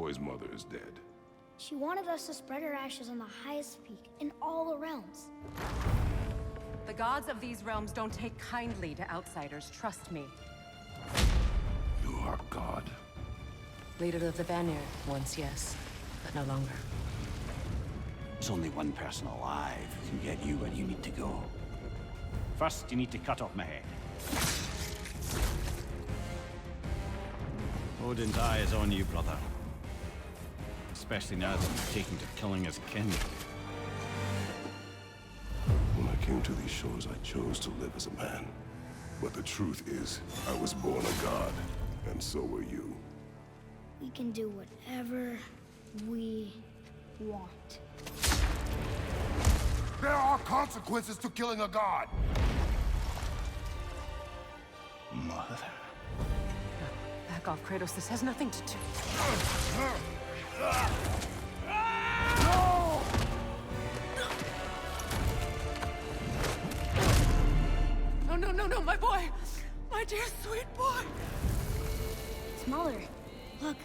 boy's mother is dead. She wanted us to spread her ashes on the highest peak in all the realms. The gods of these realms don't take kindly to outsiders, trust me. You are God. Leader of the Vanir, once yes, but no longer. There's only one person alive who can get you where you need to go. First, you need to cut off my head. Odin's eye is on you, brother. Especially now that you've taken to killing his kin. When I came to these shores, I chose to live as a man. But the truth is, I was born a god, and so were you. We can do whatever we want. There are consequences to killing a god! Mother. Back off, Kratos. This has nothing to do. No, my boy! My dear, sweet boy! It's Mother. Look,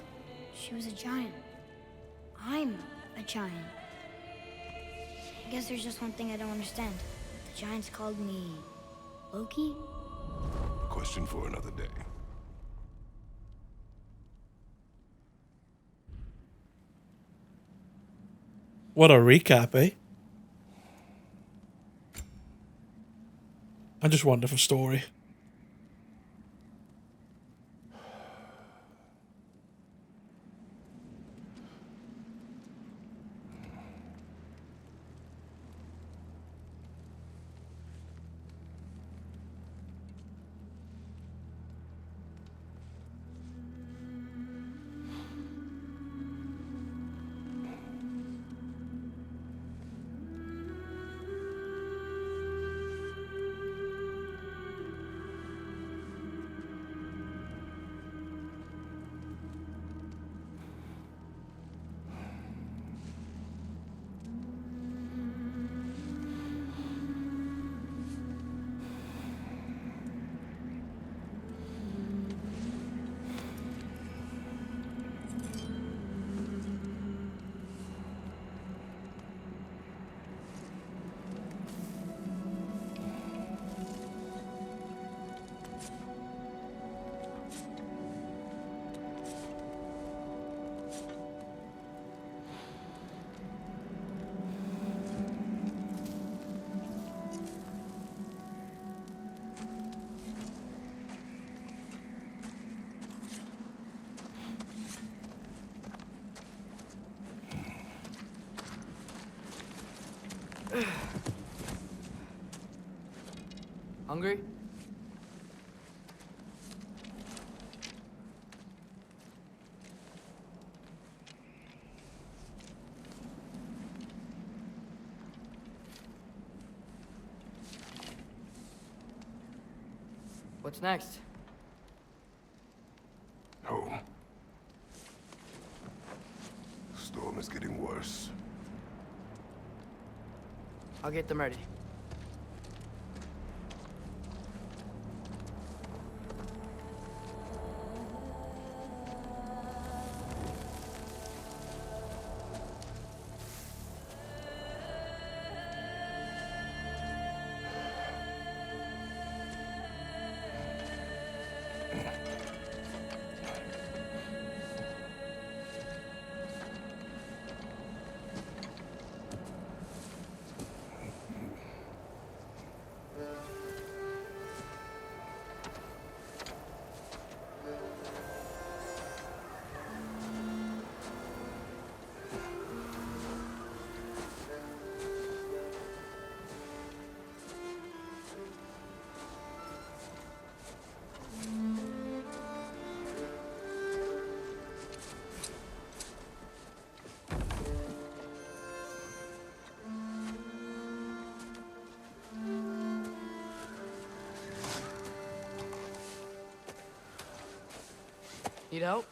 she was a giant. I'm a giant. I guess there's just one thing I don't understand. The giants called me Loki? Question for another day. What a recap, eh? A just wonderful story. Hungry? What's next? Home. Storm is getting worse. I'll get them ready. Need help?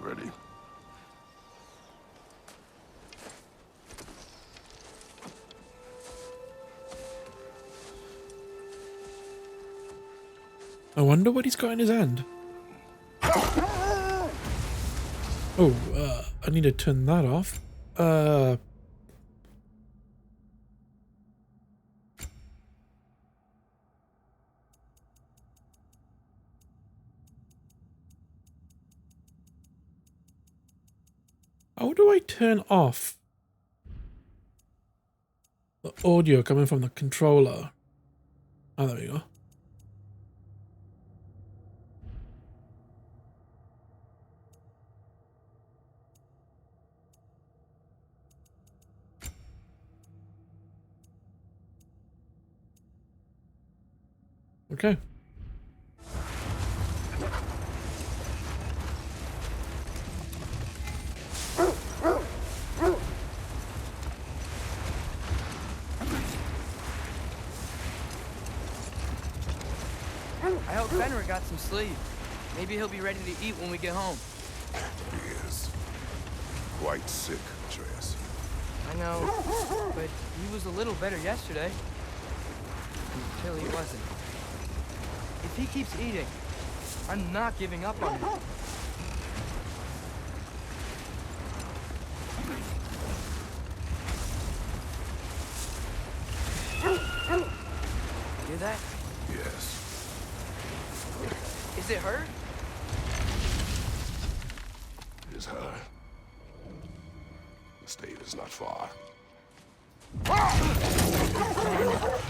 Ready? I wonder what he's got in his hand. Oh, I need to turn that off. How do I turn off the audio coming from the controller? Oh, there we go. Okay. I hope Fenrir got some sleep. Maybe he'll be ready to eat when we get home. He is quite sick, Atreus. I know, but he was a little better yesterday. Until he wasn't. If he keeps eating, I'm not giving up on him. Hear that? Yes. Is it her? It is her. The state is not far.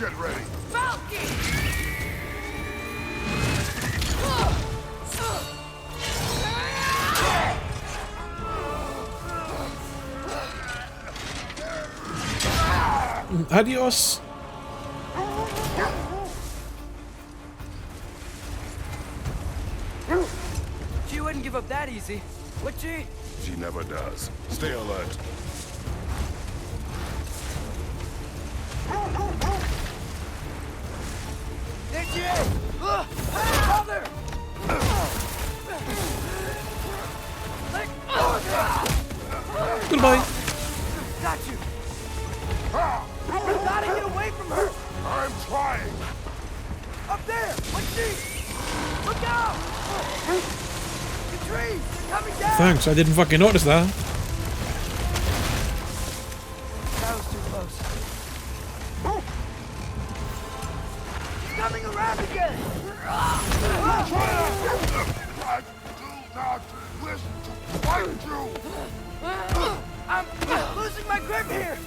Get ready. Adios. She wouldn't give up that easy, would she? She never does. Stay alert. There she is! Mother! Goodbye. Got you! You gotta get away from her! I'm trying. Up there! What's she? Look out! The trees! They're coming down! Thanks, I didn't fucking notice that. That was too close. She's coming around again! I do not wish to fight you. I'm losing my grip here!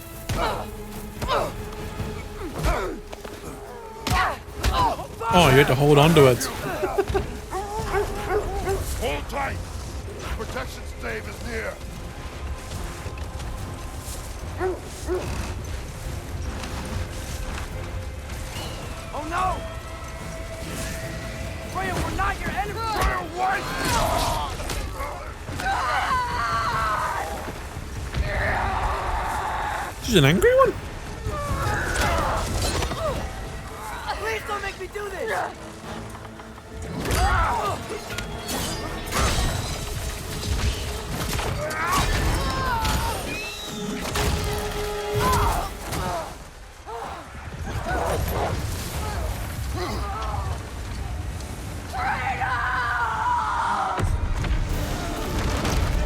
Oh, you had to hold on to it. Hold tight. Protection stave is near. Oh no! Freya, we're not your enemy! Freya, what? She's an angry one. Please don't make me do this!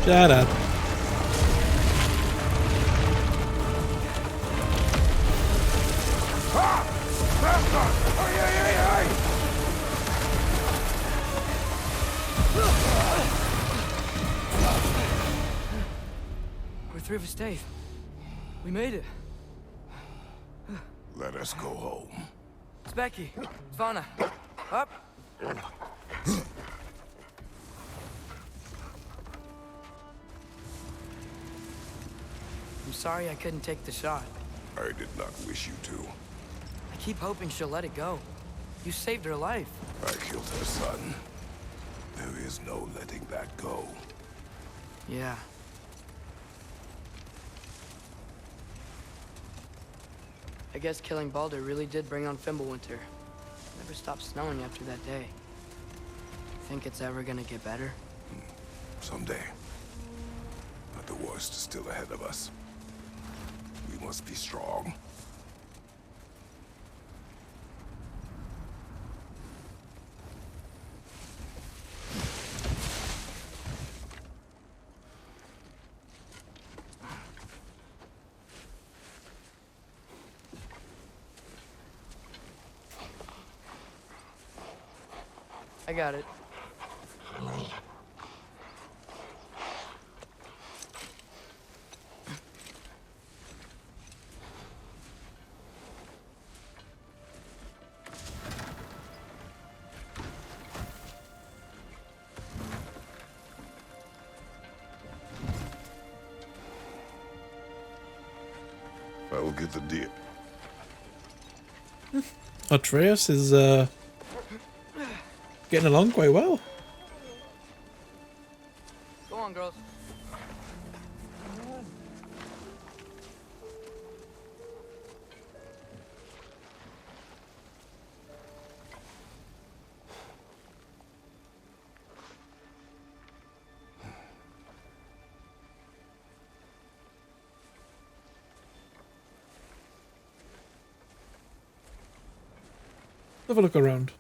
Shut up. We're through the stave. We made it. Let us go home. It's Becky. Svana. Up. I'm sorry I couldn't take the shot. I did not wish you to. I keep hoping she'll let it go. You saved her life. I killed her son. There is no letting that go. Yeah. I guess killing Baldur really did bring on Fimbulwinter. Never stopped snowing after that day. Think it's ever gonna get better? Someday. worst is still ahead of us. We must be strong. I got it. I will get the deer. Atreus is getting along quite well. Go on, girls. Have a look around.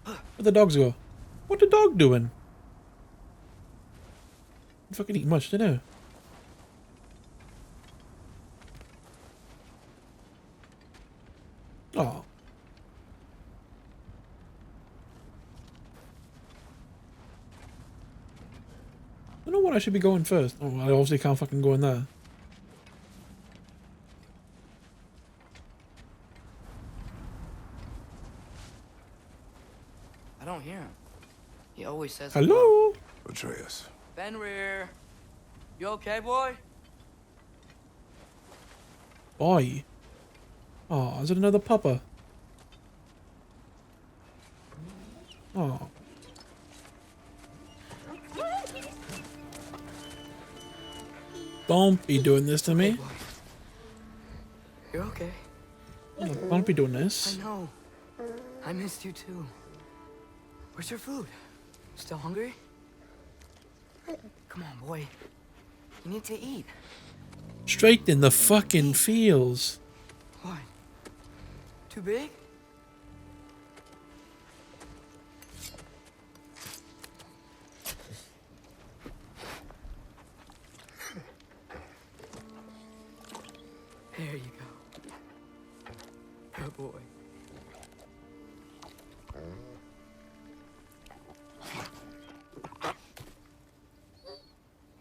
Where'd the dogs go? What the dog doing? Didn't fucking eat much, didn't it? Oh. I don't know what I should be going first. Oh, I obviously can't fucking go in there. I don't hear him. He always says Hello? Atreus. Fenrir. You okay, boy? Boy. Oh, is it another pupper? Oh. Don't be doing this to me. Boy. You're okay. Don't be doing this. I know. I missed you too. Where's your food? Still hungry? Come on, boy. You need to eat. Straight in the fucking feels. What? Too big? There you go. Good boy.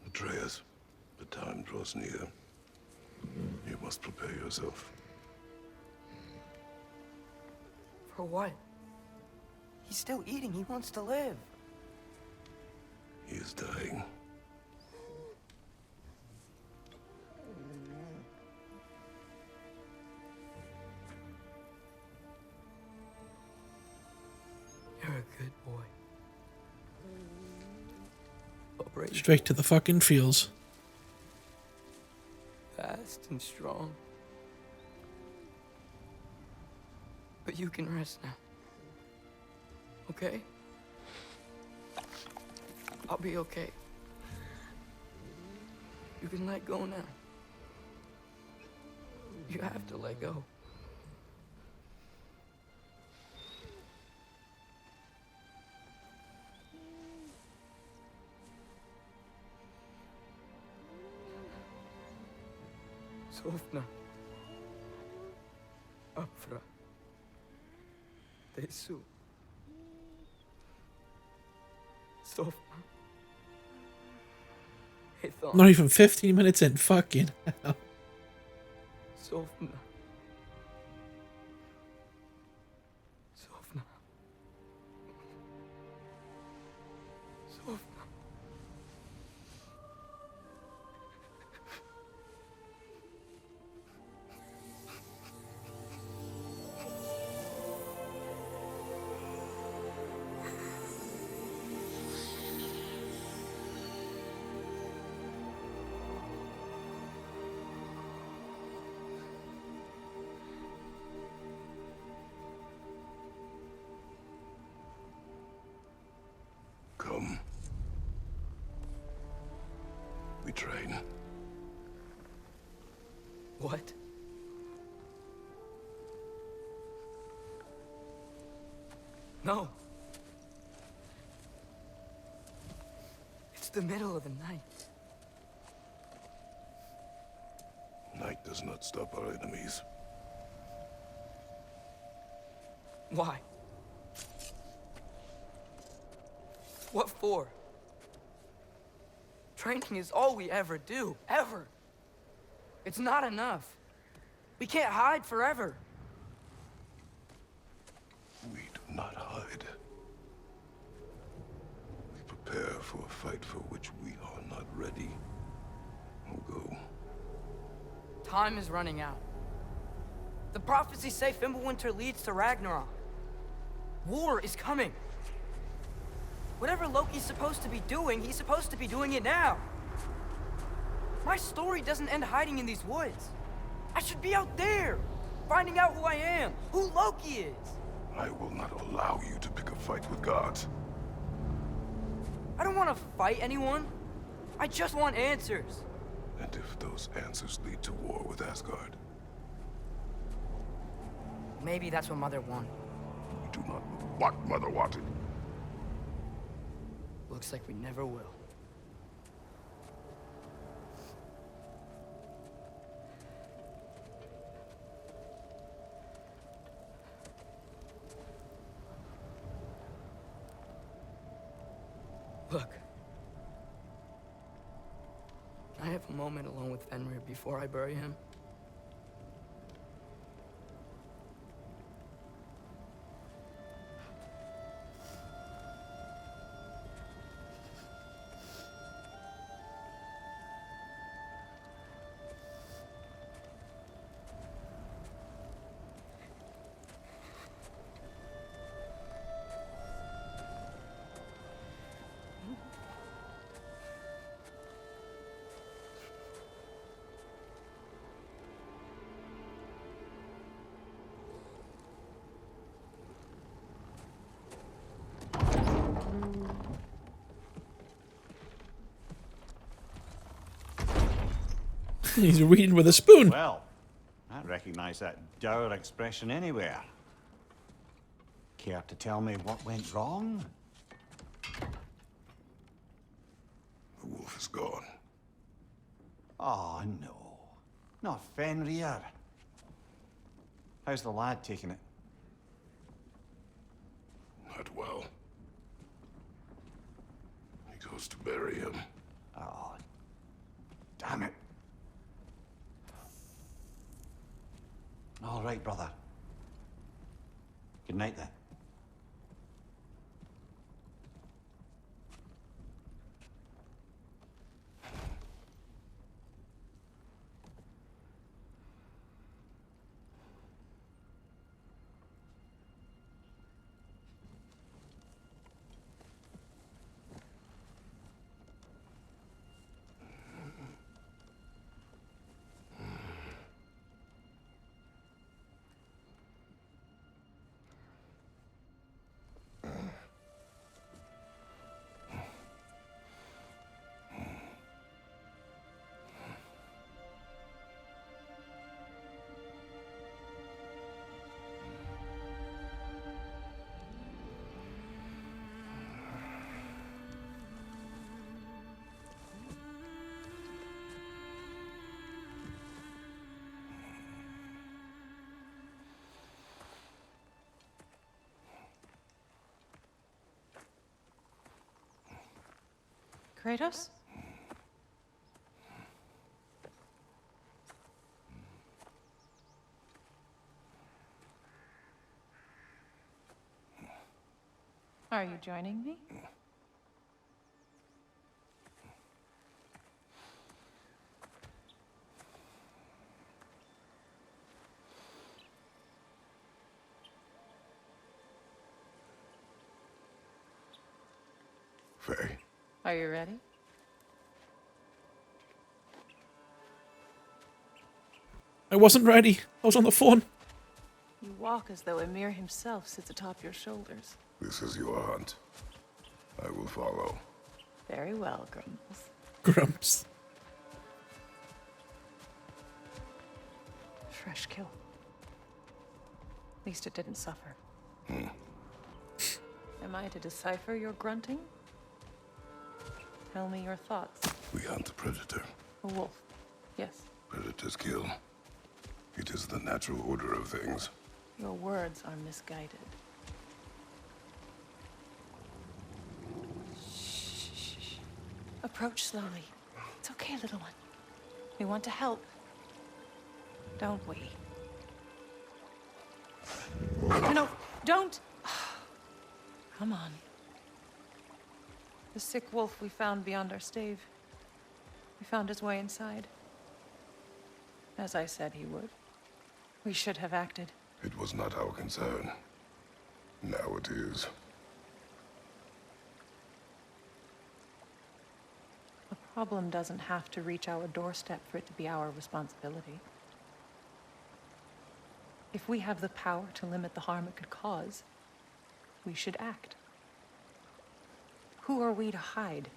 Atreus, the time draws near. You must prepare yourself. For what? He's still eating. He wants to live. He is dying. You're a good boy. Oh, brave, Straight to the fucking feels. fast and strong. But you can rest now. Okay? I'll be okay. You can let go now. You have to let go. Sofna. Afra. Tesu. Sofna. Hithon. Not even 15 minutes in. Fucking hell. Sofna. Sofna. Sofna. Come. train. What? No. It's the middle of the night. Night does not stop our enemies. Why? What for? Training is all we ever do, ever. It's not enough. We can't hide forever. We do not hide. We prepare for a fight for which we are not ready. We'll go. Time is running out. The prophecies say Fimbulwinter leads to Ragnarok. War is coming. Whatever Loki's supposed to be doing, he's supposed to be doing it now. My story doesn't end hiding in these woods. I should be out there, finding out who I am, who Loki is. I will not allow you to pick a fight with gods. I don't want to fight anyone. I just want answers. And if those answers lead to war with Asgard, Maybe that's what Mother wanted. we do not know what Mother wanted. Looks like we never will. Look. Can I have a moment alone with Fenrir before I bury him? He's reading with a spoon. Well, I recognize that dour expression anywhere. Care to tell me what went wrong? The wolf is gone. Oh, no. Not Fenrir. How's the lad taking it? Not well. He goes to bury him. Oh, damn it. All right, brother. Good night, then. Kratos? Are you joining me? Faye. Are you ready? I wasn't ready. I was on the phone. You walk as though Emir himself sits atop your shoulders. This is your hunt. I will follow. Very well, Grumbles. Grumps. fresh kill. At least it didn't suffer. Am I to decipher your grunting? Tell me your thoughts. We hunt the predator. A wolf. Yes. Predators kill. It is the natural order of things. Your words are misguided. Shh. Approach slowly. It's okay, little one. We want to help. Don't we? No, don't! Come on. The sick wolf we found beyond our stave. We found his way inside. As I said he would. We should have acted. It was not our concern. Now it is. The problem doesn't have to reach our doorstep for it to be our responsibility. If we have the power to limit the harm it could cause, we should act. Who are we to hide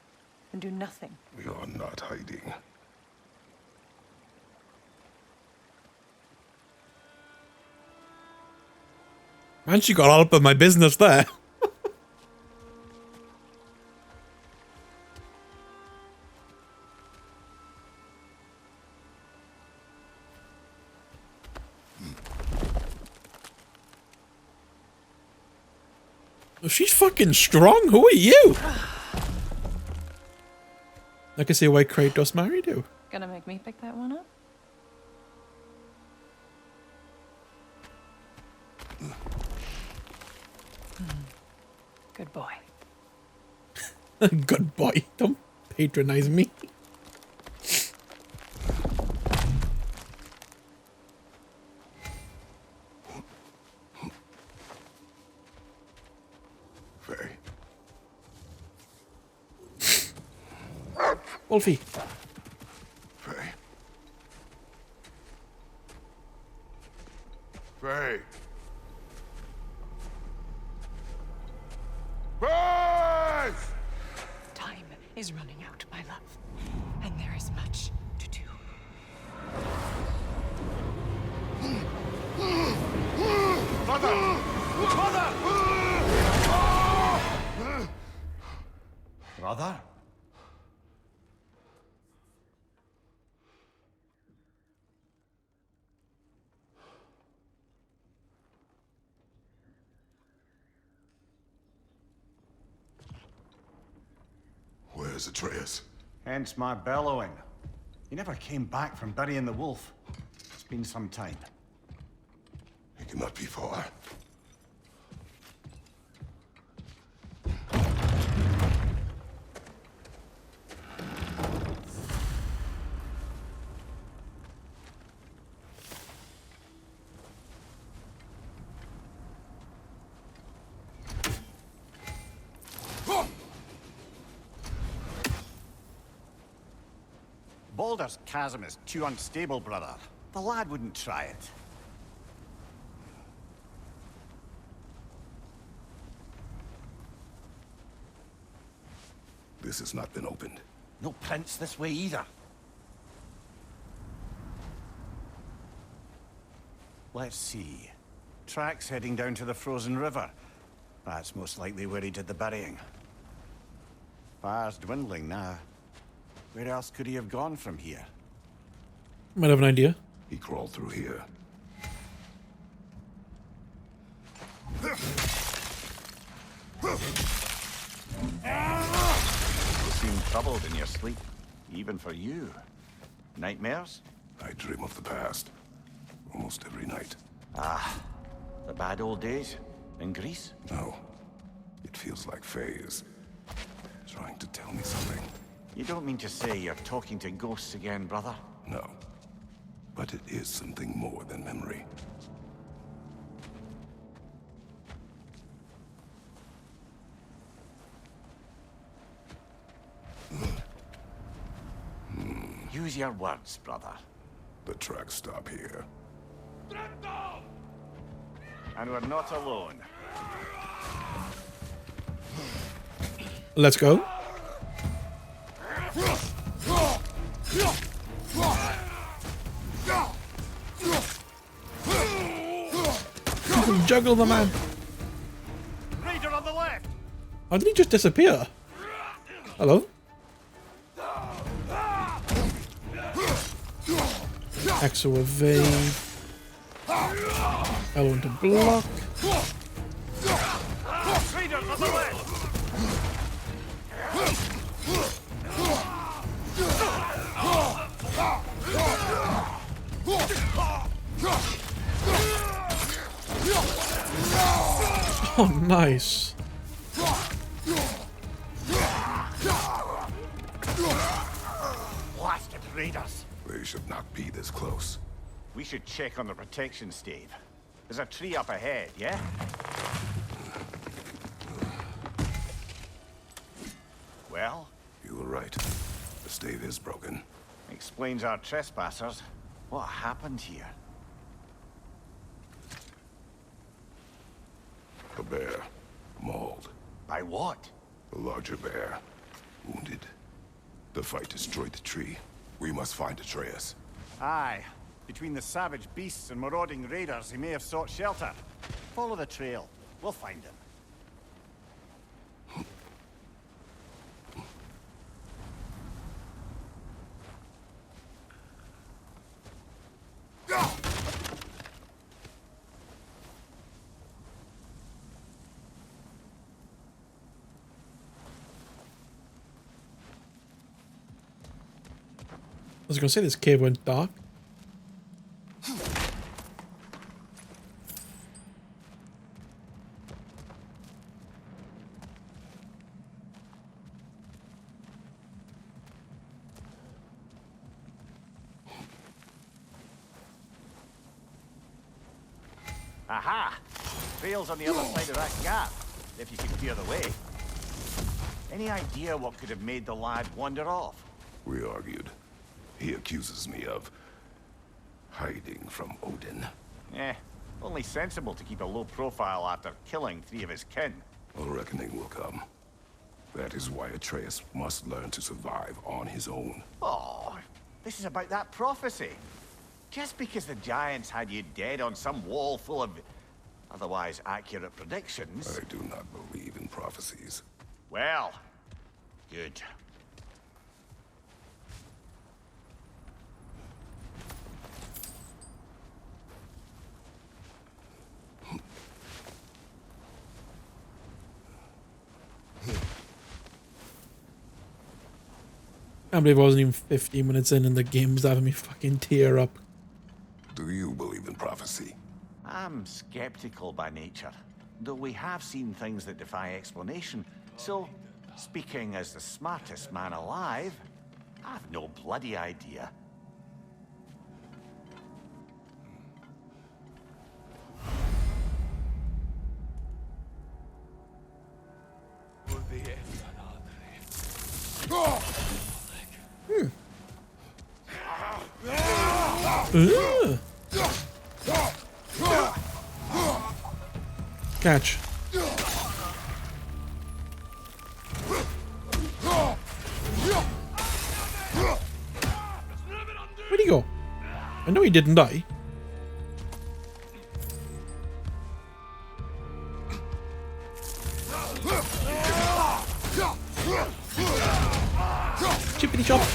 and do nothing? We are not hiding. Man, she got all up in my business there. Oh, she's fucking strong. Who are you? I can see why Kratos married you. Gonna make me pick that one up? Good boy. Good boy. Don't patronize me. Faye. Wolfie. Faye. Faye. Faye! Time is running out, my love. And there is much to do. Brother? Where's Atreus? Hence my bellowing. He never came back from burying the wolf. It's been some time. He cannot be far. Baldur's chasm is too unstable, brother. The lad wouldn't try it. This has not been opened. No prints this way either. Let's see. Tracks heading down to the frozen river. That's most likely where he did the burying. Fire's dwindling now. Where else could he have gone from here? Might have an idea. He crawled through here. You seem troubled in your sleep, even for you. Nightmares? I dream of the past. Almost every night. Ah, the bad old days in Greece? No. It feels like Faye is trying to tell me something. You don't mean to say you're talking to ghosts again, brother? No. But it is something more than memory. Use your words, brother. The tracks stop here. And we're not alone. Let's go. juggle the man. Raider on the left. How did he just disappear? Hello? Axel evade. L1 to block. Raider on the left. Oh, nice. Blasted raiders. They should not be this close. We should check on the protection stave. There's a tree up ahead, yeah? Well, You were right. The stave is broken. explains our trespassers. What happened here? A bear. Mauled. By what? A larger bear. Wounded. The fight destroyed the tree. We must find Atreus. Aye. Between the savage beasts and marauding raiders, he may have sought shelter. Follow the trail. We'll find him. I was gonna say this cave went dark. Aha! Trail's on the other side of that gap, if you can clear the way. Any idea what could have made the lad wander off? We argued. He accuses me of hiding from Odin. Only sensible to keep a low profile after killing 3 of his kin. A reckoning will come. That is why Atreus must learn to survive on his own. Oh, this is about that prophecy. Just because the giants had you dead on some wall full of otherwise accurate predictions. I do not believe in prophecies. Well, good. I can't believe I wasn't even 15 minutes in and the game was having me fucking tear up. Do you believe in prophecy? I'm skeptical by nature, though we have seen things that defy explanation. So, speaking as the smartest man alive, I've no bloody idea. Catch. Where'd he go? I know he didn't die. Chippity chop.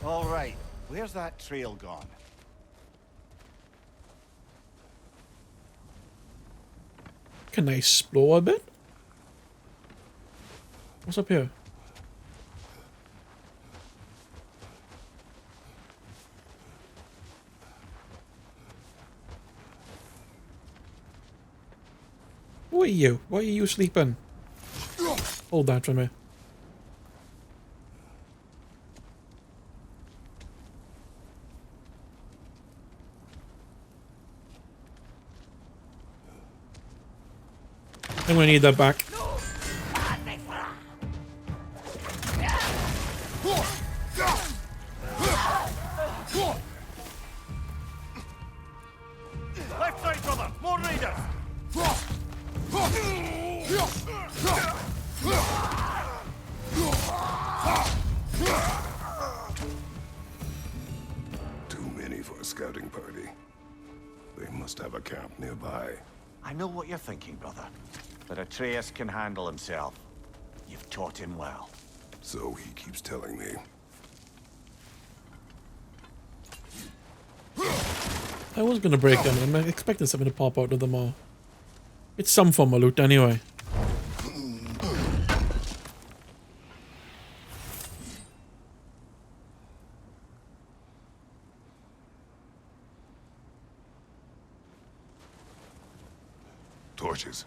All right, where's that trail gone? Can I explore a bit? What's up here? Who are you? Why are you sleeping? Hold that from me. I'm gonna need that back. Left side, brother! More raiders! scouting party. They must have a camp nearby. I know what you're thinking, brother. But Atreus can handle himself. You've taught him well. So he keeps telling me. I was gonna break them. I'm expecting something to pop out of them all. It's some form of loot anyway. Torches.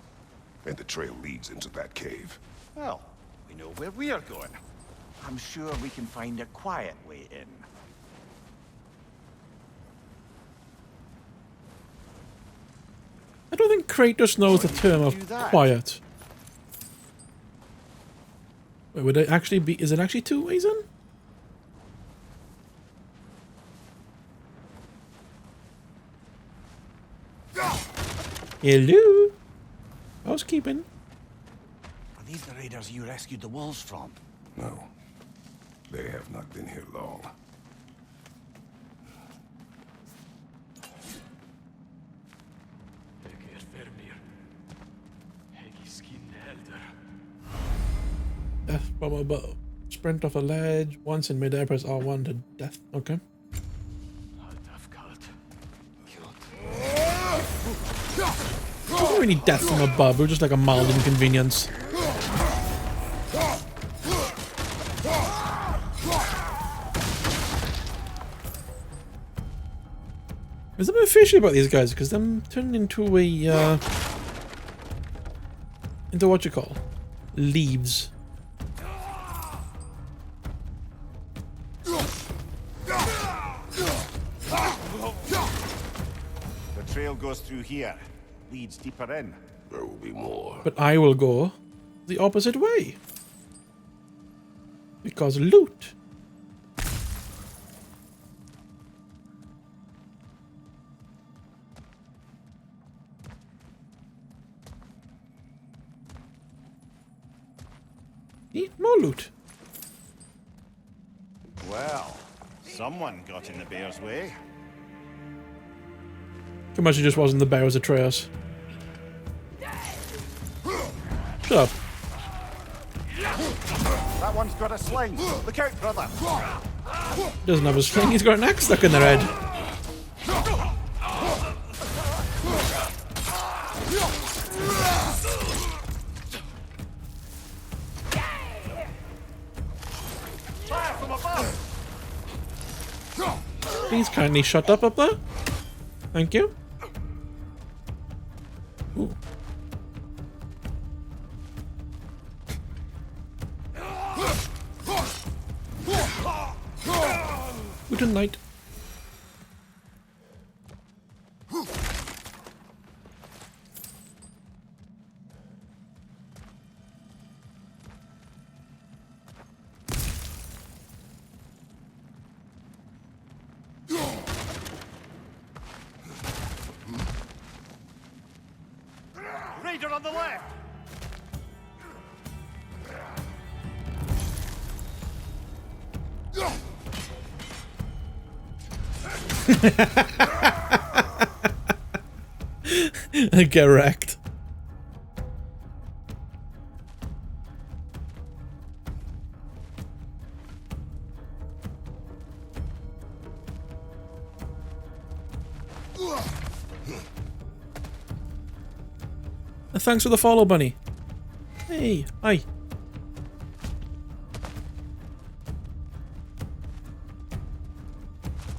And the trail leads into that cave. Well, we know where we are going. I'm sure we can find a quiet way in. I don't think Kratos knows the term of quiet. Wait, would it actually be? Is it actually 2 ways in? Hello? Housekeeping. Are these the raiders you rescued the wolves from? No. They have not been here long. Death from above. Sprint off a ledge. Once in midair, press R1 to death. Okay. It wasn't really death from above. It was just like a mild inconvenience. There's something fishy about these guys because them turning into a into what you call leaves. The trail goes through here. Leads deeper in. There will be more. But I will go the opposite way. Because loot. Eat more loot. Well, someone got in the bear's way. Too much it just wasn't the bear, it was Atreus. Shut up. That one's got a sling. Look out, brother. He doesn't have a sling, he's got an axe stuck in their head. Fire from above. Please kindly shut up there. Thank you. Ooh. Good night. Raider on the left. Get wrecked. Thanks for the follow, bunny. Hey, hi.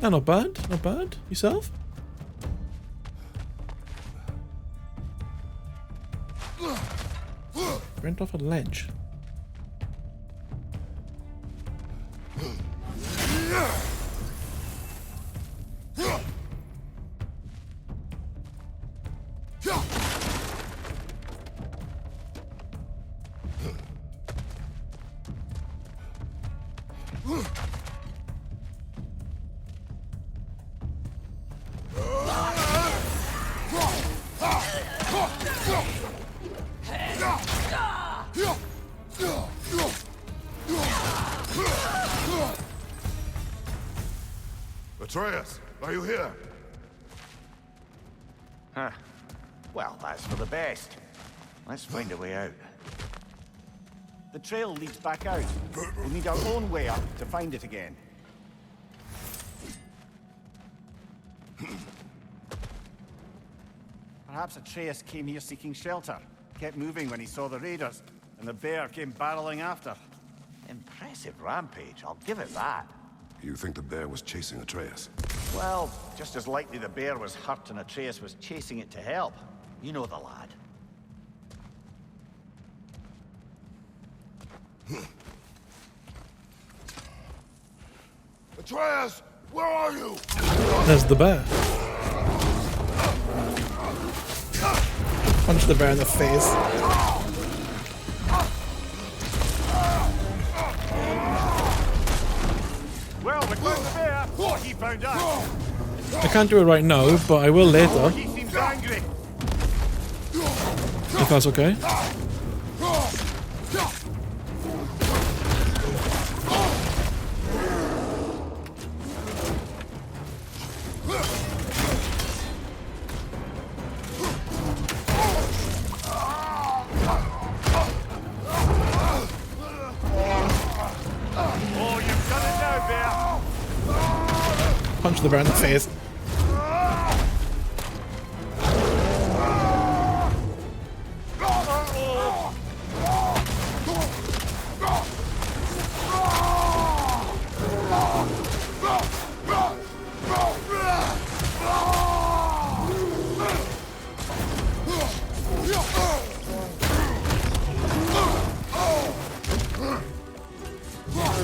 Oh, not bad, not bad. Yourself? Went off a ledge. Atreus! are you here? Huh. Well, that's for the best. Let's find a way out. The trail leads back out. We'll need our own way up to find it again. Perhaps Atreus came here seeking shelter, kept moving when he saw the raiders, and the bear came barreling after. Impressive rampage, I'll give it that. You think the bear was chasing Atreus? Well, just as likely the bear was hurt and Atreus was chasing it to help. You know the lad. Atreus, where are you? There's the bear. Punch the bear in the face. Well, we found the bear. What he found us. I can't do it right now, but I will later, He seems angry. if that's okay. Oh, you've done it now, bear. Punch the bear in the face.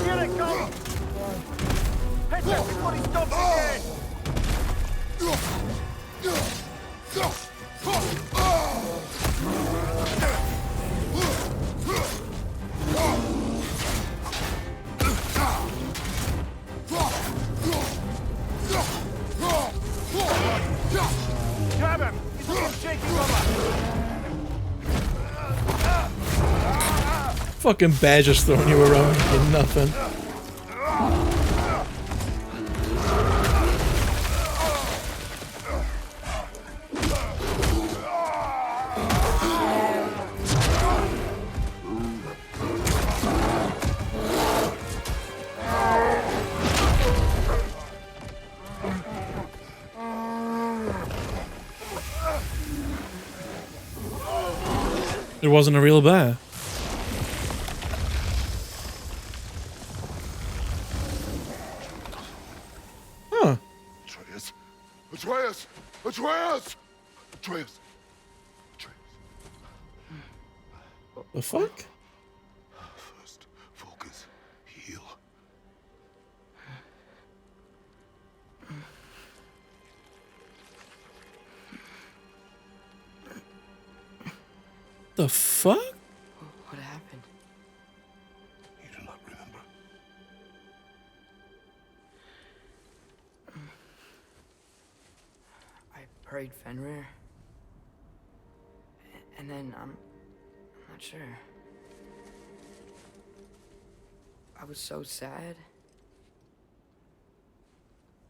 Here it comes. Hit him before he stops again. Grab him. He's still shaking over. Fucking bear just throwing you around for nothing. It wasn't a real bear. Huh. Atreus! Atreus! Atreus! Atreus! Atreus! The fuck? First, focus. Heal. The fuck? What happened? You do not remember. I prayed Fenrir. And then I'm not sure. I was so sad.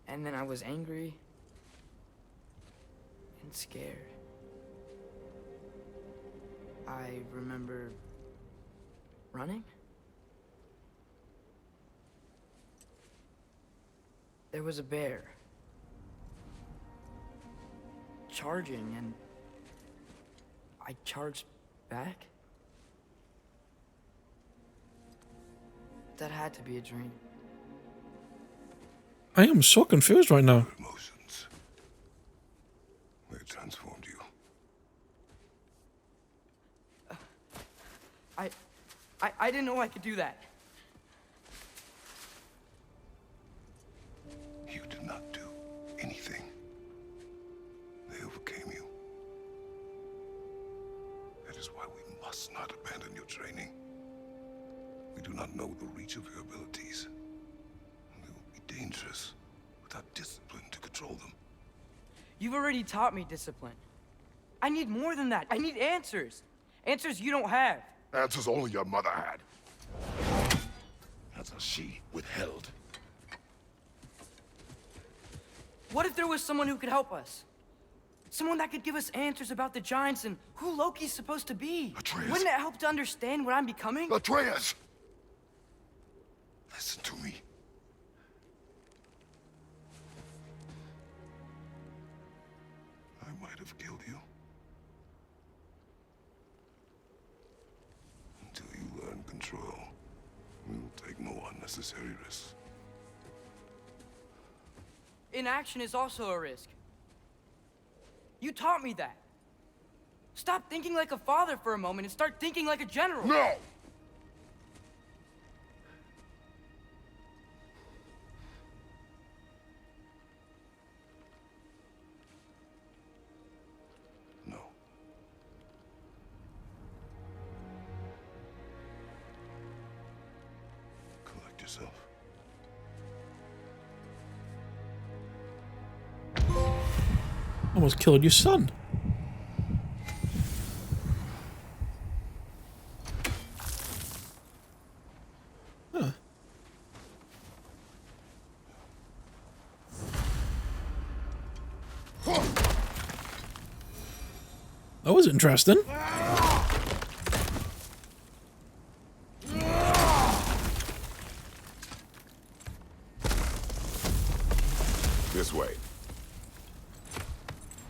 And then I was angry. And scared. I remember running. There was a bear charging, and I charged back. That had to be a dream. I am so confused right now. Emotions. They transformed you. I didn't know I could do that. You did not do anything. They overcame you. That is why we must not abandon your training. We do not know the reach of your abilities. They will be dangerous without discipline to control them. You've already taught me discipline. I need more than that. I need answers. Answers you don't have. Answers only your mother had. Answers she withheld. What if there was someone who could help us? Someone that could give us answers about the Giants and who Loki's supposed to be. Atreus. Wouldn't it help to understand what I'm becoming? Atreus! Listen to me. I might have killed you. Until you learn control, we will take no unnecessary risks. Inaction is also a risk. You taught me that. Stop thinking like a father for a moment and start thinking like a general. No! No. Collect yourself. Almost killed your son. Huh. That was interesting. This way.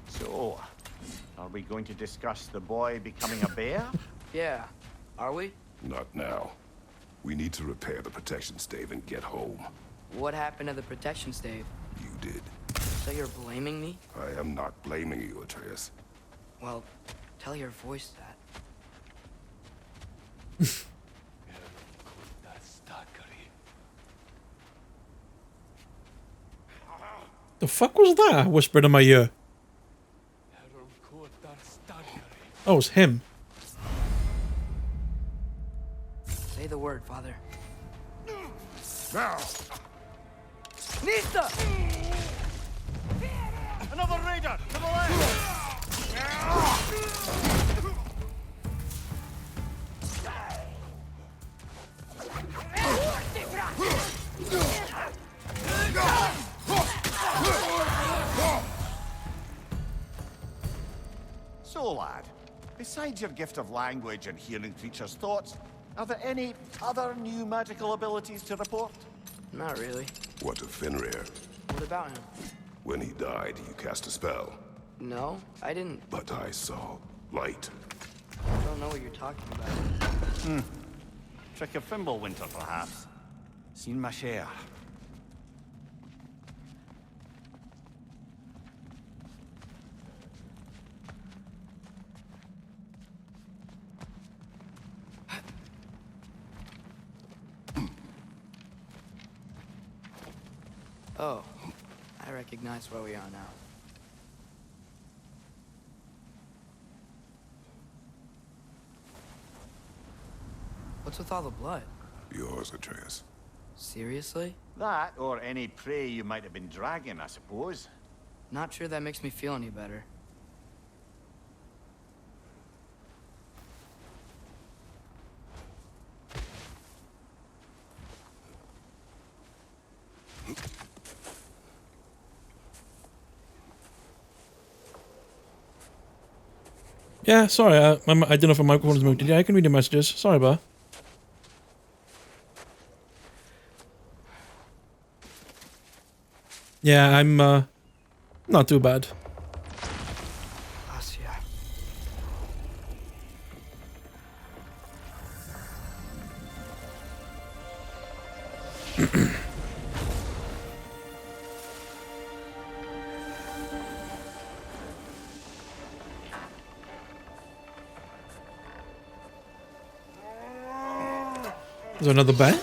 So, are we going to discuss the boy becoming a bear? Yeah. Are we? Not now. We need to repair the protection stave and get home. What happened to the protection stave? You did. So you're blaming me? I am not blaming you, Atreus. Well, tell your voice that. The fuck was that? Whispered in my ear. Oh, it was him. Say the word, Father. Now! Nista! Another raider! To the left! So, lad, besides your gift of language and hearing creatures' thoughts, are there any other new magical abilities to report? Not really. What of Fenrir? What about him? When he died, you cast a spell. No, I didn't. But I saw light. I don't know what you're talking about. Trick of Fimbulwinter, perhaps. Seen my share. Oh, I recognize where we are now. What's with all the blood? Yours, Atreus. Seriously? That, or any prey you might have been dragging, I suppose. Not sure that makes me feel any better. Yeah, sorry, I don't know if my microphone is muted. Yeah, I can read your messages. Sorry, bro. Yeah, I'm, not too bad. Asya. Is there another bear?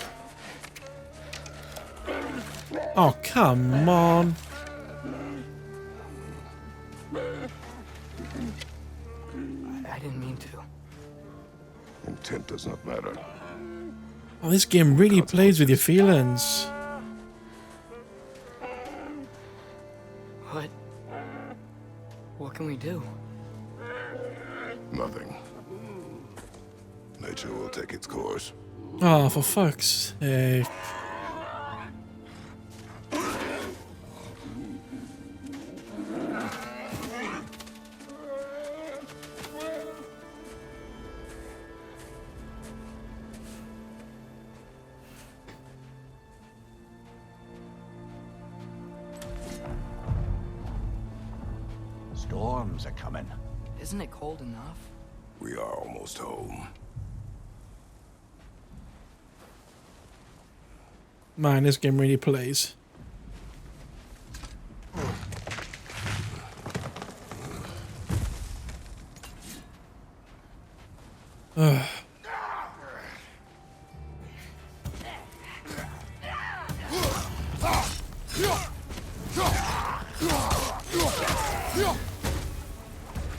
Oh, come on. I didn't mean to. Intent does not matter. Oh, this game really plays with your feelings. What can we do? Nothing. Nature will take its course. Oh, for fuck's sake. storms are coming. Isn't it cold enough? We are almost home. Man, this game really plays. Ugh.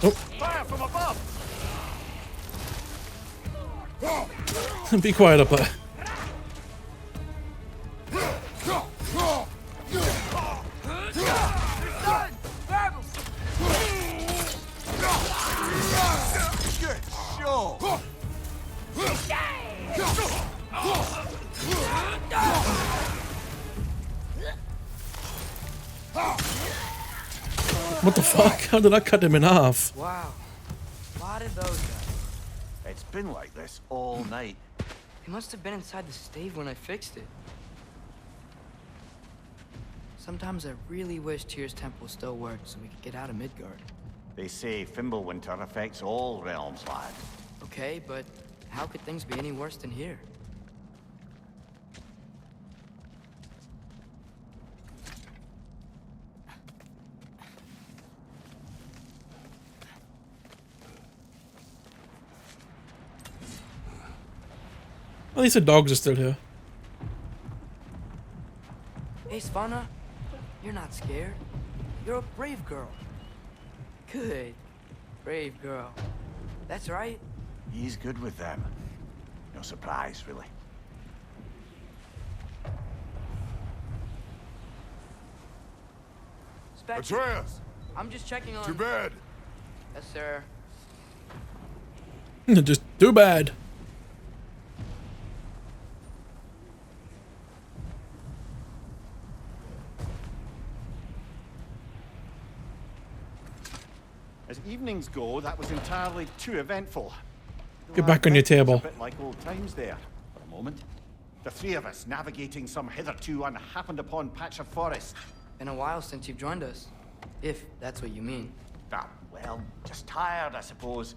Oh. Fire from above! Be quiet up there. Good show! What the fuck? How did I cut him in half? Wow. Why did those guys? It's been like this all night. They must have been inside the stave when I fixed it. Sometimes I really wish Tyr's temple still worked so we could get out of Midgard. They say Fimbulwinter affects all realms, lad. Okay, but how could things be any worse than here? At least the dogs are still here. Hey, Svana, you're not scared. You're a brave girl. Good. Brave girl. That's right. He's good with them. No surprise, really. Spectre, Atreus! I'm just checking on... To bed! Yes, sir. Just too bad. As evenings go, that was entirely too eventful. Get back on your table. It's a bit like old times there, for a moment. The three of us navigating some hitherto unhappened upon patch of forest. Been a while since you've joined us. If that's what you mean. Ah, well, just tired, I suppose.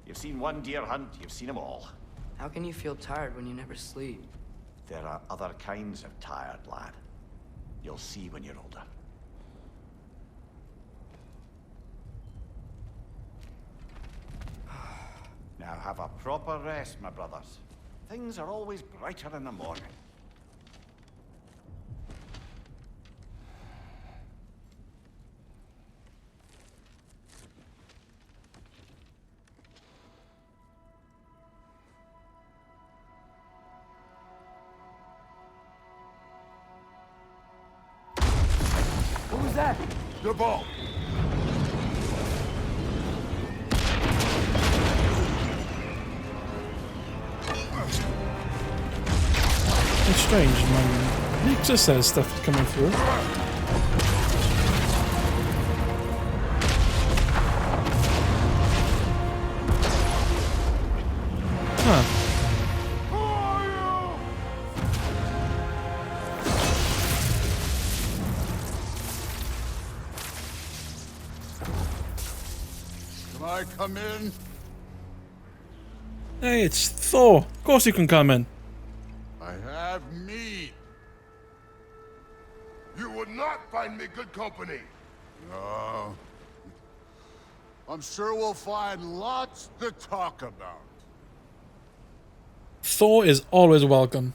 You've seen one deer hunt, you've seen them all. How can you feel tired when you never sleep? There are other kinds of tired, lad. You'll see when you're older. Now have a proper rest, my brothers. Things are always brighter in the morning. What was that? The ball! It's strange, man. It just says stuff coming through. Huh. Who are you? Can I come in? Hey, it's Thor. Of course you can come in. I have meat. You would not find me good company. No. I'm sure we'll find lots to talk about. Thor is always welcome.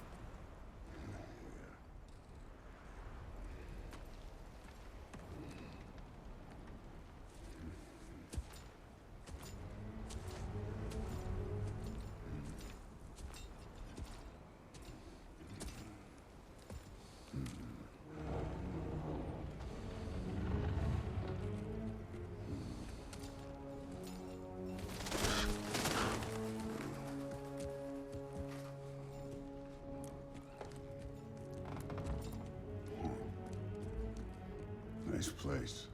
Nice place.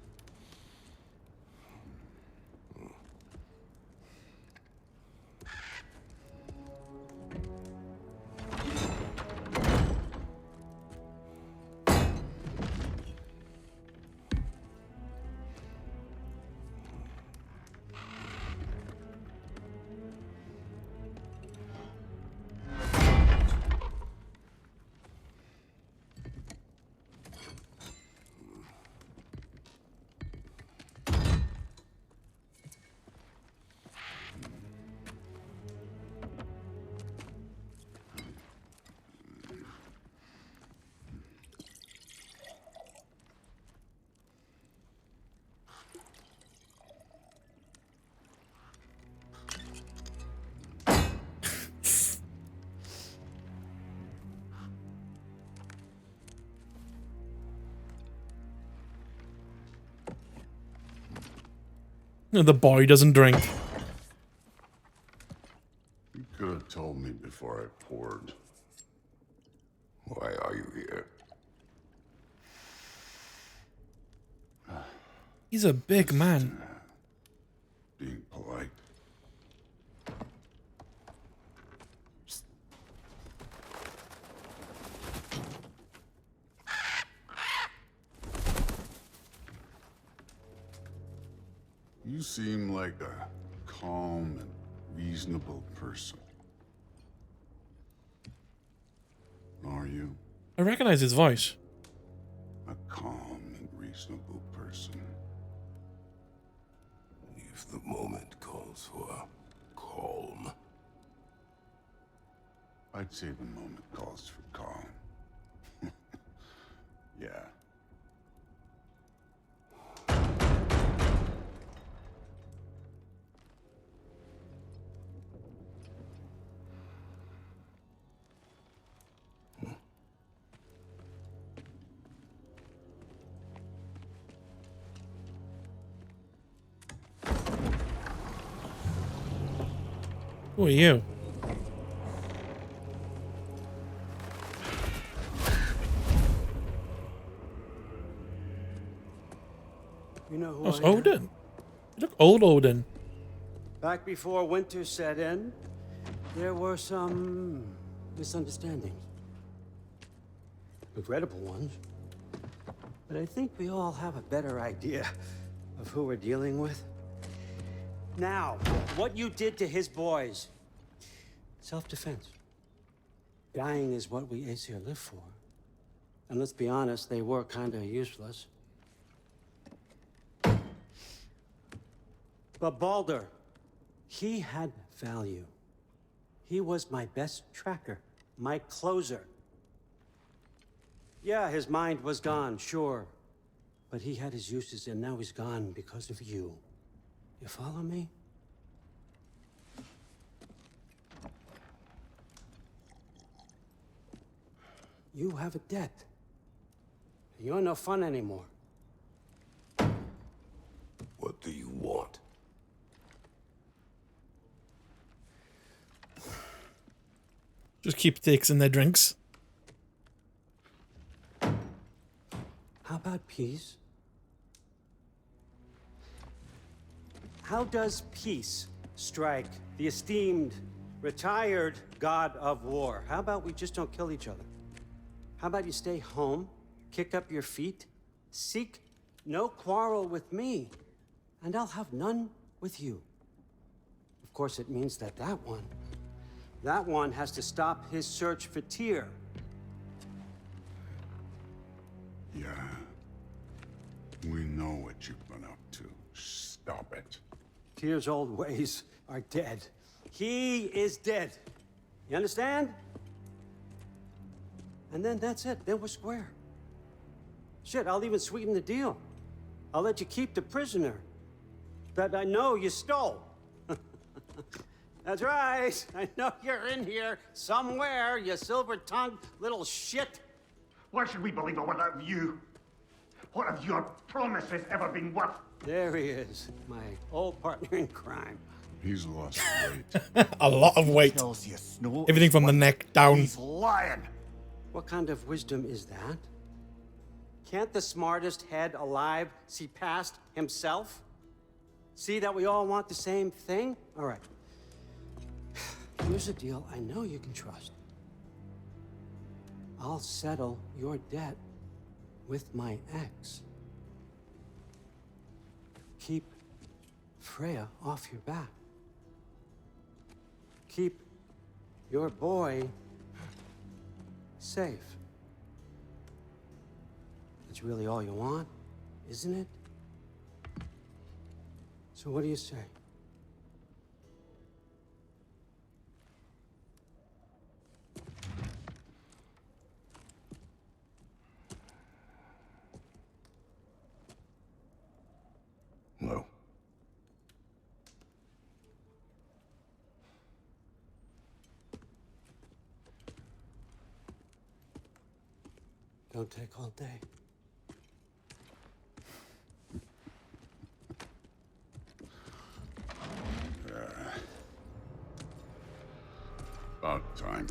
The boy doesn't drink. You could have told me before I poured. Why are you here? He's a big man. Being polite. You seem like a calm and reasonable person. Are you? I recognize his voice. A calm and reasonable person. If the moment calls for calm. I'd say the moment calls for calm. Yeah. Who are you? You know who That's I am? Odin. You look old Odin. Back before winter set in, there were some misunderstandings. Regrettable ones. But I think we all have a better idea of who we're dealing with. Now, what you did to his boys. Self-defense. Dying is what we Aesir live for. And let's be honest, they were kinda useless. But Baldur, he had value. He was my best tracker, my closer. Yeah, his mind was gone, sure. But he had his uses, and now he's gone because of you. You follow me? You have a debt. You're no fun anymore. What do you want? Just keep taking their drinks. How about peace? How does peace strike the esteemed, retired god of war? How about we just don't kill each other? How about you stay home, kick up your feet, seek no quarrel with me, and I'll have none with you. Of course, it means that that one has to stop his search for Tyr. Yeah. We know what you've been up to. Stop it. Tyr's old ways are dead. He is dead. You understand? And then that's it. Then we're square. Shit, I'll even sweeten the deal. I'll let you keep the prisoner that I know you stole. That's right. I know you're in here somewhere, you silver-tongued little shit. Why should we believe a word of you? What have your promises ever been worth? There he is, my old partner in crime. He's lost weight. A lot of weight. Tells you Snow Everything is from the one- neck down. He's lying. What kind of wisdom is that? Can't the smartest head alive see past himself? See that we all want the same thing? All right. Here's a deal I know you can trust. I'll settle your debt with my ex. Keep Freya off your back. Keep your boy safe. That's really all you want, isn't it? So what do you say? No. Don't take all day. About time.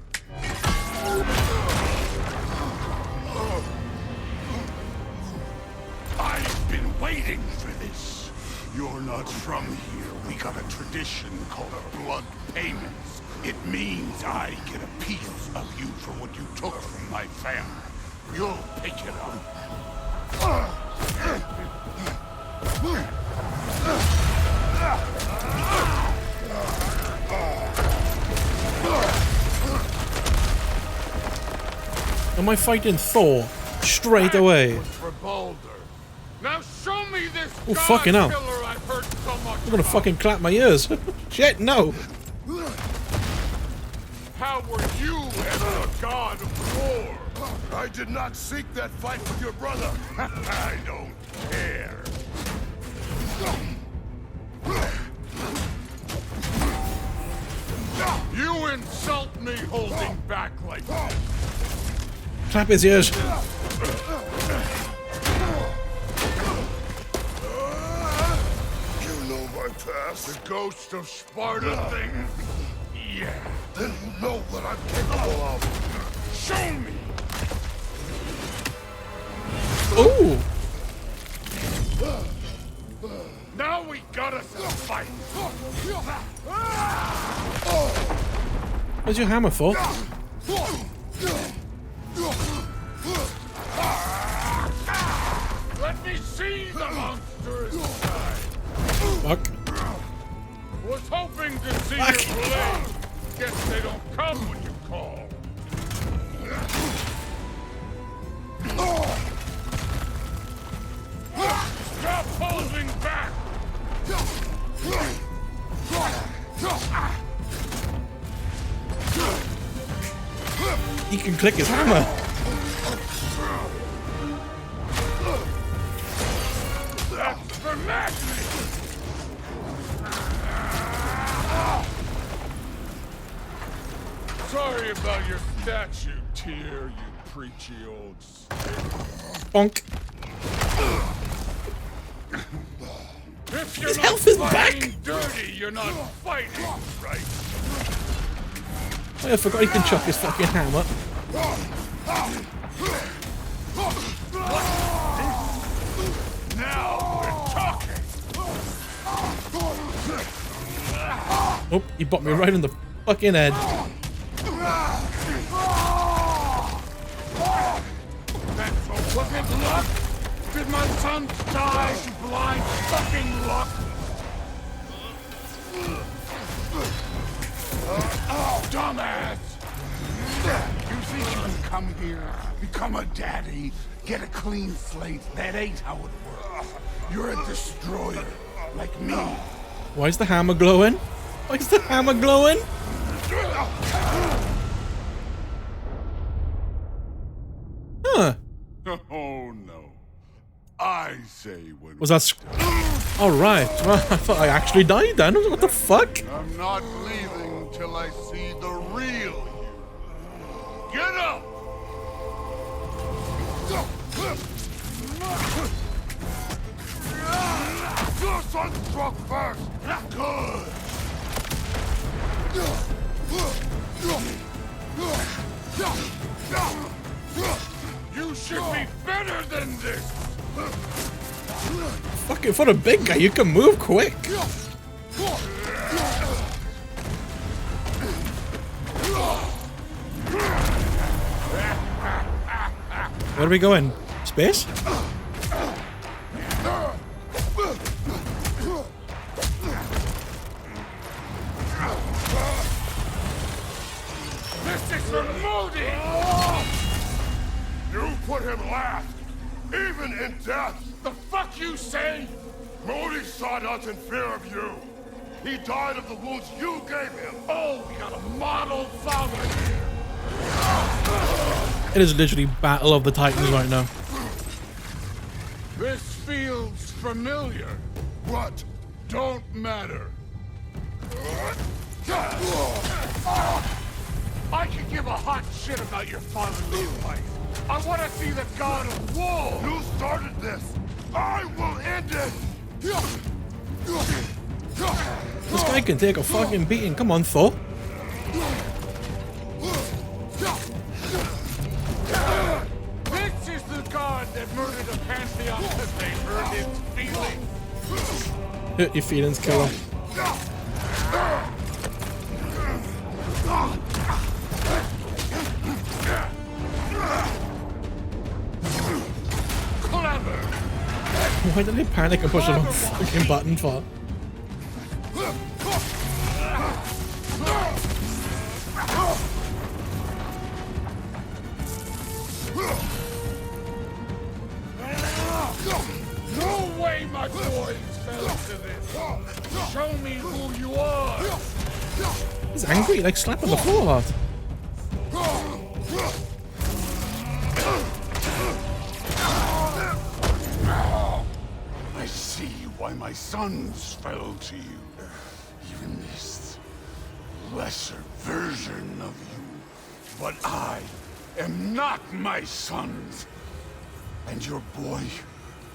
I've been waiting for this. You're not from here. We got a tradition called a blood payments. It means I get a piece of you for what you took from my family. You'll pick it up. Am I fighting Thor straight away? For Baldur. Now show me this Oh, fucking hell. I've heard so much I'm gonna fucking clap my ears. Shit, no. How were you ever a god of war? I did not seek that fight with your brother. I don't care. You insult me holding back like this. Clap his ears. You know my past. The ghost of Sparta thing? Yeah. Then you know what I'm capable of. Show me! Ooh. Now we got us a fight! Where's your hammer, Thor? Let me see the monster inside! Fuck. Was hoping to see Fuck. your blade. Guess they don't come when you call. Stop holding back! He can click his hammer. That's for madness! Sorry about your statue, Tyr, you preachy old stick. Bonk. If you're His not health is fighting back. dirty, you're not fighting right. Oh, I forgot he can chuck his fucking hammer. Now we're talking. Oh, he bopped me right in the fucking head. Was it luck? Did my son die to blind fucking luck? Dumbass! You think you can come here, become a daddy, get a clean slate? That ain't how it works. You're a destroyer, like me. Why is the hammer glowing? Why is the hammer glowing? Huh. Oh no. I say when Was that... Alright. Well, I thought I actually died then. What the fuck? I'm not leaving till I see the real you. Get up! Your son struck first. Good. You should be better than this! Fucking for a big guy, you can move quick. Where are we going? Space? This is for Modi! You put him last, even in death. The fuck you say? Modi sought us in fear of you. He died of the wounds you gave him. Oh, we got a model father here. It is literally Battle of the Titans right now. This feels familiar. What? Don't matter. I could give a hot shit about your fatherly life. I want to see the god of war. You started this. I will end it. This guy can take a fucking beating. Come on, Thor. Have they hurt his feelings? Hurt your feelings, killer. Clever. Why did they panic and push the wrong fucking button for? No way my boys fell to this. Show me who you are. He's angry, like slapping the floor hard. I see why my sons fell to you. Even this lesser version of you. But I am not my sons. And your boy,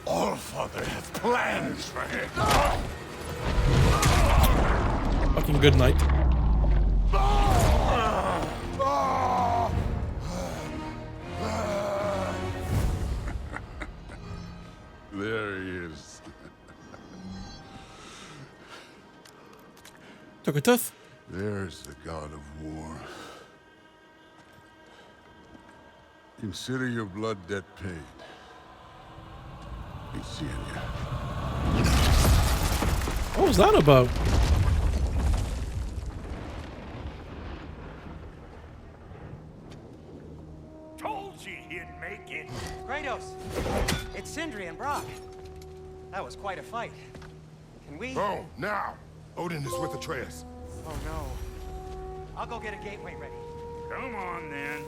Allfather, has plans for him. Fucking good night. There he is. Took a tooth. There's the god of war. Consider your blood debt paid. Be seeing you. What was that about? Told you he'd make it. Kratos, it's Sindri and Brock. That was quite a fight. Can we? Oh, now! Odin is with Atreus. Oh no. I'll go get a gateway ready. Come on then.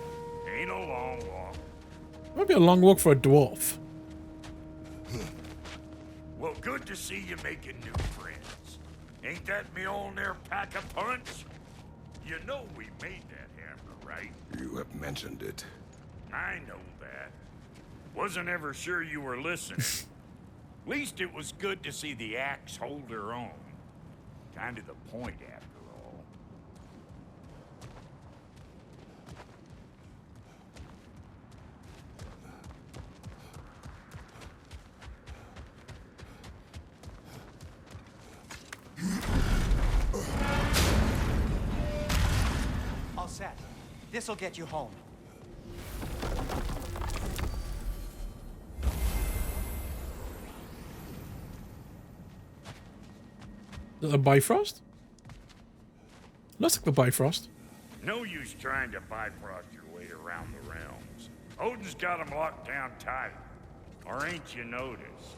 Ain't a long walk. Might be a long walk for a dwarf. Well, good to see you making new friends. Ain't that Mjolnir pack a punch? You know we made that hammer, right? You have mentioned it. I know that. Wasn't ever sure you were listening. Least it was good to see the axe hold her own. Kind of the point, after all. All set. This'll get you home. Is it a Bifrost? Looks like the Bifrost. No use trying to bifrost your way around the realms. Odin's got them locked down tight. Or ain't you noticed?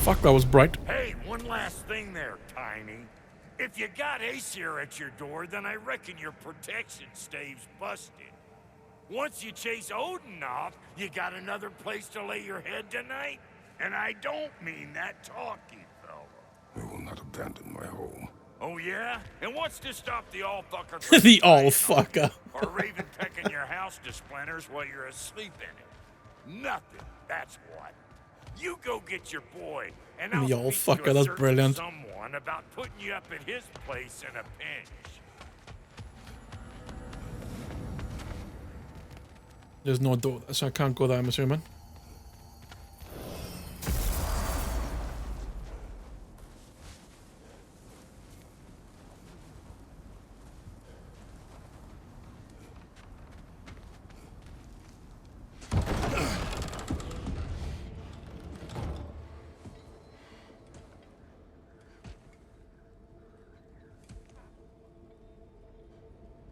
Fuck, that was bright. Hey, one last thing there, Tiny. If you got Aesir at your door, then I reckon your protection stave's busted. Once you chase Odin off, you got another place to lay your head tonight? And I don't mean that talky fella. I will not abandon my home. Oh yeah? And what's to stop the all-fucker from The flying all-fucker. or Raven pecking your house to splinters while you're asleep in it? Nothing, that's what. You go get your boy, and I'll The speak all-fucker, to a that's certain brilliant. someone about putting you up at his place in a pinch. There's no door, so I can't go there, I'm assuming.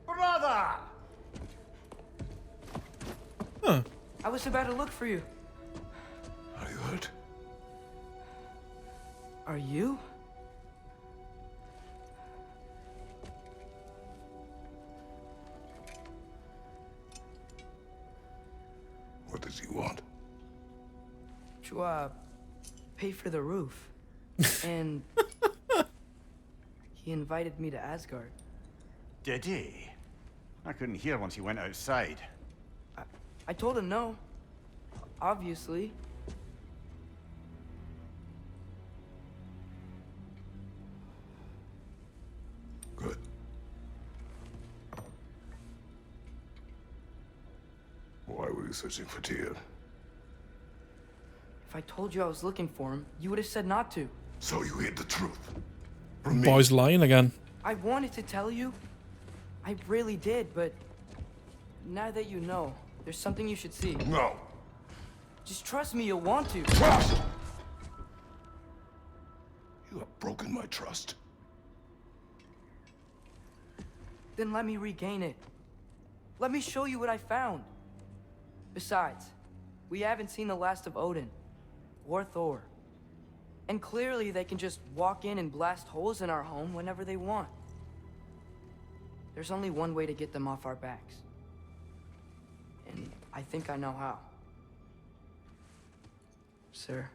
Brother! Huh. I was about to look for you. Are you hurt? Are you? What does he want? To, pay for the roof. And he invited me to Asgard. Did he? I couldn't hear once he went outside. I told him no. Obviously. Good. Why were you searching for Tyr? If I I told you I was looking for him, you would have said not to. So you hid the truth from me. Boy's lying again. I wanted to tell you. I really did, but now that you know, there's something you should see. No. Just trust me, you'll want to. Trust! You have broken my trust. Then let me regain it. Let me show you what I found. Besides, we haven't seen the last of Odin or Thor. And clearly they can just walk in and blast holes in our home whenever they want. There's only one way to get them off our backs. And I think I know how. Sir.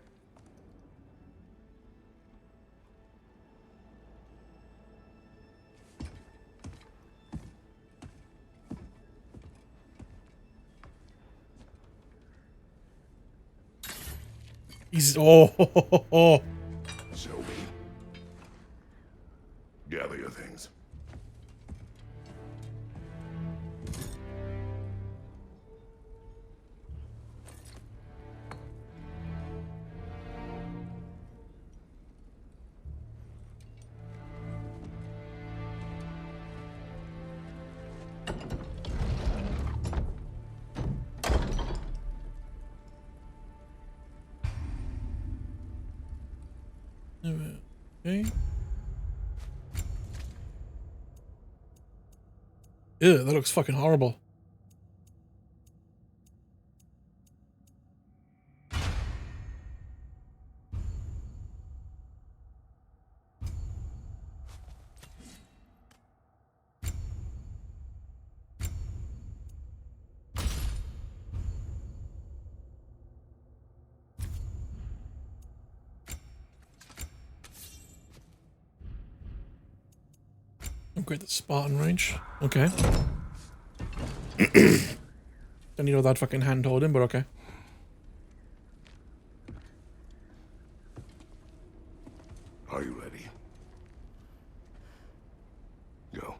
He's oh. Show me. Gather your things. Okay. Ew, that looks fucking horrible. Upgrade the Spartan range. Okay. Don't need all that fucking hand holding, but okay. Are you ready? Go.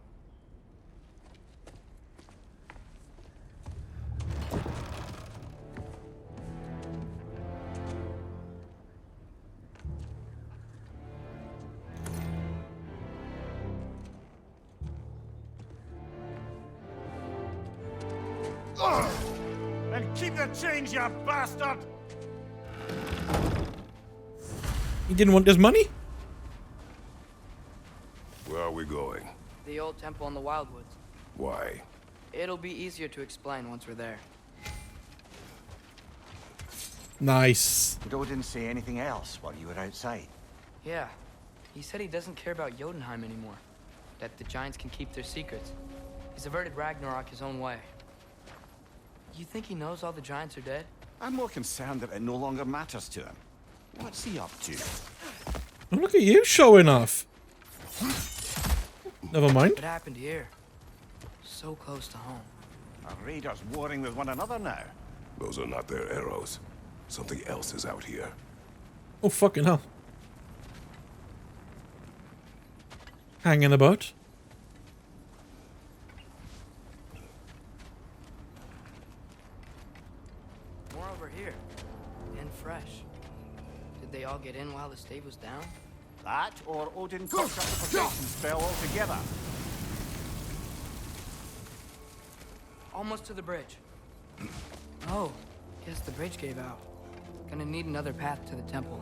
And keep the change, you bastard! He didn't want his money? Where are we going? The old temple in the Wildwoods. Why? It'll be easier to explain once we're there. Nice. But Odin didn't say anything else while you were outside. Yeah. He said he doesn't care about Jotunheim anymore. That the giants can keep their secrets. He's averted Ragnarok his own way. You think he knows all the giants are dead? I'm more concerned that it no longer matters to him. What's he up to? Oh, look at you showing off. Never mind. What happened here? So close to home. Our raiders warring with one another now. Those are not their arrows. Something else is out here. Oh, fucking hell. Hanging about. More over here. And fresh. Did they all get in while the stave was down? That, or Odin cocked up the protection spell altogether. Almost to the bridge. Oh, guess the bridge gave out. Gonna need another path to the temple.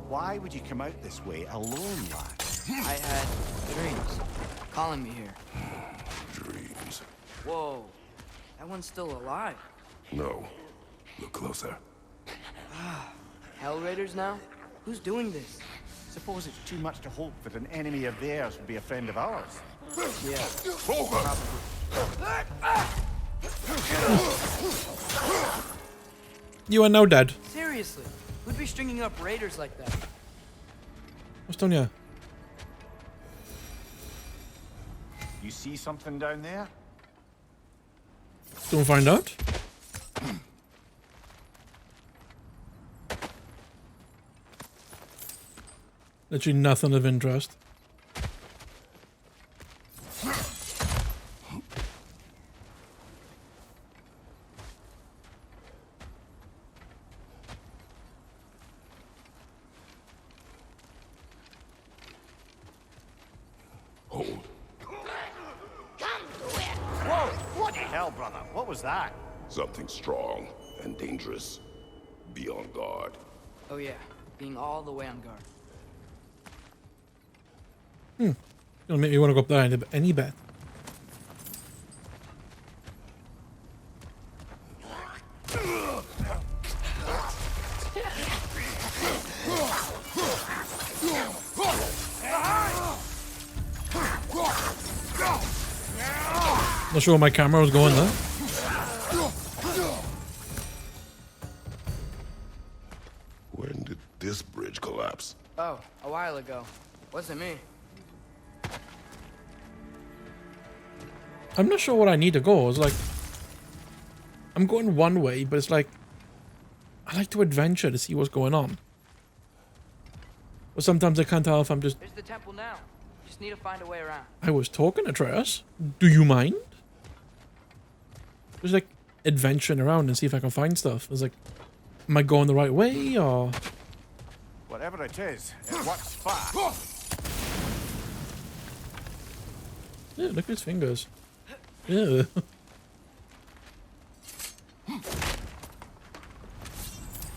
Why would you come out this way alone, lad? I had dreams calling me here. Dreams. Whoa, that one's still alive. No. Look closer. Hell Raiders now? Who's doing this? Suppose it's too much to hope that an enemy of theirs would be a friend of ours. Yeah, Focus! You are now dead. seriously. Who'd be stringing up raiders like that? What's done here? You see something down there? Don't find out. Literally nothing of interest. hold. Whoa! Bloody hell, brother. What was that? Something strong and dangerous. Be on guard. Oh yeah, being all the way on guard. Gonna make me want to go up there any bet. Not sure where my camera was going there. When did this bridge collapse? Oh, a while ago. Wasn't me. I'm not sure where I need to go. It's like I'm going one way, but it's like I like to adventure to see what's going on. But sometimes I can't tell if I'm just. There's the temple now. Just need to find a way around. I was talking to Atreus. Do you mind? Just like adventuring around and see if I can find stuff. It's like, am I going the right way or? Whatever it is, it works fast. Yeah, look at his fingers. Yeah.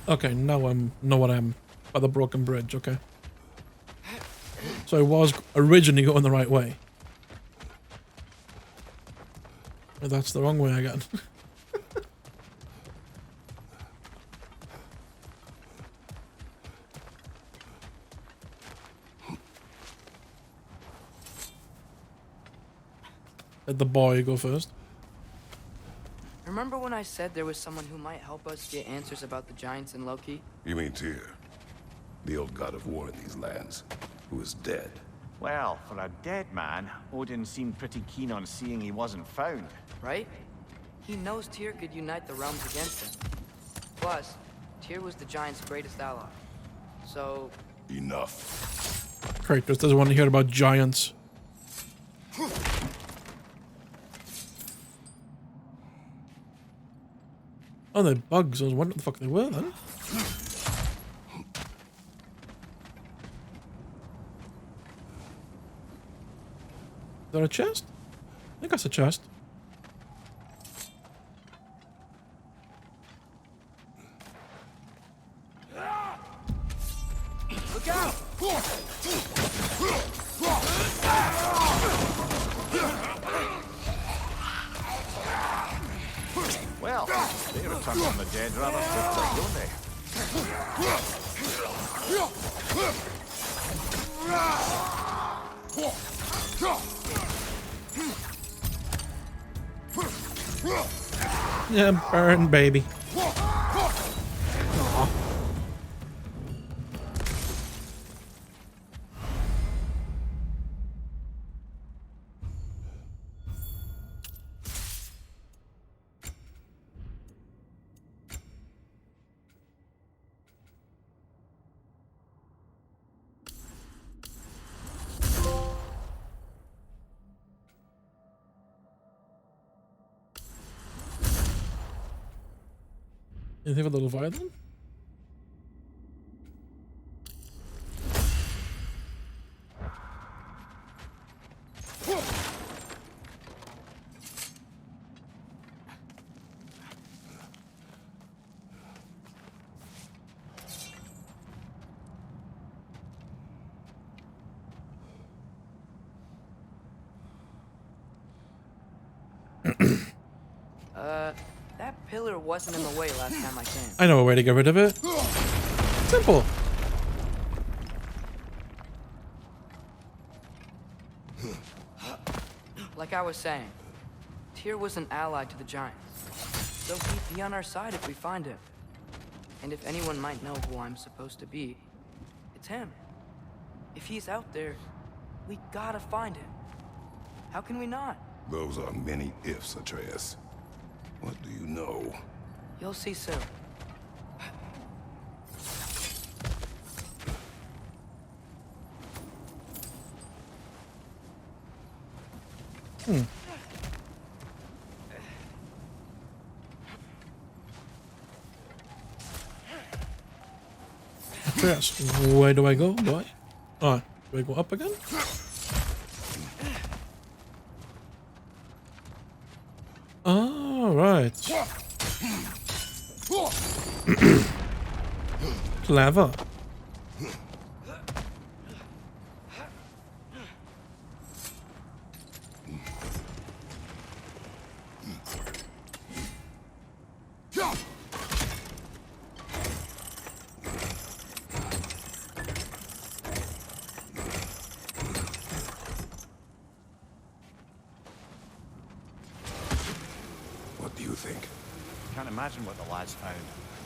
Okay, now I know what I am by the broken bridge. Okay. So I was originally going the right way. But that's the wrong way again. Let the boy go first. Remember when I said there was someone who might help us get answers about the giants and Loki? You mean Tyr, the old god of war in these lands, who is dead? Well, for a dead man, Odin seemed pretty keen on seeing he wasn't found. Right? He knows Tyr could unite the realms against him. Plus, Tyr was the giants' greatest ally. So... Enough. Kratos doesn't want to hear about giants. Oh, they're bugs. I was wondering what the fuck they were then. Is there a chest? I think that's a chest. Look out! Well, they return from the dead rather quickly, don't they? Yeah, burn, baby. Anything for the Leviathan? That pillar wasn't in the way last time I came. I know a way to get rid of it. Simple. Like I was saying, Tyr was an ally to the giants. So he'd be on our side if we find him. And if anyone might know who I'm supposed to be, it's him. If he's out there, we gotta find him. How can we not? Those are many ifs, Atreus. What do you know? You'll see soon. Yes. Where do I go, boy? Oh, do I go up again? Right. Clever. What do you think? Can't imagine what the lad's found,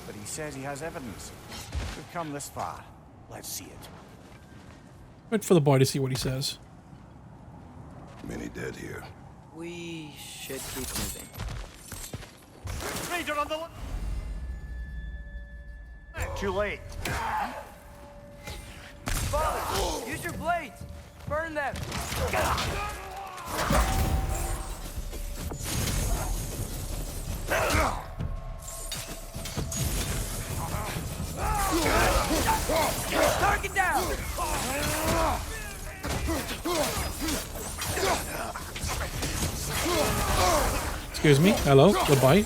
but he says he has evidence. We've come this far. Let's see it. Wait for the boy to see what he says. Many dead here. We should keep moving. Raider on the Too late. Father, use your blades! Burn them! Target down! Excuse me. Hello. Goodbye.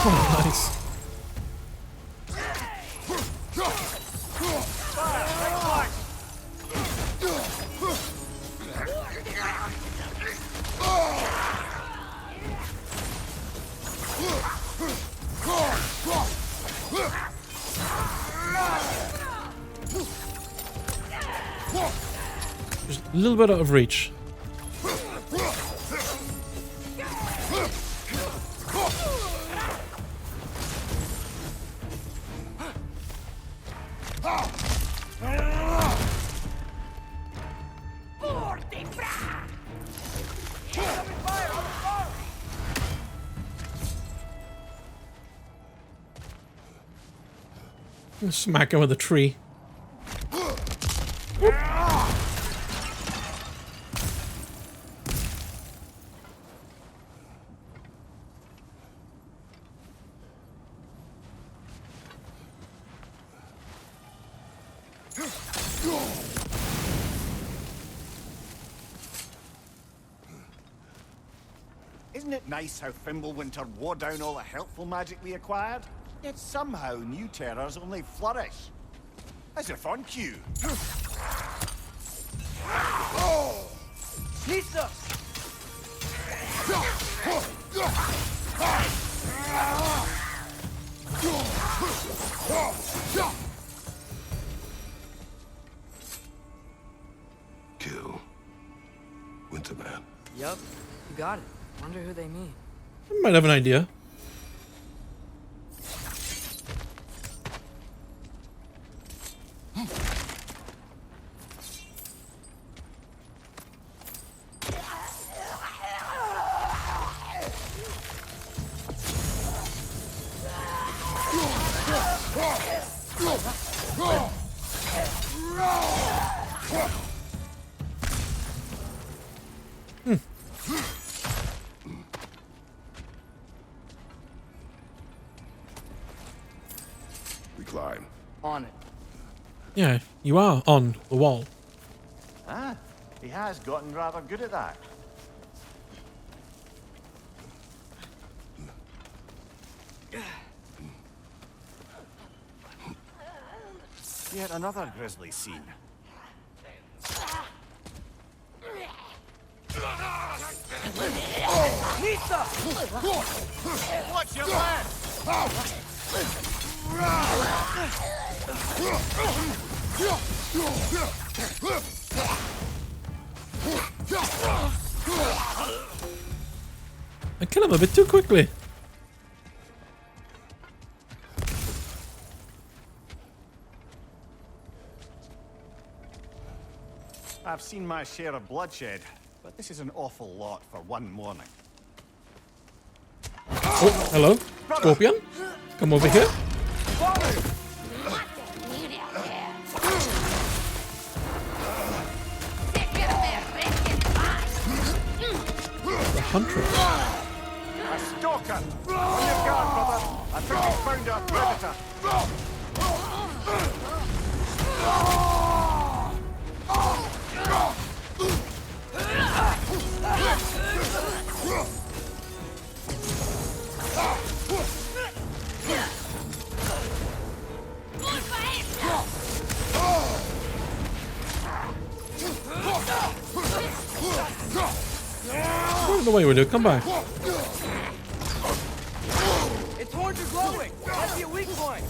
Oh, nice. Just a little bit out of reach. Smack him with a tree. Isn't it nice how Fimbulwinter wore down all the helpful magic we acquired? Yet somehow new terrors only flourish. As if on cue. Nisa! Kill Winterman. Yup, you got it. Wonder who they mean. I might have an idea. We climb. On it. Yeah, you are on the wall. Ah, he has gotten rather good at that. Yet another grisly scene. Nisa! Watch your lad! I kill him a bit too quickly. I've seen my share of bloodshed, but this is an awful lot for one morning. Oh, hello, Scorpion. Come over here. huntress. A stalker! On your guard, brother! I think we found our predator! What the way we do? Come back. Its horns are glowing. Might be a weak point.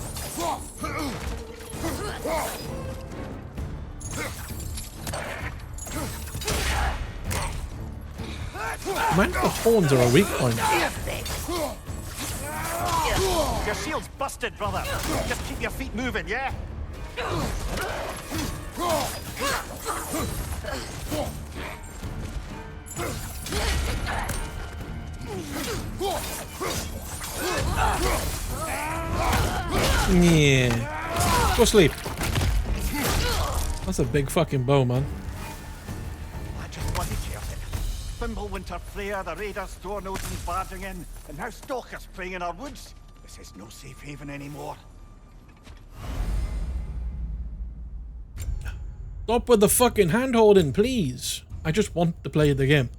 Man, the horns are a weak point. Your shield's busted, brother! Just keep your feet moving, yeah? Yeah. Go sleep. That's a big fucking bow, man. I just bloody cared it. Fimbulwinter Freya, the raiders, Thornodens barging in, and now stalkers preying in our woods. This is no safe haven anymore. Stop with the fucking hand holding, please. I just want to play the game.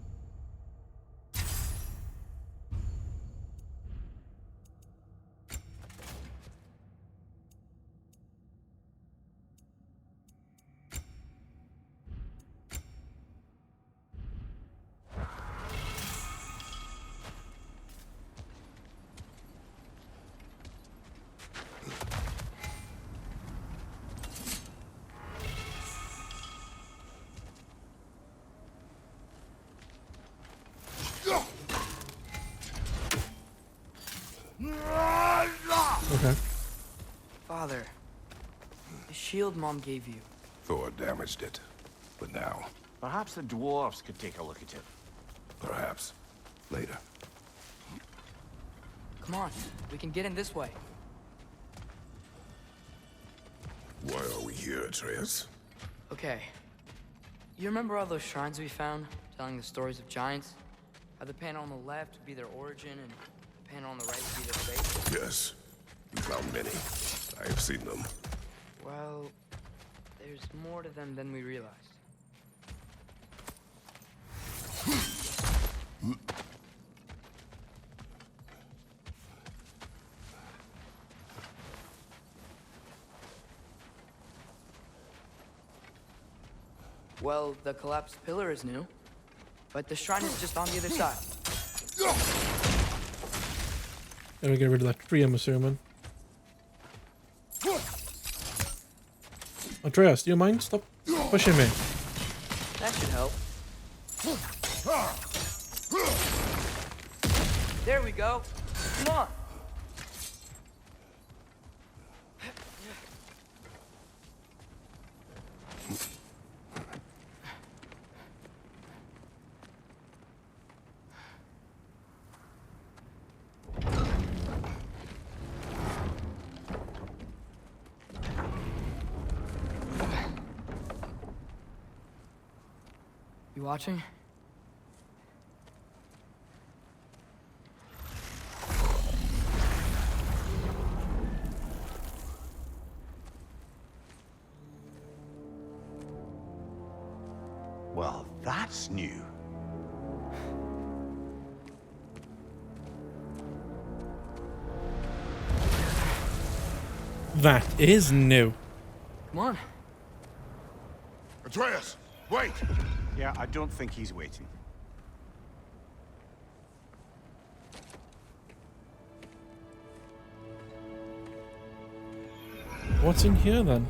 Okay. Father, the shield Mom gave you. Thor damaged it. But now, Perhaps the dwarves could take a look at it. perhaps, later. Come on, we can get in this way. Why are we here, Atreus? Okay. You remember all those shrines we found, telling the stories of giants? How the panel on the left would be their origin, and the panel on the right would be their fate? Yes. We found many. I have seen them. Well, there's more to them than we realized. Well, the collapsed pillar is new, but the shrine is just on the other side. Gotta get rid of that tree, I'm assuming. Atreus, do you mind? Stop pushing me. That should help. There we go. Come on. You watching? Well, that's new. That is new. Come on. Atreus, wait! Yeah, I don't think he's waiting. What's in here then?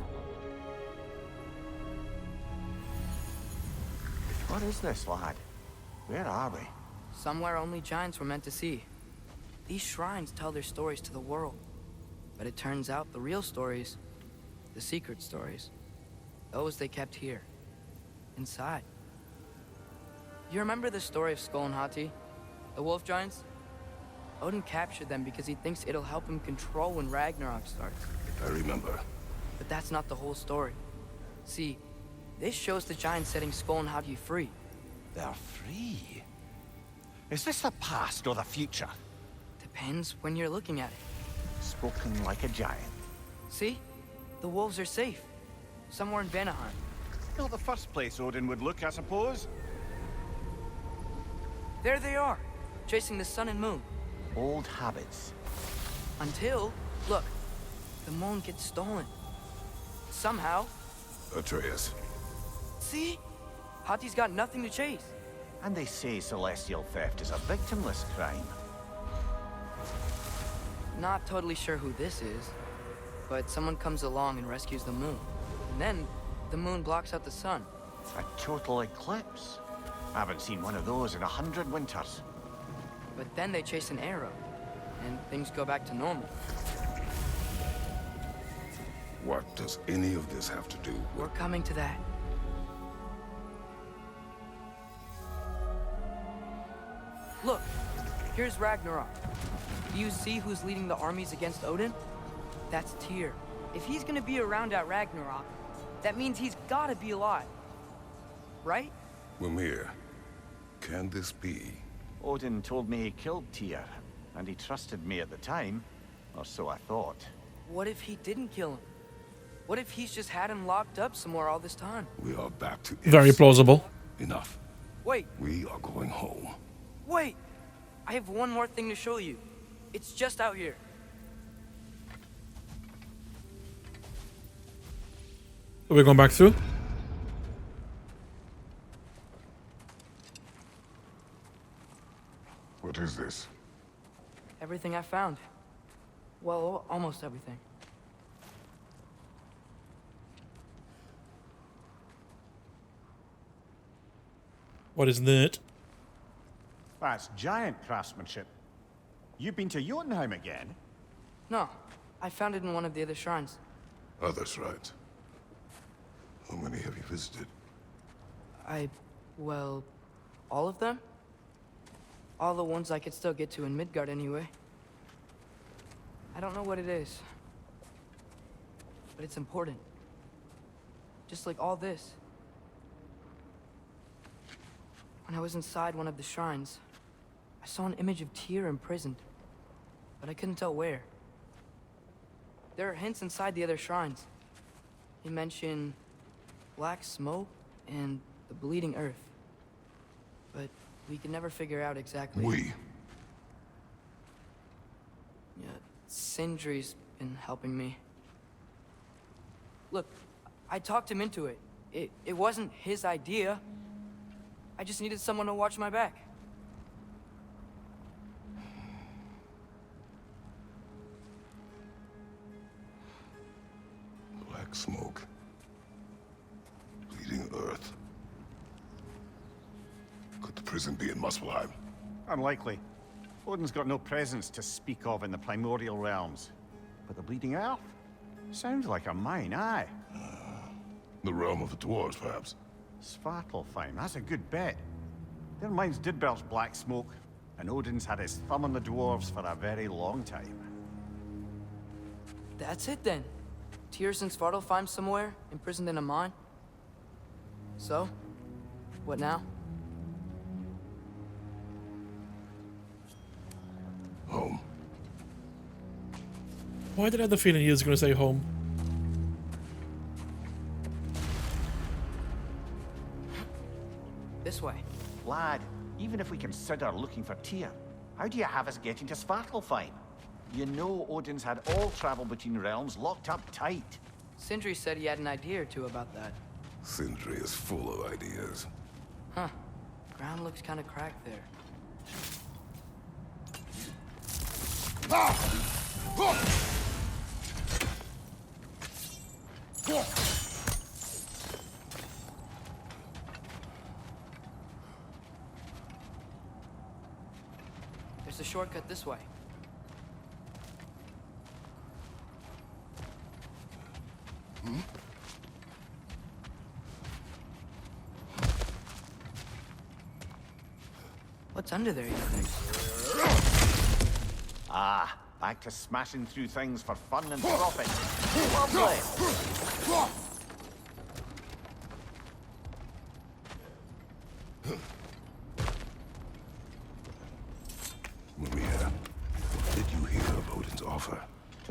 What is this, lad? Where are we? Somewhere only giants were meant to see. These shrines tell their stories to the world. But it turns out the real stories, the secret stories, those they kept here, inside. You remember the story of Skull and Hati, the wolf giants? Odin captured them because he thinks it'll help him control when Ragnarok starts. I remember. But that's not the whole story. See, this shows the giants setting Skull and Hati free. They're free. Is this the past or the future? Depends when you're looking at it. Spoken like a giant. See? The wolves are safe. Somewhere in Vanaheim. Not the first place Odin would look, I suppose. There they are, chasing the sun and moon. Old habits. Until, look, the moon gets stolen. Somehow. Atreus. See? Hati's got nothing to chase. And they say celestial theft is a victimless crime. Not totally sure who this is, but someone comes along and rescues the moon. And then, the moon blocks out the sun. A total eclipse. I haven't seen one of those in 100 winters. But then they chase an arrow, and things go back to normal. What does any of this have to do with... We're coming to that. Look, here's Ragnarok. Do you see who's leading the armies against Odin? That's Tyr. If he's gonna be around at Ragnarok, that means he's gotta be alive. Right? Mimir, can this be? Odin told me he killed Tyr, and he trusted me at the time, or so I thought. What if he didn't kill him? What if he's just had him locked up somewhere all this time? We are back to... Very plausible. Enough. Wait, We are going home. wait! I have one more thing to show you. It's just out here. Are we going back through? What is this? Everything I found. Well, almost everything. What is that? That's giant craftsmanship. You've been to Jotunheim again? No, I found it in one of the other shrines. Others, right? How many have you visited? Well, all of them? All the ones I could still get to in Midgard anyway. I don't know what it is. But it's important. Just like all this. When I was inside one of the shrines, I saw an image of Tyr imprisoned, but I couldn't tell where. There are hints inside the other shrines. They mention black smoke and the bleeding earth. But we could never figure out exactly. We? Yeah, Sindri's been helping me. Look, I talked him into it. It wasn't his idea. I just needed someone to watch my back. Black smoke. Bleeding earth. Could the prison be in Muspelheim? Unlikely. Odin's got no presence to speak of in the primordial realms. But the Bleeding Earth? Sounds like a mine, aye. The realm of the dwarves, perhaps? Svartalfheim, that's a good bet. Their mines did belch black smoke, and Odin's had his thumb on the dwarves for a very long time. That's it then. Tyr's in Svartalfheim somewhere, imprisoned in a mine. So, what now? Home. Why did I have the feeling he was going to say home? This way. Lad, even if we consider looking for Tyr, how do you have us getting to Svartalfheim? You know Odin's had all travel between realms locked up tight. Sindri said he had an idea or two about that. Sindri is full of ideas. Huh. Ground looks kind of cracked there. There's a shortcut this way. What's under there, you think? Ah, back to smashing through things for fun and profit. Lovely!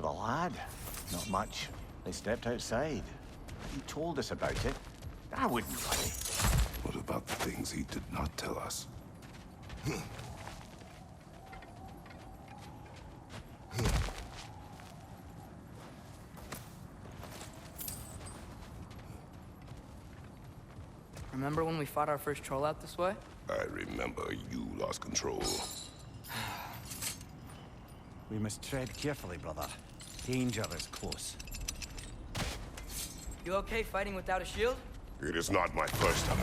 For the lad? Not much. They stepped outside. He told us about it. I wouldn't worry. What about the things he did not tell us? Remember when we fought our first troll out this way? I remember you lost control. We must tread carefully, brother. Danger is close. You okay fighting without a shield? It is not my first time.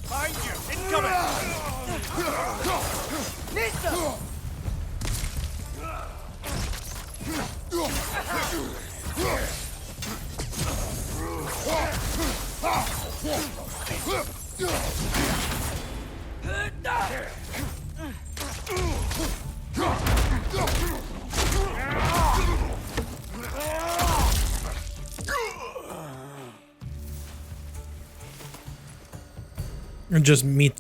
Behind you! Incoming! Nista! And just meet.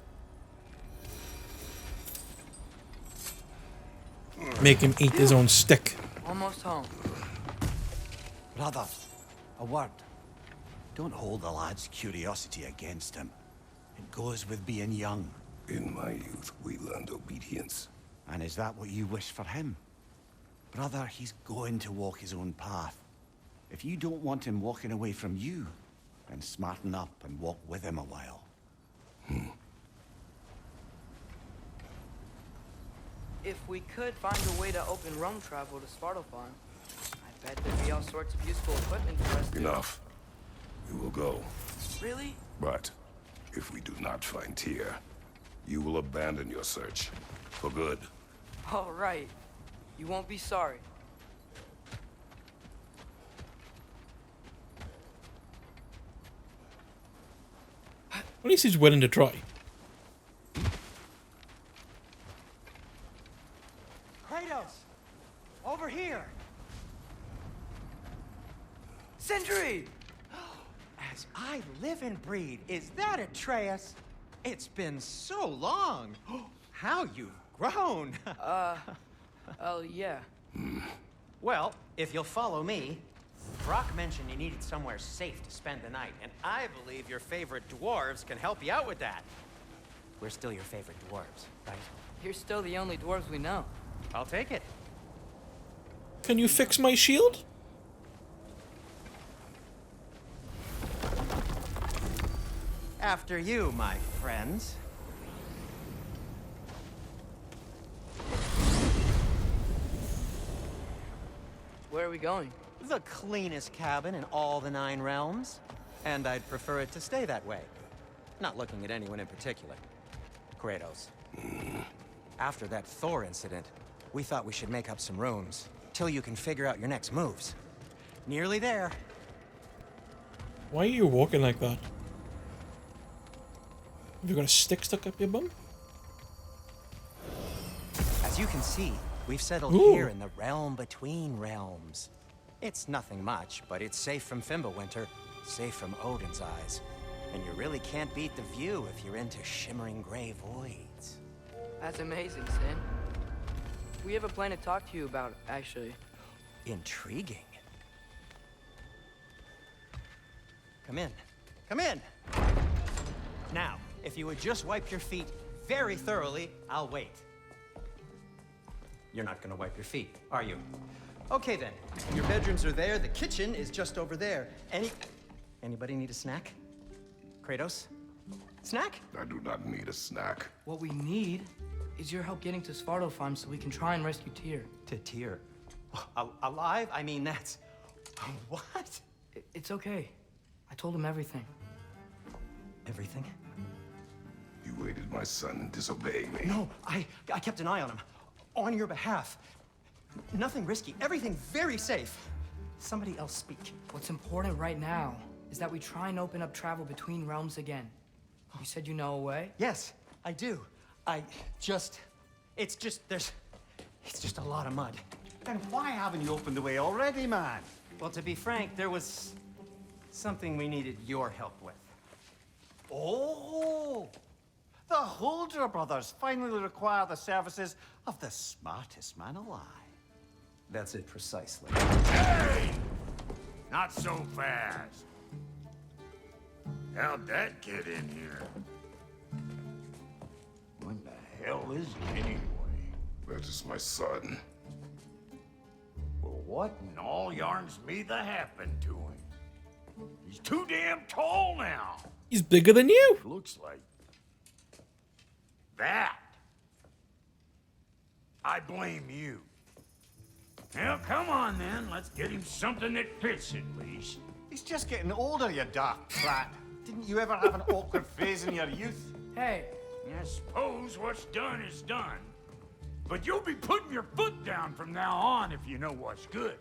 Make him eat his own stick. Almost home. Brother, a word. Don't hold the lad's curiosity against him. It goes with being young. In my youth, we learned obedience. And is that what you wish for him? Brother, he's going to walk his own path. If you don't want him walking away from you, then smarten up and walk with him a while. If we could find a way to open roam travel to Svartalfheim, I bet there'd be all sorts of useful equipment for us to... Enough. We will go. Really? But if we do not find Tyr, you will abandon your search. For good. All right. You won't be sorry. At least he's willing to try. Kratos! Over here! Sentry! As I live and breathe, is that Atreus? It's been so long. How you've grown. Oh, yeah. Well, if you'll follow me, Brock mentioned you needed somewhere safe to spend the night, and I believe your favorite dwarves can help you out with that. We're still your favorite dwarves, right? You're still the only dwarves we know. I'll take it. Can you fix my shield? After you, my friends. Where are we going? The cleanest cabin in all the 9 realms. And I'd prefer it to stay that way. Not looking at anyone in particular. Kratos. After that Thor incident, we thought we should make up some rooms, till you can figure out your next moves. Nearly there. Why are you walking like that? Have you got a stick stuck up your bum? As you can see, we've settled Ooh. here in the realm between realms. It's nothing much, but it's safe from Fimbulwinter, safe from Odin's eyes. And you really can't beat the view if you're into shimmering gray voids. That's amazing, Sin. We have a plan to talk to you about, actually. Intriguing. Come in. Come in! Now, if you would just wipe your feet very thoroughly, I'll wait. You're not gonna wipe your feet, are you? Okay then. Your bedrooms are there, the kitchen is just over there. Anybody need a snack? Kratos? Snack? I do not need a snack. What we need is your help getting to Svartalfheim so we can try and rescue Tyr. To Tyr? Alive? I mean, that's... What? It's okay. I told him everything. Everything? You aided my son in disobeying me. No, I kept an eye on him. On your behalf. Nothing risky. Everything very safe. Somebody else speak. What's important right now is that we try and open up travel between realms again. You said you know a way? Yes, I do. It's just a lot of mud. Then why haven't you opened the way already, man? Well, to be frank, there was something we needed your help with. Oh! The Holder brothers finally require the services of the smartest man alive. That's it precisely. Hey! Not so fast. How'd that get in here? What the hell is he anyway? That is my son. Well, what in all yarns me that happened to him? He's too damn tall now. He's bigger than you. Looks like that. I blame you. Well, come on then. Let's get him something that fits at least. He's just getting older, you dark brat. Didn't you ever have an awkward phase in your youth? Hey, I suppose what's done is done. But you'll be putting your foot down from now on if you know what's good.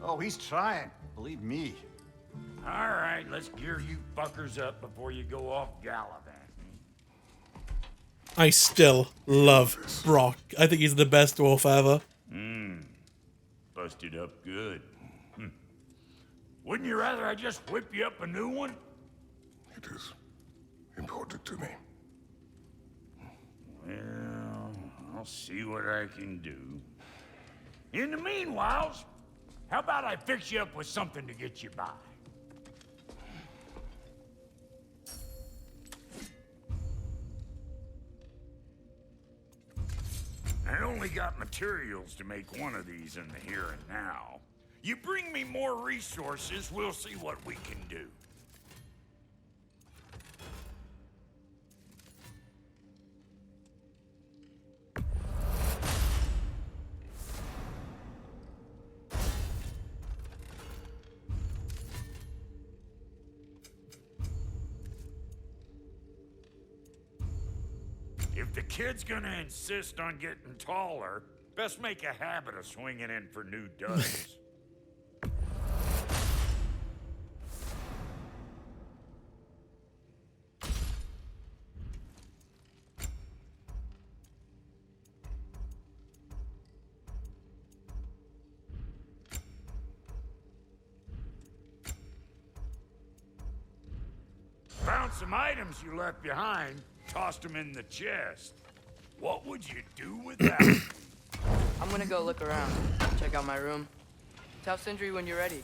Oh, he's trying. Believe me. All right, let's gear you fuckers up before you go off gallivanting. I still love Brock. I think he's the best dwarf ever. Busted up good. Wouldn't you rather I just whip you up a new one? It is important to me. Well, I'll see what I can do. In the meanwhile, how about I fix you up with something to get you by? I only got materials to make one of these in the here and now. You bring me more resources, we'll see what we can do. If the kid's gonna insist on getting taller, best make a habit of swinging in for new duds. Found some items you left behind. Tossed them in the chest. What would you do with that? I'm gonna go look around. Check out my room. Tell Sindri when you're ready.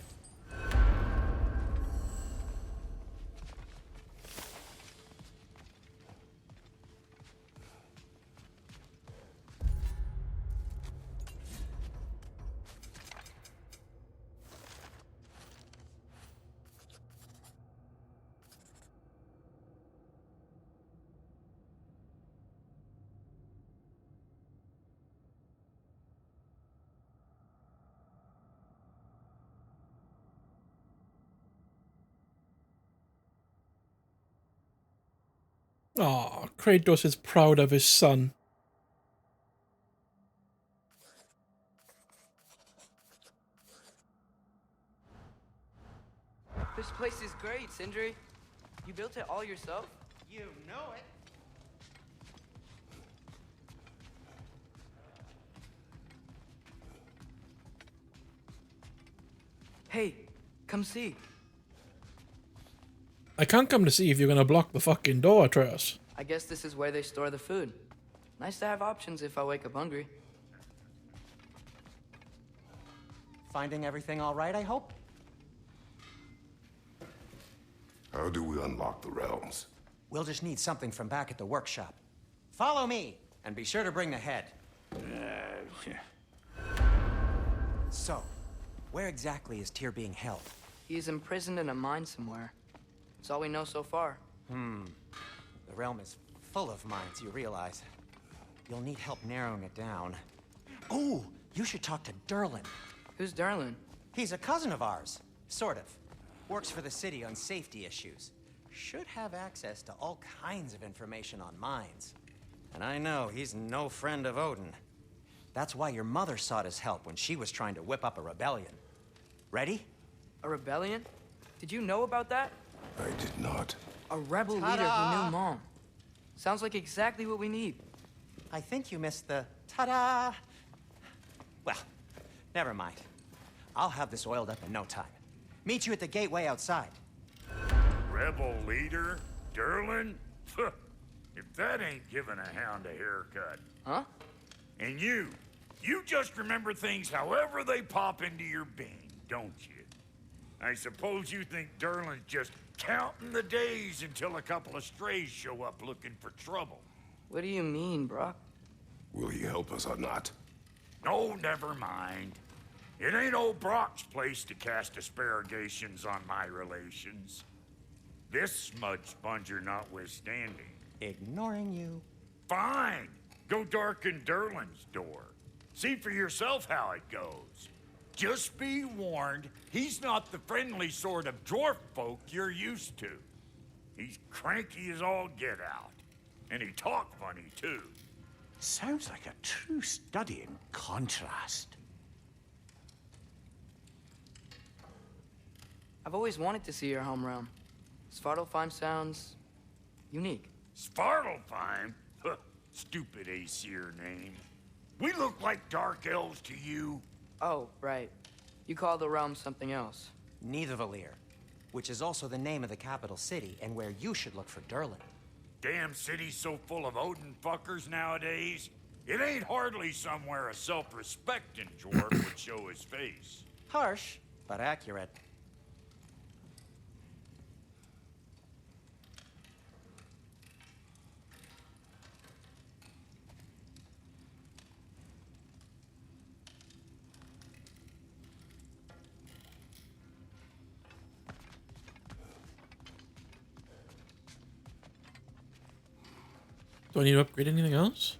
Aw, Kratos is proud of his son. This place is great, Sindri. You built it all yourself? You know it. Hey, come see. I can't come to see if you're gonna block the fucking door, Atreus. I guess this is where they store the food. Nice to have options if I wake up hungry. Finding everything all right, I hope? How do we unlock the realms? We'll just need something from back at the workshop. Follow me, and be sure to bring the head. So, where exactly is Tyr being held? He's imprisoned in a mine somewhere. That's all we know so far. The realm is full of mines, you realize. You'll need help narrowing it down. Oh, you should talk to Derlin. Who's Darlin? He's a cousin of ours, sort of. Works for the city on safety issues. Should have access to all kinds of information on mines. And I know he's no friend of Odin. That's why your mother sought his help when she was trying to whip up a rebellion. Ready? A rebellion? Did you know about that? I did not. A rebel leader who knew Mom. Sounds like exactly what we need. I think you missed the ta-da. Well, Never mind. I'll have this oiled up in no time. Meet you at the gateway outside. Rebel leader? Durlin? If that ain't giving a hound a haircut. Huh? And you just remember things however they pop into your being, don't you? I suppose you think Durlin's just counting the days until a couple of strays show up looking for trouble. What do you mean, Brock? Will he help us or not? No, never mind. It ain't old Brock's place to cast asparagations on my relations. This smudge sponger notwithstanding. Ignoring you. Fine. Go darken Durlin's door. See for yourself how it goes. Just be warned, he's not the friendly sort of dwarf folk you're used to. He's cranky as all get out. And he talk funny, too. Sounds like a true study in contrast. I've always wanted to see your home realm. Svartalfheim sounds unique. Svartalfheim? Huh, stupid Aesir name. We look like dark elves to you. Oh, right. You call the realm something else. Nidavellir, which is also the name of the capital city and where you should look for Durlin. Damn city's so full of Odin fuckers nowadays. It ain't hardly somewhere a self-respecting dwarf would show his face. Harsh, but accurate. Do I need to upgrade anything else?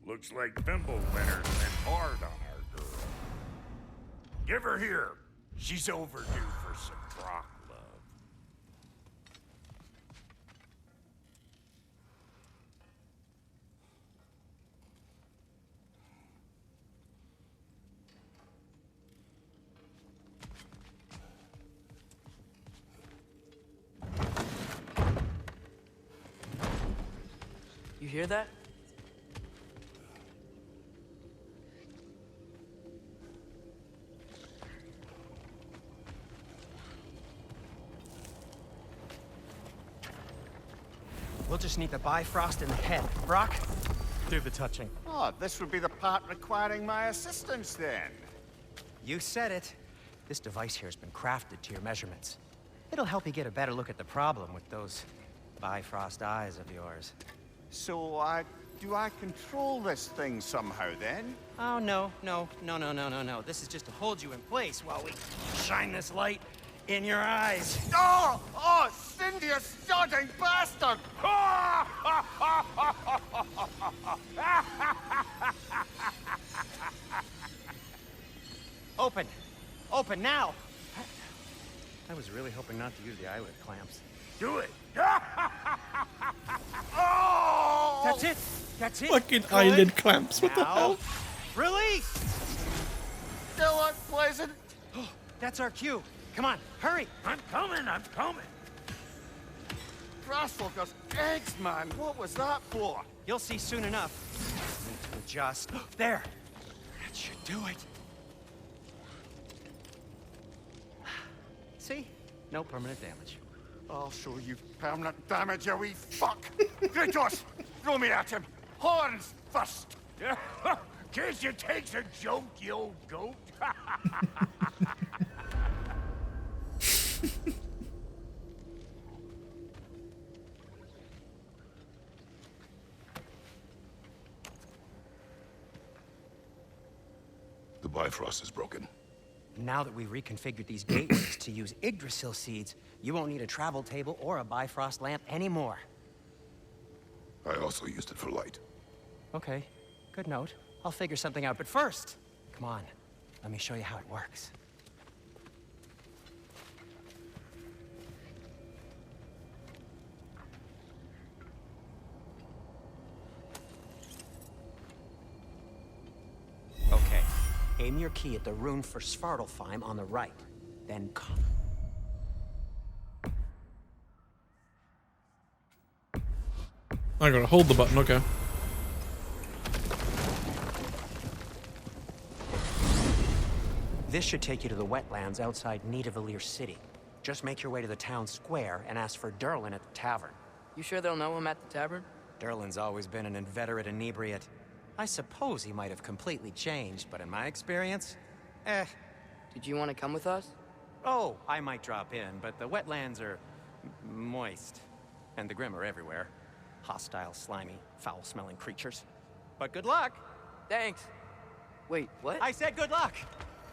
Looks like Thimblewinter's been hard on our girl. Give her here. She's overdue for some Brock love. You hear that? We'll just need the Bifrost in the head. Brock, do the touching. Oh, this would be the part requiring my assistance then. You said it. This device here has been crafted to your measurements. It'll help you get a better look at the problem with those Bifrost eyes of yours. So, do I control this thing somehow then? Oh, no. This is just to hold you in place while we shine this light in your eyes. Oh! Oh, Cindy, you sodding bastard! Open! Open now! I was really hoping not to use the eyelid clamps. Do it. Oh! That's it! That's it! Fucking Good. eyelid clamps, what the Now, hell? Release! Still unpleasant. That's our cue. Come on, hurry! I'm coming. Grassfuckers, eggs, man. What was that for? You'll see soon enough. Need to adjust. There! That should do it. See? No permanent damage. I'll show you permanent damage, you wee fuck. Kratos, throw me at him. Horns first. Guess you takes a joke, you old goat. The Bifrost is broken. Now that we've reconfigured these gateways to use Yggdrasil seeds, you won't need a travel table or a Bifrost lamp anymore. I also used it for light. Okay, good note. I'll figure something out, but first, come on, let me show you how it works. Okay, aim your key at the rune for Svartalfheim on the right, then I gotta hold the button, okay. This should take you to the wetlands outside Nidavellir City. Just make your way to the town square and ask for Derlin at the tavern. You sure they'll know him at the tavern? Derlin's always been an inveterate inebriate. I suppose he might have completely changed, but in my experience, Did you want to come with us? Oh, I might drop in, but the wetlands are moist. And the Grim are everywhere. Hostile, slimy, foul-smelling creatures. But good luck! Thanks. Wait, what? I said good luck!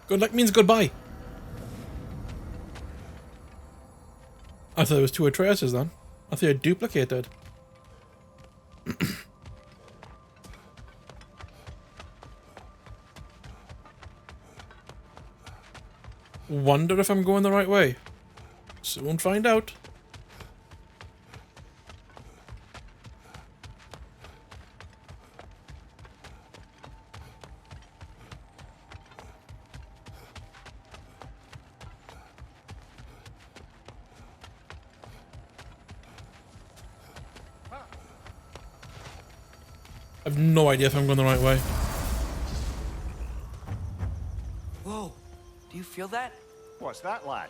Good luck means goodbye. I thought it was 2 Atreises then. I thought it duplicated. Wonder if I'm going the right way. Soon find out. I have no idea if I'm going the right way. Whoa, do you feel that? What's that, lad?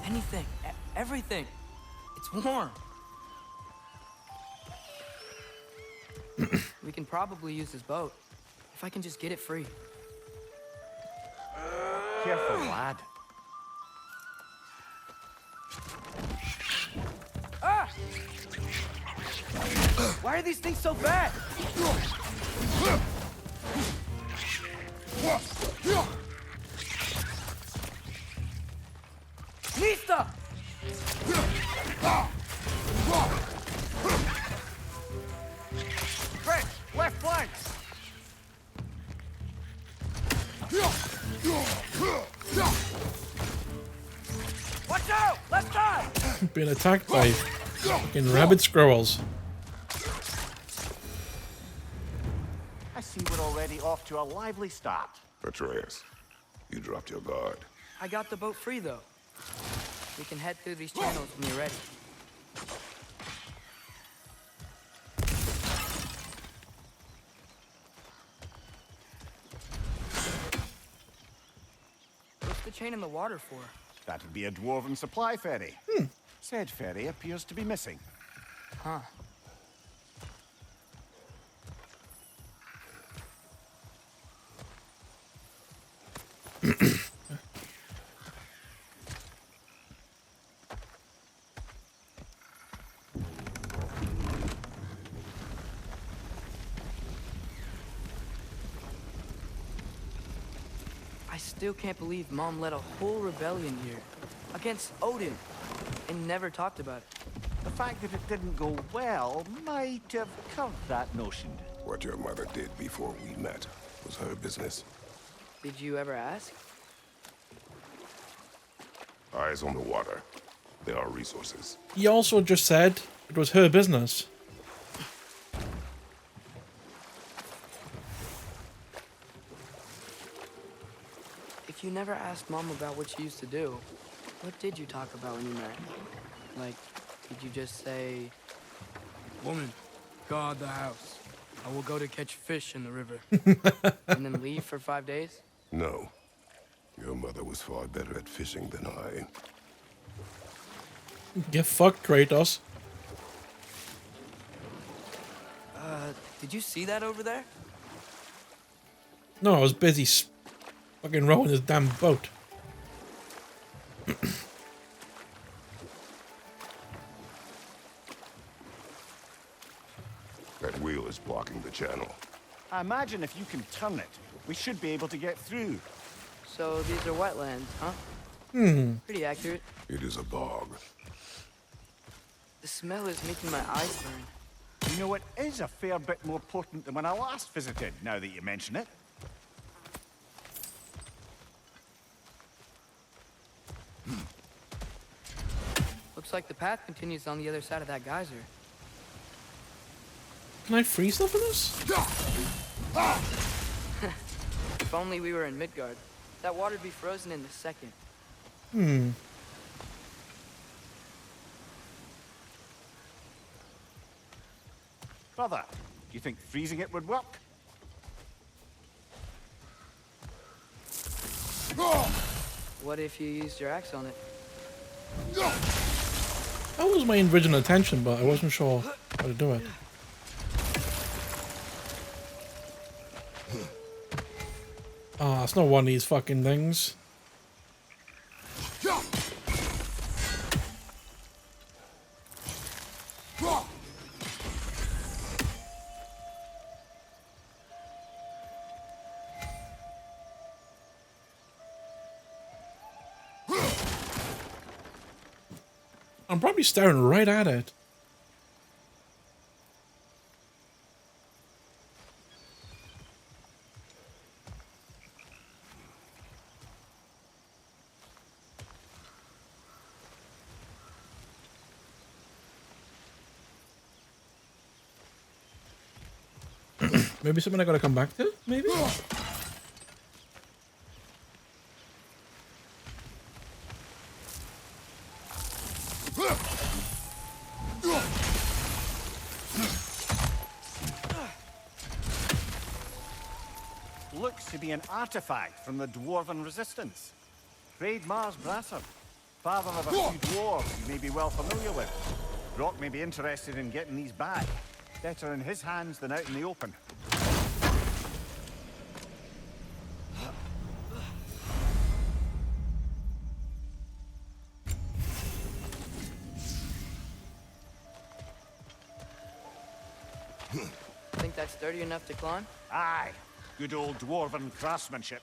Anything, everything. It's warm. We can probably use this boat. If I can just get it free. Careful, lad. Ah! Why are these things so bad? Lista! Fred, left flank! Watch out! Left side! Being attacked by fucking rabid squirrels. I see we're already off to a lively start. Atreus, you dropped your guard. I got the boat free, though. We can head through these channels when you're ready. What's the chain in the water for? That'd be a dwarven supply ferry. Said ferry appears to be missing. Huh. I still can't believe Mom led a whole rebellion here against Odin and never talked about it. The fact that it didn't go well might have covered that notion. What your mother did before we met was her business. Did you ever ask? Eyes on the water. There are resources. He also just said it was her business. If you never asked Mom about what she used to do, what did you talk about when you met? Like, did you just say, "Woman, guard the house. I will go to catch fish in the river," and then leave for 5 days? No. Your mother was far better at fishing than I. Get fucked, Kratos. Did you see that over there? No, I was busy fucking rowing this damn boat. That wheel is blocking the channel. I imagine if you can turn it, we should be able to get through. So these are wetlands, huh? Pretty accurate. It is a bog. The smell is making my eyes burn. You know, it is a fair bit more potent than when I last visited, now that you mention it. Looks like the path continues on the other side of that geyser. Can I freeze stuff in this? If only we were in Midgard. That water'd be frozen in a second. Brother, do you think freezing it would work? What if you used your axe on it? That was my original intention, but I wasn't sure how to do it. Ah, it's not one of these fucking things. I'm probably staring right at it. Maybe something I gotta come back to? Maybe? Looks to be an artifact from the Dwarven Resistance. Trade Mars Brasser, father of a few dwarves you may be well familiar with. Brock may be interested in getting these back. Better in his hands than out in the open. Think that's sturdy enough to climb? Aye. Good old Dwarven craftsmanship.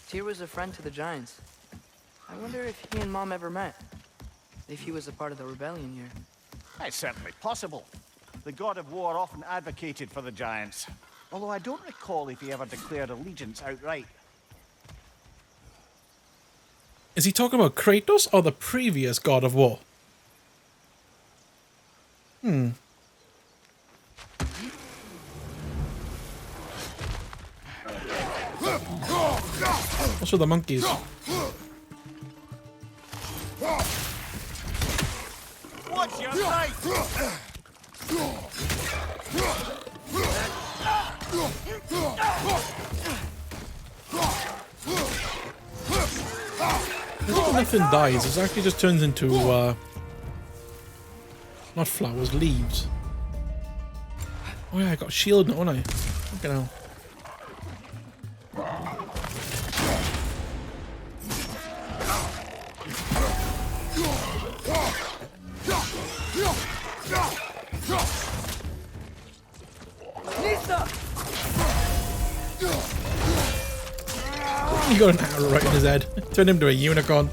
Tyr was a friend to the Giants. I wonder if he and Mom ever met. If he was a part of the rebellion here. It's certainly possible. The god of war often advocated for the Giants. Although I don't recall if he ever declared allegiance outright. Is he talking about Kratos or the previous God of War? What's with the monkeys? What's your right? I think nothing dies, it actually just turns into, not flowers, leaves. Oh yeah, I got a shield now, don't I? Fucking hell. He got an arrow right in his head. Turned him to a unicorn.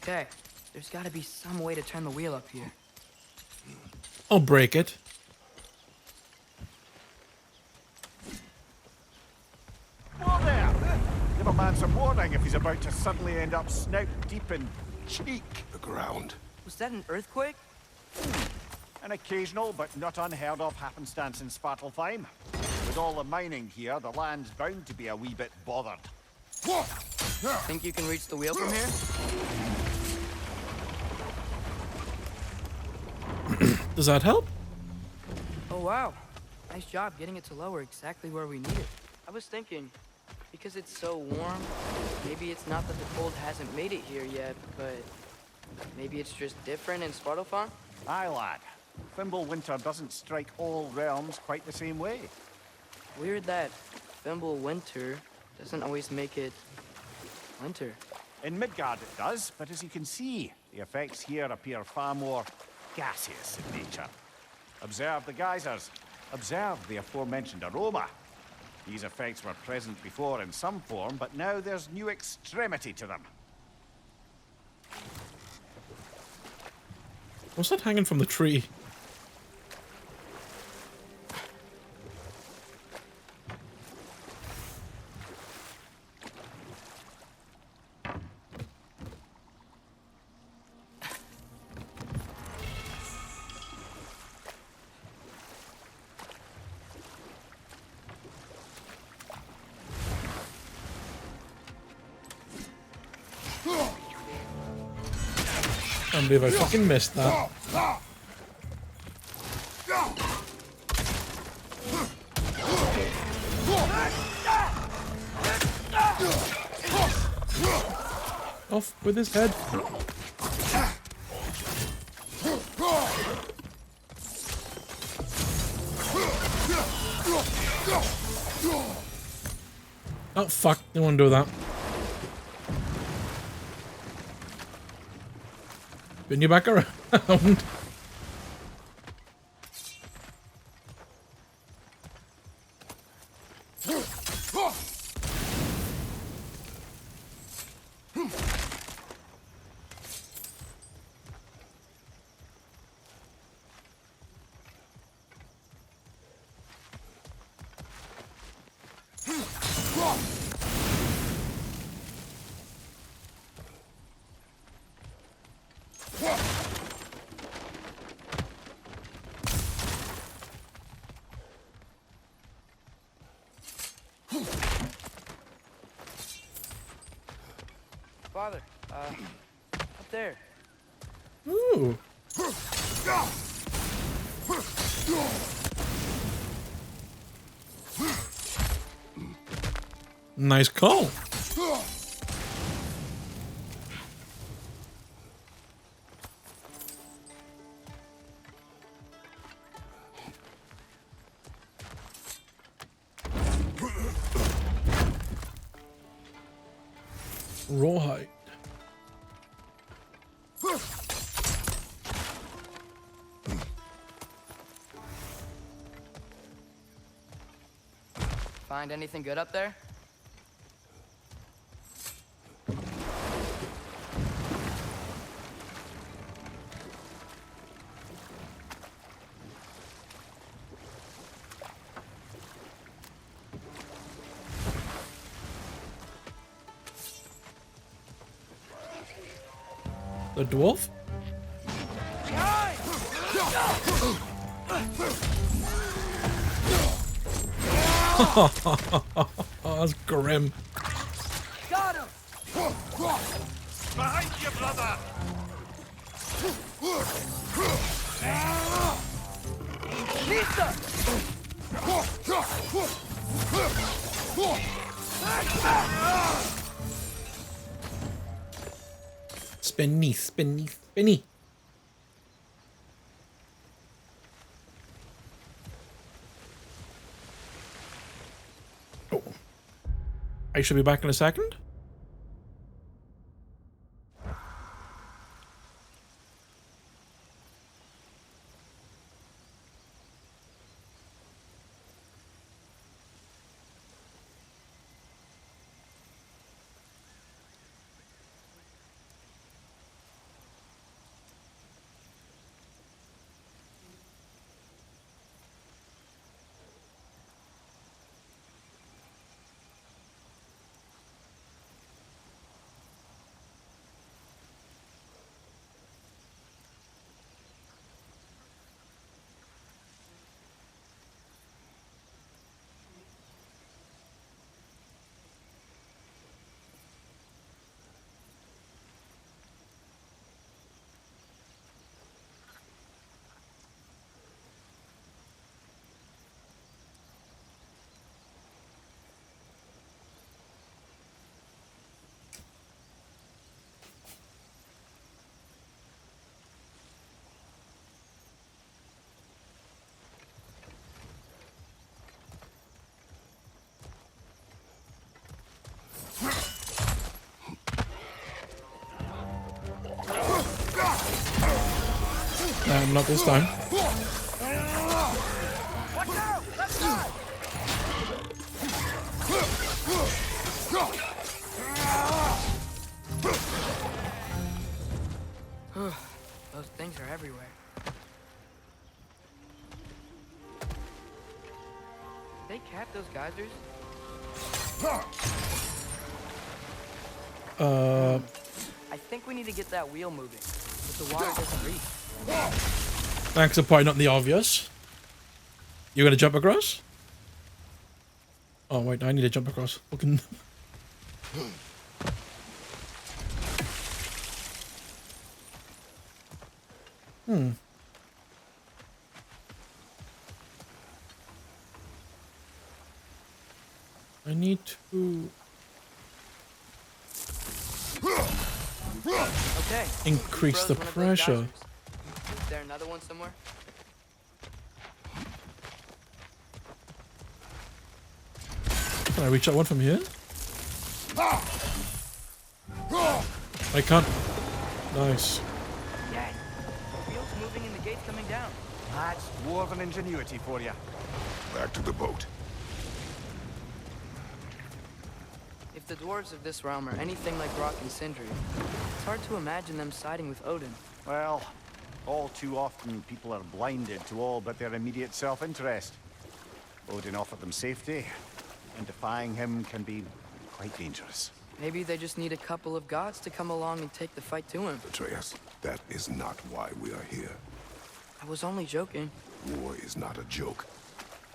Okay, there's gotta be some way to turn the wheel up here. I'll break it. Whoa there! Give a man some warning if he's about to suddenly end up snout deep in cheek. The ground. Was that an earthquake? An occasional but not unheard of happenstance in Svartalfheim. With all the mining here, the land's bound to be a wee bit bothered. Think you can reach the wheel from here? Does that help? Oh wow, nice job getting it to lower exactly where we need it. I was thinking, because it's so warm, maybe it's not that the cold hasn't made it here yet, but maybe it's just different in Svartalfheim? Aye, lad. Fimbulwinter doesn't strike all realms quite the same way. Weird that Fimbulwinter doesn't always make it winter. In Midgard it does, but as you can see, the effects here appear far more gaseous in nature. Observe the geysers. Observe the aforementioned aroma. These effects were present before in some form, but now there's new extremity to them. What's that hanging from the tree? Can't believe I fucking missed that. Off with his head. Oh fuck, didn't want to do that. Spin you back around. Father, up there. Ooh. Nice call. Rawhide. Find anything good up there? The dwarf? Oh, that's grim. Got him! Behind you, brother! Lisa! Spinny, spinny, spinny. Oh. I should be back in a second. Not this time. Those things are everywhere. Did they cap those geysers? I think we need to get that wheel moving, but the water doesn't reach. Thanks for pointing out the obvious. You gonna jump across? Oh wait, I need to jump across. Fucking. I need to Okay. increase the Froze one of those pressure. geysers. Is there another one somewhere? Can I reach that one from here? I can't. Nice. Yeah. The wheel's moving and the gate's coming down. That's dwarven ingenuity for you. Back to the boat. If the dwarves of this realm are anything like Rock and Sindri, it's hard to imagine them siding with Odin. Well, all too often people are blinded to all but their immediate self-interest. Odin offered them safety, and defying him can be quite dangerous. Maybe they just need a couple of gods to come along and take the fight to him. Atreus, that is not why we are here. I was only joking. War is not a joke,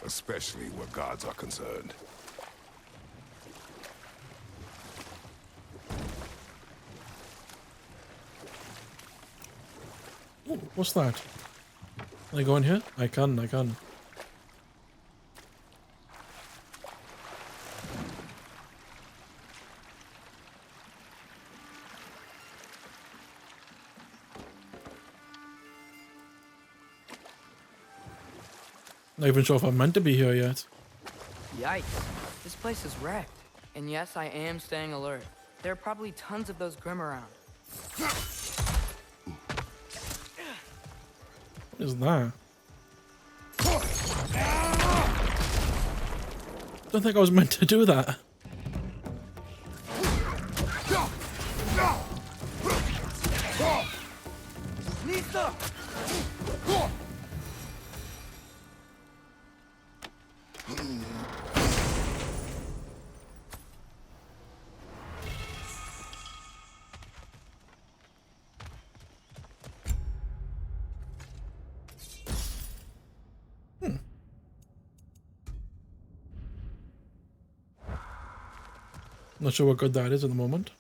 especially where gods are concerned. Ooh, what's that? Can I go in here? I can. Not even sure if I'm meant to be here yet. Yikes. This place is wrecked. And yes, I am staying alert. There are probably tons of those Grim around. What is that? Don't think I was meant to do that. Nista! Not sure what good that is at the moment.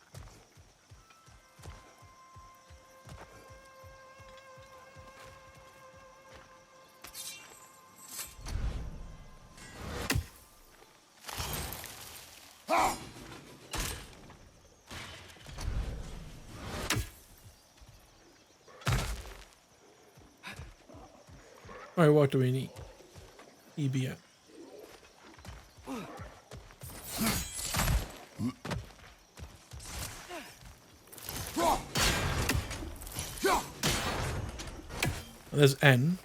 Alright, what do we need? EBM. There's N.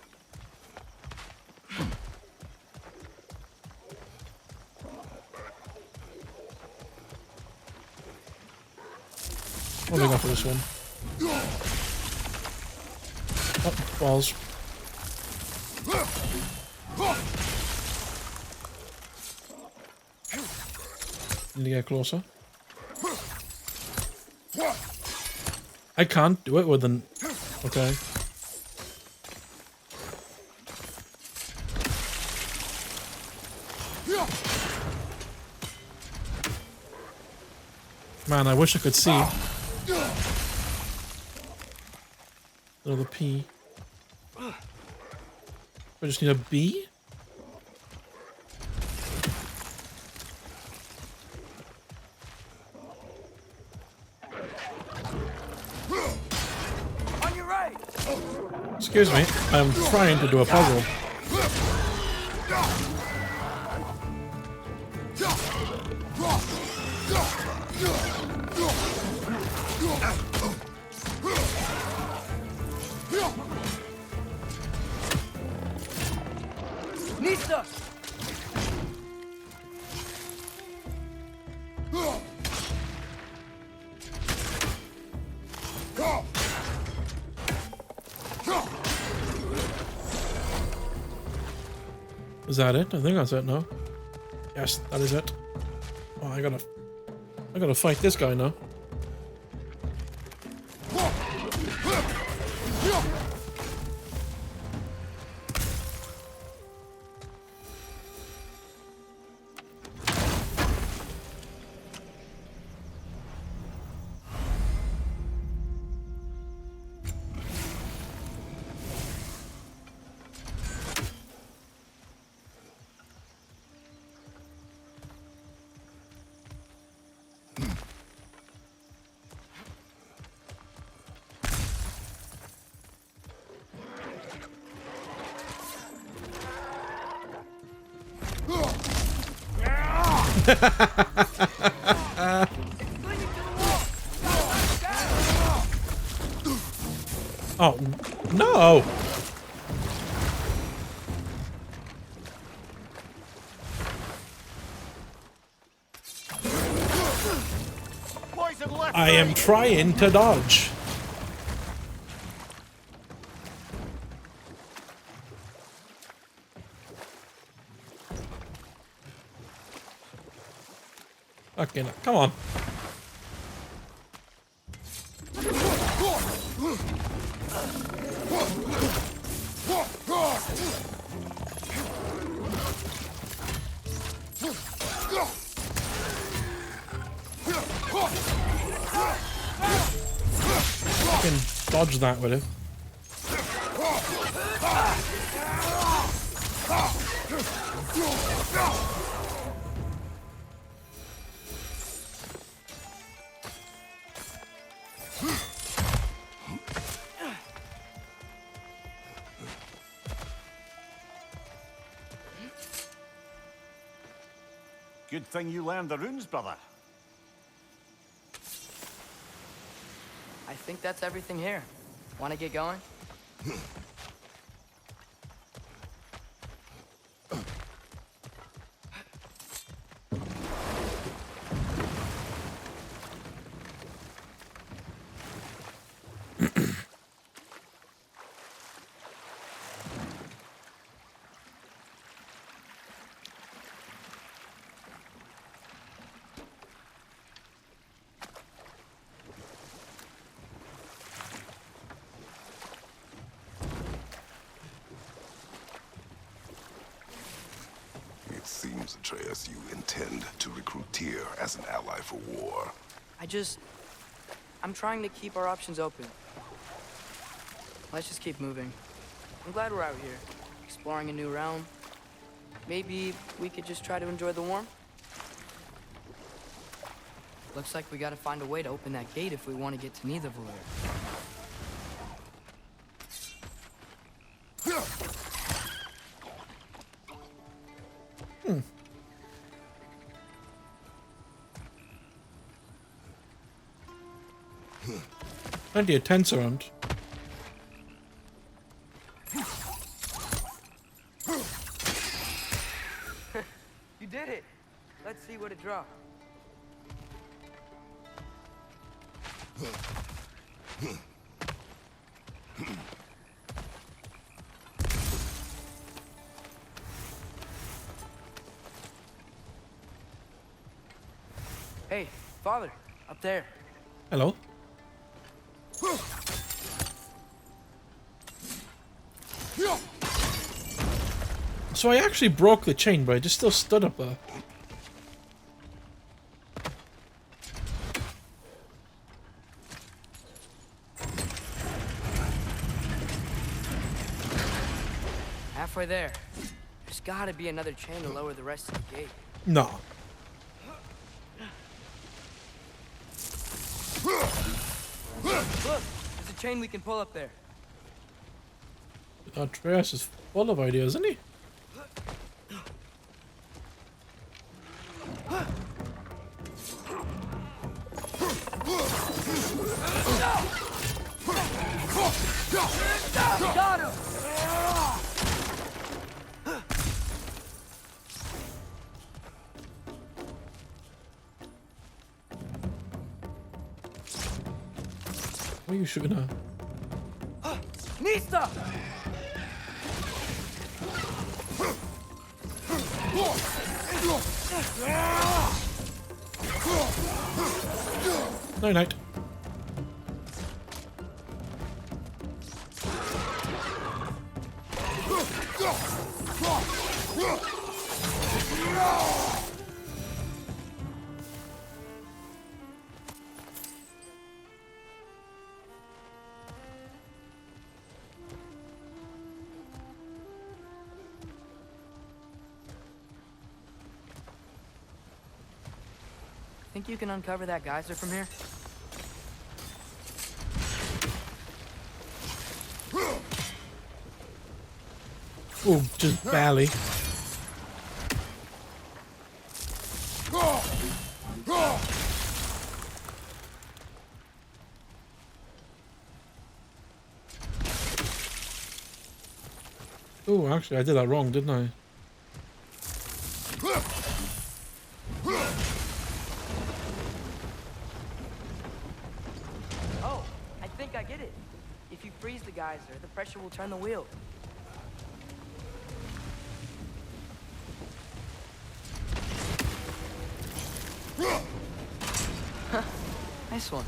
What do we got for this one? Oh, balls. Need to get closer. I can't do it with an... Okay. Man, I wish I could see. Another P. I just need a B? On your right! Excuse me, I'm trying to do a puzzle. Nista! Is that it? I think that's it now. Yes, that is it. Oh, I gotta fight this guy now. Oh, no! I am trying to dodge. Okay, now, come on. I can dodge that with it. Good thing you learned the runes, brother. I think that's everything here. Want to get going? It seems, Atreus, you intend to recruit Tyr as an ally for war. I'm trying to keep our options open. Let's just keep moving. I'm glad we're out here, exploring a new realm. Maybe we could just try to enjoy the warmth? Looks like we gotta find a way to open that gate if we want to get to Nidavellir. Plenty of tents around. You did it! Let's see what it dropped. Hey, Father, up there. Hello. So I actually broke the chain, but I just still stood up there. Halfway there. There's gotta be another chain to lower the rest of the gate. No. Look, there's a chain we can pull up there. Atreus is full of ideas, isn't he? Got him! What are you shooting at? Nista! No night. Think you can uncover that geyser from here? Oh, just barely. Oh, actually, I did that wrong, didn't I? Oh, I think I get it. If you freeze the geyser, the pressure will turn the wheel. Nice one.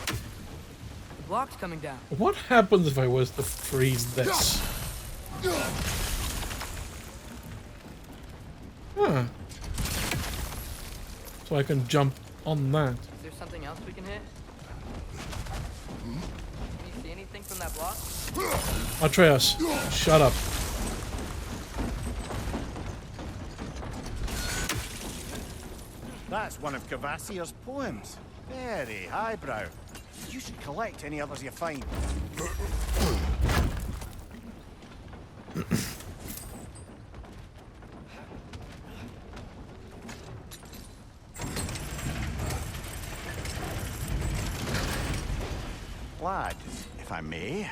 The block's coming down. What happens if I was to freeze this? Huh. So I can jump on that. Is there something else we can hit? Can you see anything from that block? Atreus, shut up. That's one of Cavassier's poems. Very highbrow. You should collect any others you find. Lad, if I may,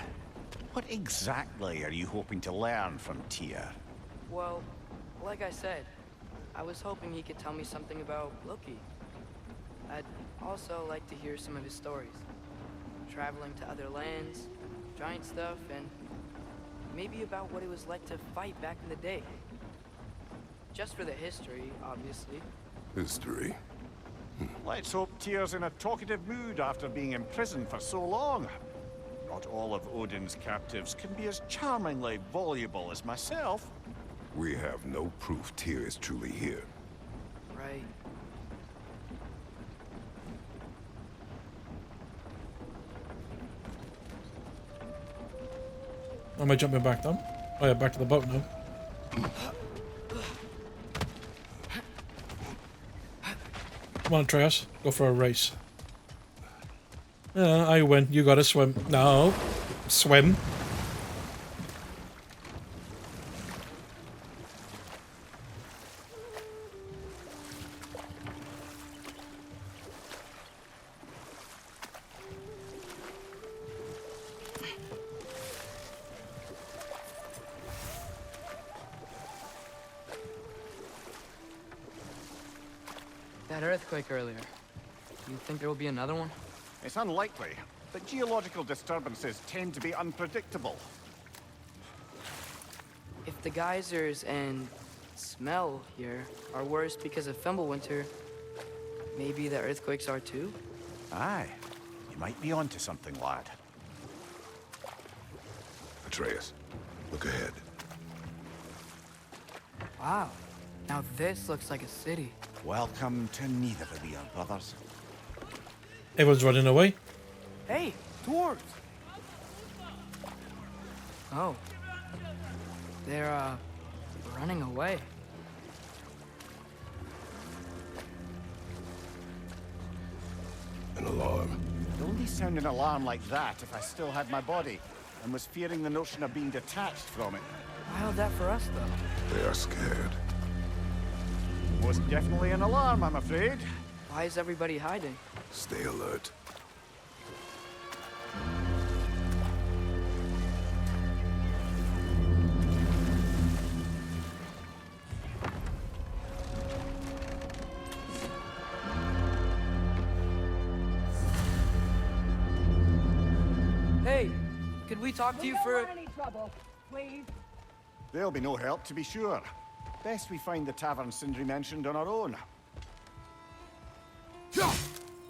what exactly are you hoping to learn from Tyr? Well, like I said, I was hoping he could tell me something about Loki. I'd also like to hear some of his stories. Traveling to other lands, giant stuff, and maybe about what it was like to fight back in the day. Just for the history, obviously. History? Let's hope Tyr's in a talkative mood after being imprisoned for so long. Not all of Odin's captives can be as charmingly voluble as myself. We have no proof Tyr is truly here. Right. Am I jumping back down? Oh yeah, back to the boat now. Come on, Atreus. Go for a race. I win. You gotta swim. No. Swim. That earthquake earlier. You think there will be another one? It's unlikely, but geological disturbances tend to be unpredictable. If the geysers and smell here are worse because of Fimbulwinter, maybe the earthquakes are too? Aye, you might be onto something, lad. Atreus, look ahead. Wow. Now this looks like a city. Welcome to neither of your brothers. Everyone's running away. Hey, dwarves! Oh. They're, running away. An alarm. I'd only sound an alarm like that if I still had my body, and was fearing the notion of being detached from it. Why held that for us, though? They are scared. Was definitely an alarm, I'm afraid. Why is everybody hiding? Stay alert. Hey, could we talk to you for... There'll be no help, to be sure. Best we find the tavern Sindri mentioned on our own.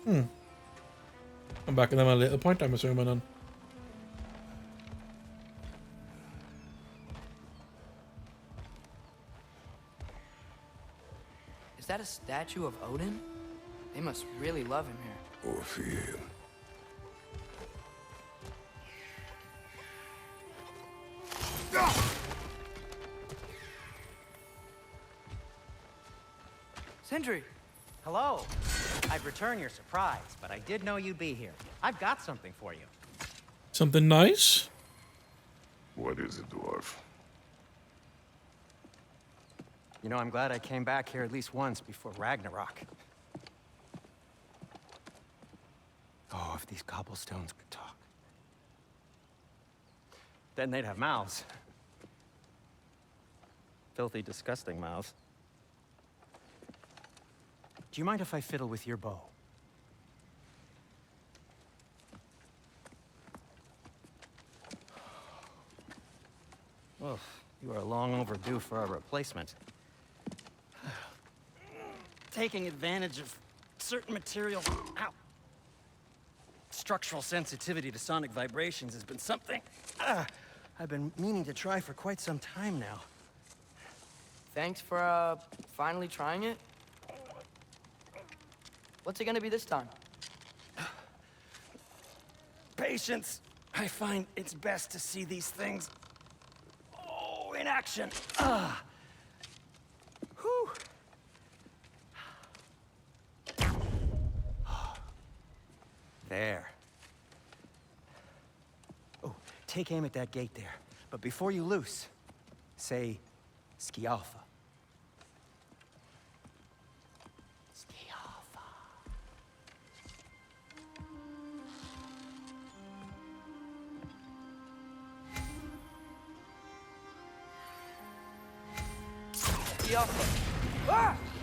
Come back to them at a later point, I'm assuming. Then. Is that a statue of Odin? They must really love him here. Or fear him. Sindri! Hello. I'd return your surprise, but I did know you'd be here. I've got something for you. Something nice? What is it, dwarf? You know, I'm glad I came back here at least once before Ragnarok. Oh, if these cobblestones could talk. Then they'd have mouths. Filthy, disgusting mouths. Do you mind if I fiddle with your bow? Well, you are long overdue for a replacement. Taking advantage of certain materials. Ow. Structural sensitivity to sonic vibrations has been something I've been meaning to try for quite some time now. Thanks for, finally trying it. What's it gonna be this time? Patience. I find it's best to see these things, in action. Whew. There. Oh, take aim at that gate there. But before you loose, say, Skialfa.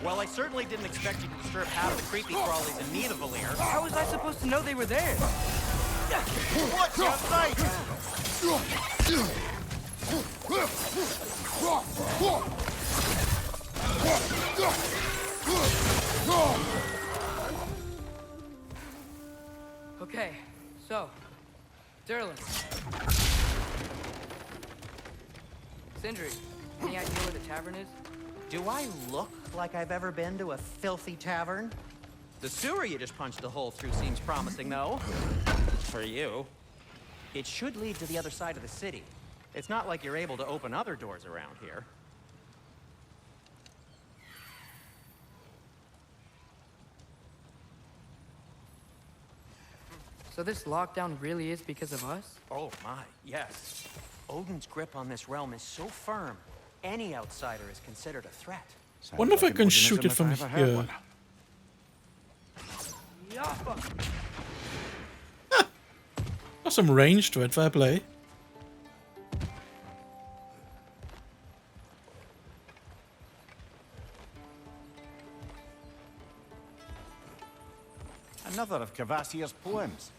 Well, I certainly didn't expect you to disturb half the creepy crawlies in need of Valir. How was I supposed to know they were there? What's your sight? Okay, so, Durlin. Sindri, any idea where the tavern is? Do I look like I've ever been to a filthy tavern? The sewer you just punched a hole through seems promising, though. For you. It should lead to the other side of the city. It's not like you're able to open other doors around here. So this lockdown really is because of us? Oh my, yes. Odin's grip on this realm is so firm, any outsider is considered a threat. Wonder if I can shoot it from here. Got some range to it, fair play. Another of Kvasir's poems.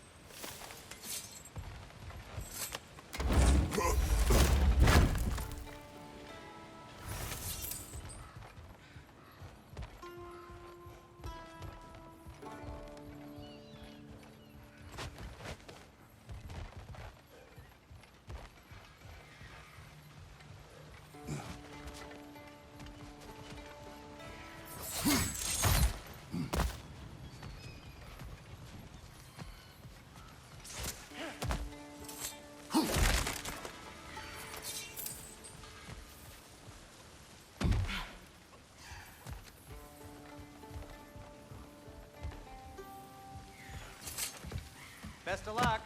Best of luck.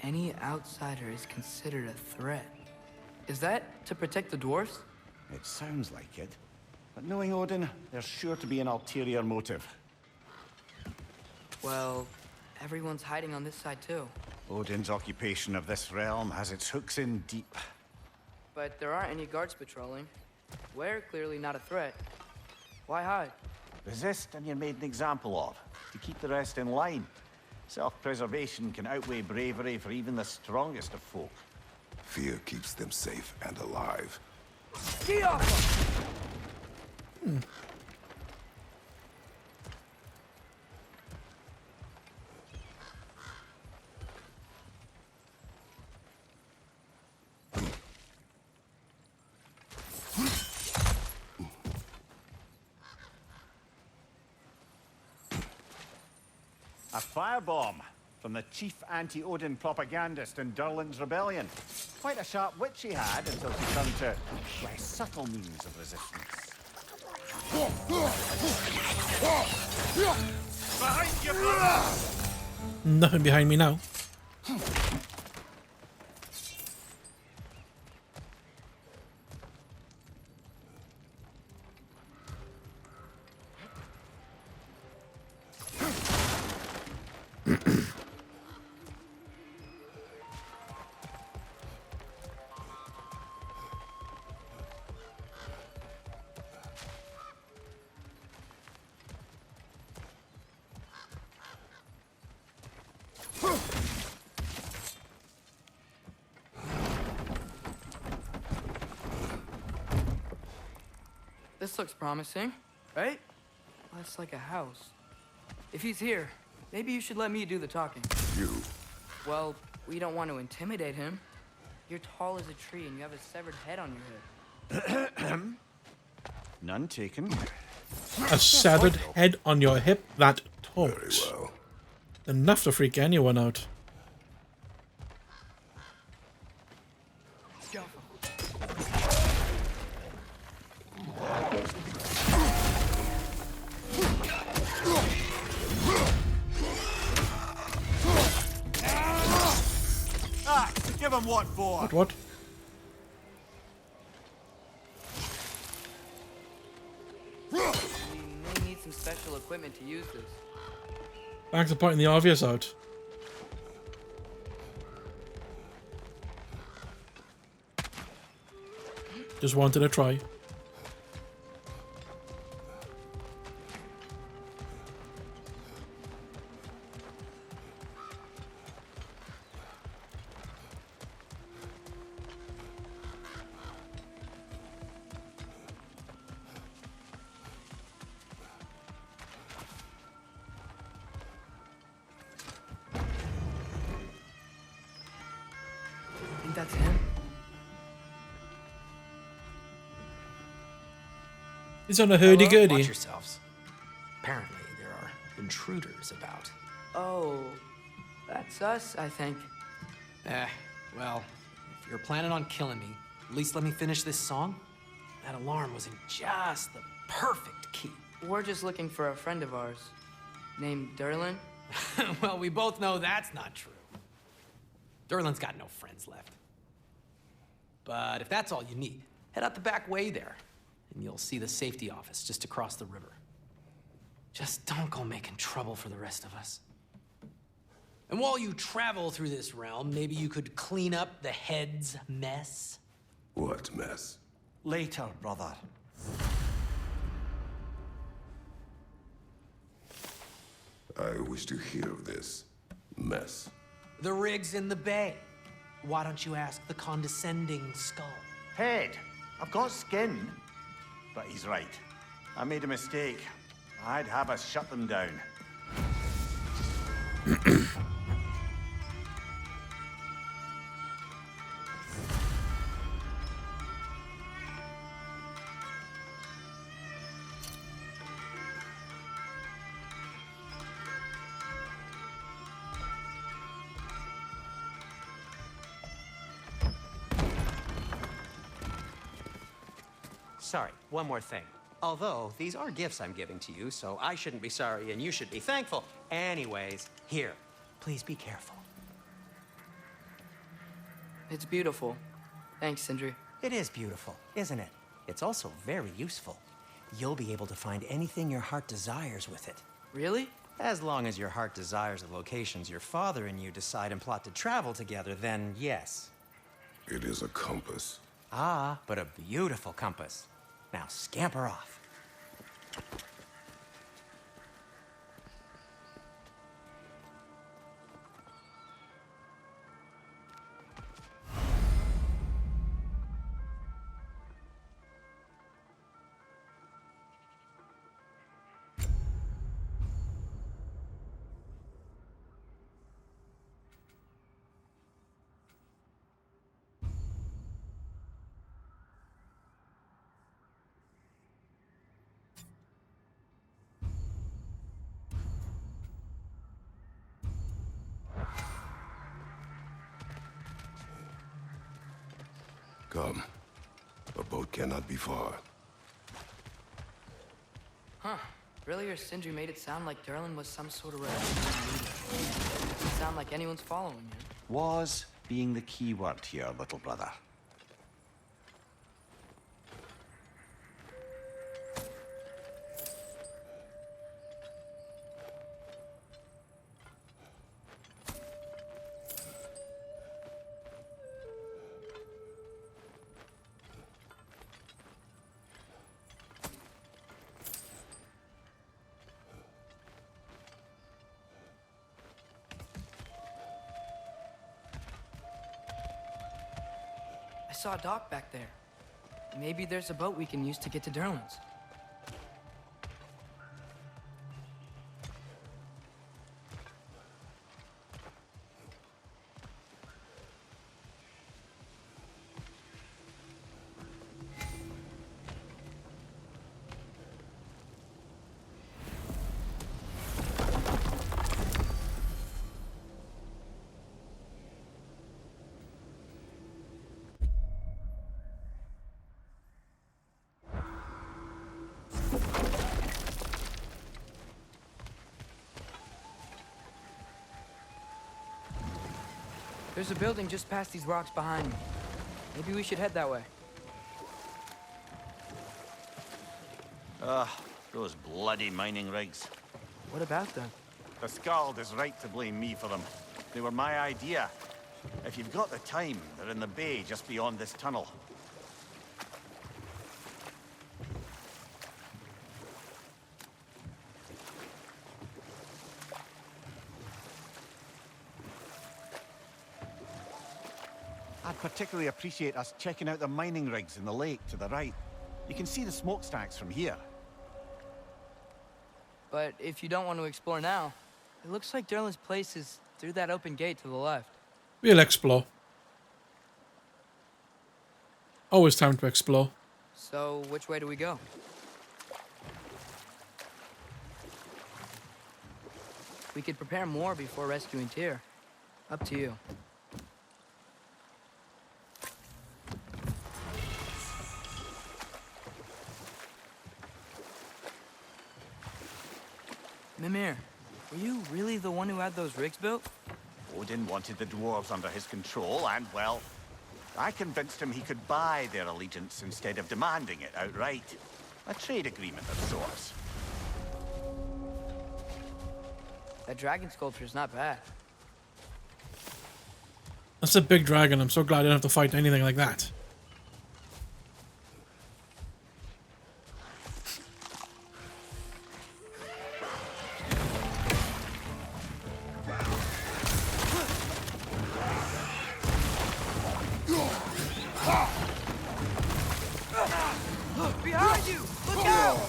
Any outsider is considered a threat. Is that to protect the dwarfs? It sounds like it. But knowing Odin, there's sure to be an ulterior motive. Well, everyone's hiding on this side too. Odin's occupation of this realm has its hooks in deep. But there aren't any guards patrolling. We're clearly not a threat. Why hide? Resist and you're made an example of, to keep the rest in line. Self-preservation can outweigh bravery for even the strongest of folk. Fear keeps them safe and alive. Ski off! A firebomb from the chief anti-Odin propagandist in Durlin's rebellion. Quite a sharp wit she had until she turned to less subtle means of resistance. Behind you, brother! Nothing behind me now. This looks promising, right? That's like a house. If he's here, maybe you should let me do the talking. You. Well, we don't want to intimidate him. You're tall as a tree and you have a severed head on your head. None taken. A severed head on your hip that Very talks. well. Enough to freak anyone out. Go. Ah, give him what for? What? We may need some special equipment to use this. Thanks for pointing the obvious out. Just wanted to try. Think that's him? He's on a hurdy-gurdy. Watch yourselves. Apparently, there are intruders about. Oh, that's us, I think. Well, if you're planning on killing me, at least let me finish this song. That alarm was in just the perfect key. We're just looking for a friend of ours named Durlin. Well, we both know that's not true. Durlin's got no friends left. But if that's all you need, head out the back way there, and you'll see the safety office just across the river. Just don't go making trouble for the rest of us. And while you travel through this realm, maybe you could clean up the head's mess. What mess? Later, brother. I wish to hear of this mess. The rig's in the bay. Why don't you ask the condescending skull? Head. I've got skin. But he's right. I made a mistake. I'd have us shut them down. Sorry, one more thing. Although, these are gifts I'm giving to you, so I shouldn't be sorry and you should be thankful. Anyways, here, please be careful. It's beautiful. Thanks, Sindri. It is beautiful, isn't it? It's also very useful. You'll be able to find anything your heart desires with it. Really? As long as your heart desires the locations your father and you decide and plot to travel together, then yes. It is a compass. Ah, but a beautiful compass. Now scamper off. Come. A boat cannot be far. Huh. Earlier, Sindri made it sound like Durlin was some sort of rebellion. Doesn't sound like anyone's following him. Was being the key word here, little brother. I saw a dock back there. Maybe there's a boat we can use to get to Durlin's. There's a building just past these rocks behind me. Maybe we should head that way. Those bloody mining rigs. What about them? The Skald is right to blame me for them. They were my idea. If you've got the time, they're in the bay just beyond this tunnel. I'd particularly appreciate us checking out the mining rigs in the lake to the right. You can see the smokestacks from here. But if you don't want to explore now, it looks like Durlin's place is through that open gate to the left. We'll explore. Always time to explore. So, which way do we go? We could prepare more before rescuing Tyr. Up to you. Mimir, were you really the one who had those rigs built? Odin wanted the dwarves under his control, and, well, I convinced him he could buy their allegiance instead of demanding it outright. A trade agreement of sorts. That dragon sculpture's not bad. That's a big dragon. I'm so glad I didn't have to fight anything like that. Behind you! Look out!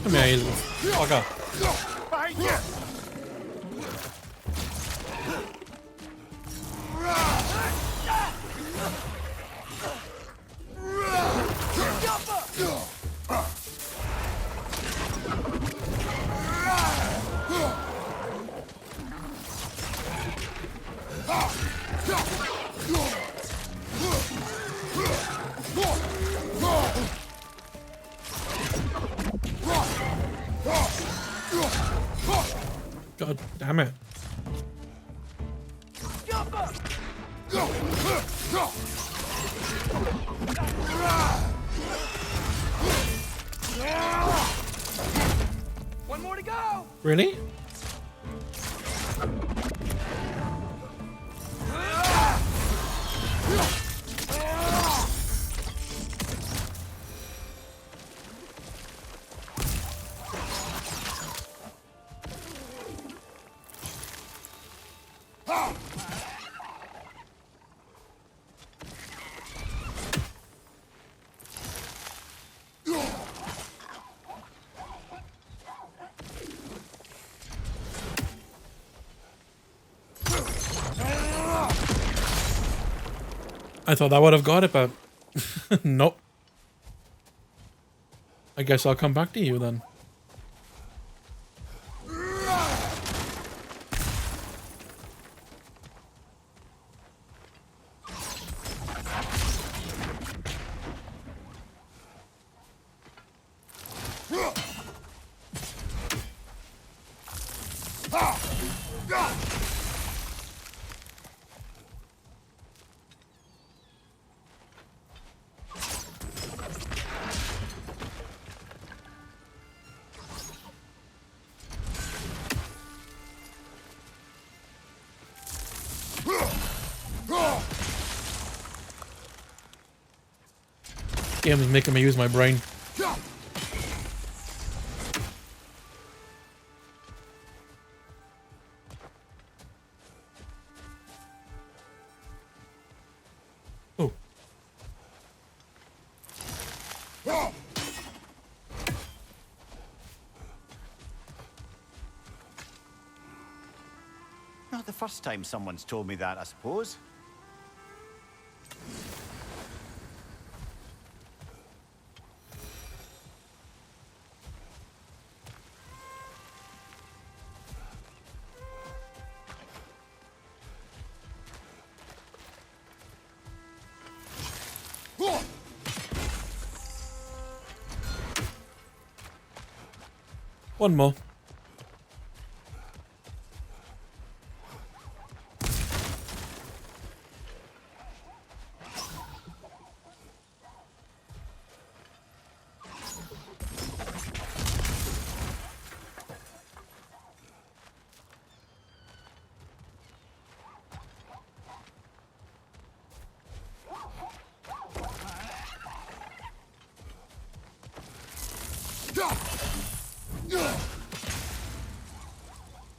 Come here, you little fucker. God damn it. One more to go! Really? I thought that would have got it, but nope. I guess I'll come back to you then. Game is making me use my brain. Oh. Not the first time someone's told me that, I suppose. One more.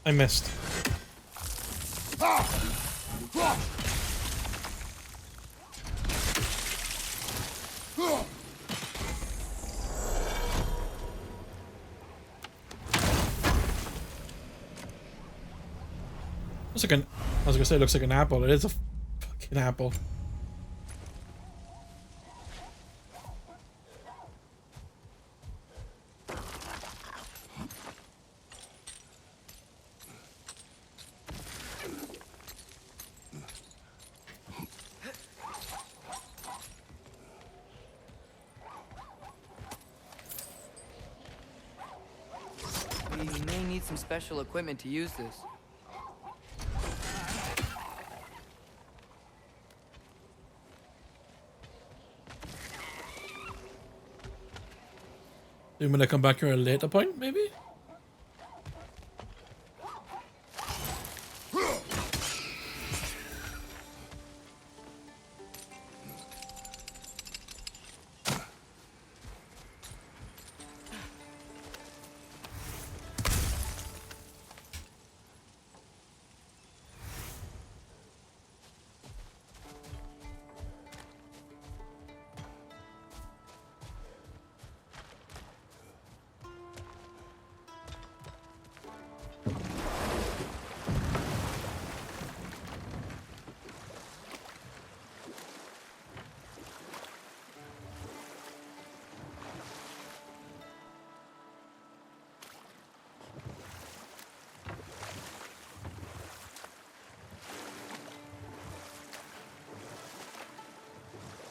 I missed. Looks like an, I was gonna say it looks like an apple. It is a fucking apple. We may need some special equipment to use this. You want me to come back here at a later point, maybe?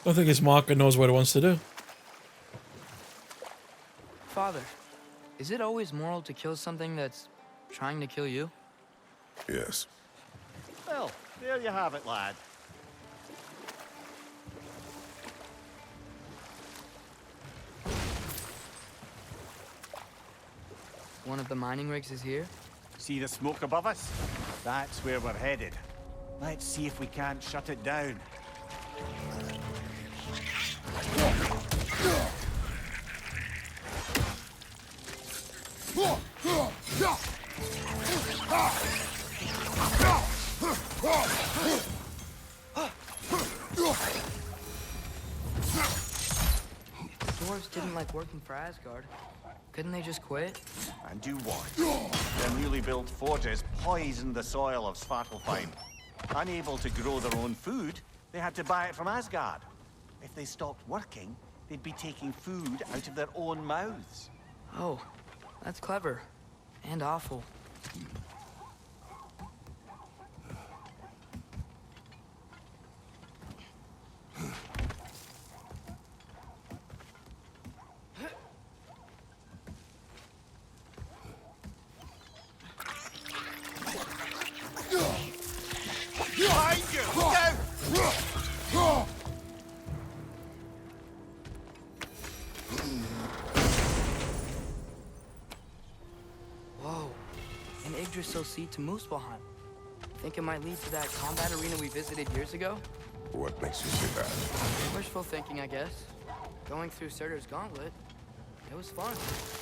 I don't think his marker knows what it wants to do. Father, is it always moral to kill something that's trying to kill you? Yes. Well, there you have it, lad. One of the mining rigs is here? See the smoke above us? That's where we're headed. Let's see if we can't shut it down. The dwarves didn't like working for Asgard. Couldn't they just quit? And do what? Their newly built forges poisoned the soil of Svartalfheim. Unable to grow their own food, they had to buy it from Asgard. If they stopped working, they'd be taking food out of their own mouths. Oh, that's clever. And awful. Behind you! Down! Whoa. An Yggdrasil seed to Muspelheim. Think it might lead to that combat arena we visited years ago? What makes you say that? Wishful thinking, I guess. Going through Surtur's gauntlet, it was fun.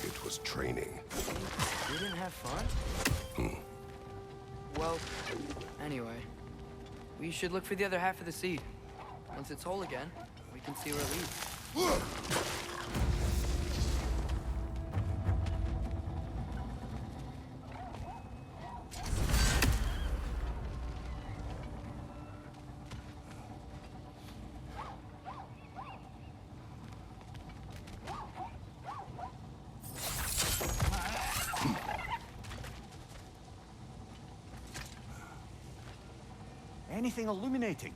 It was training. You didn't have fun? Well, anyway. We should look for the other half of the seed. Once it's whole again, we can see where it leads. Anything illuminating?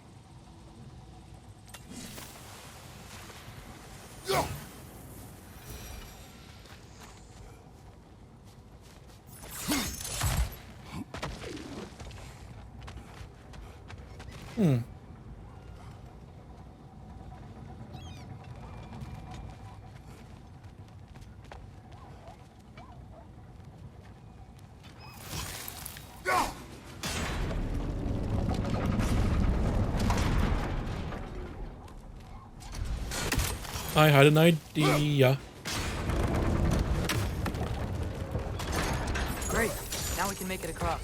I had an idea. Great. Now we can make it across.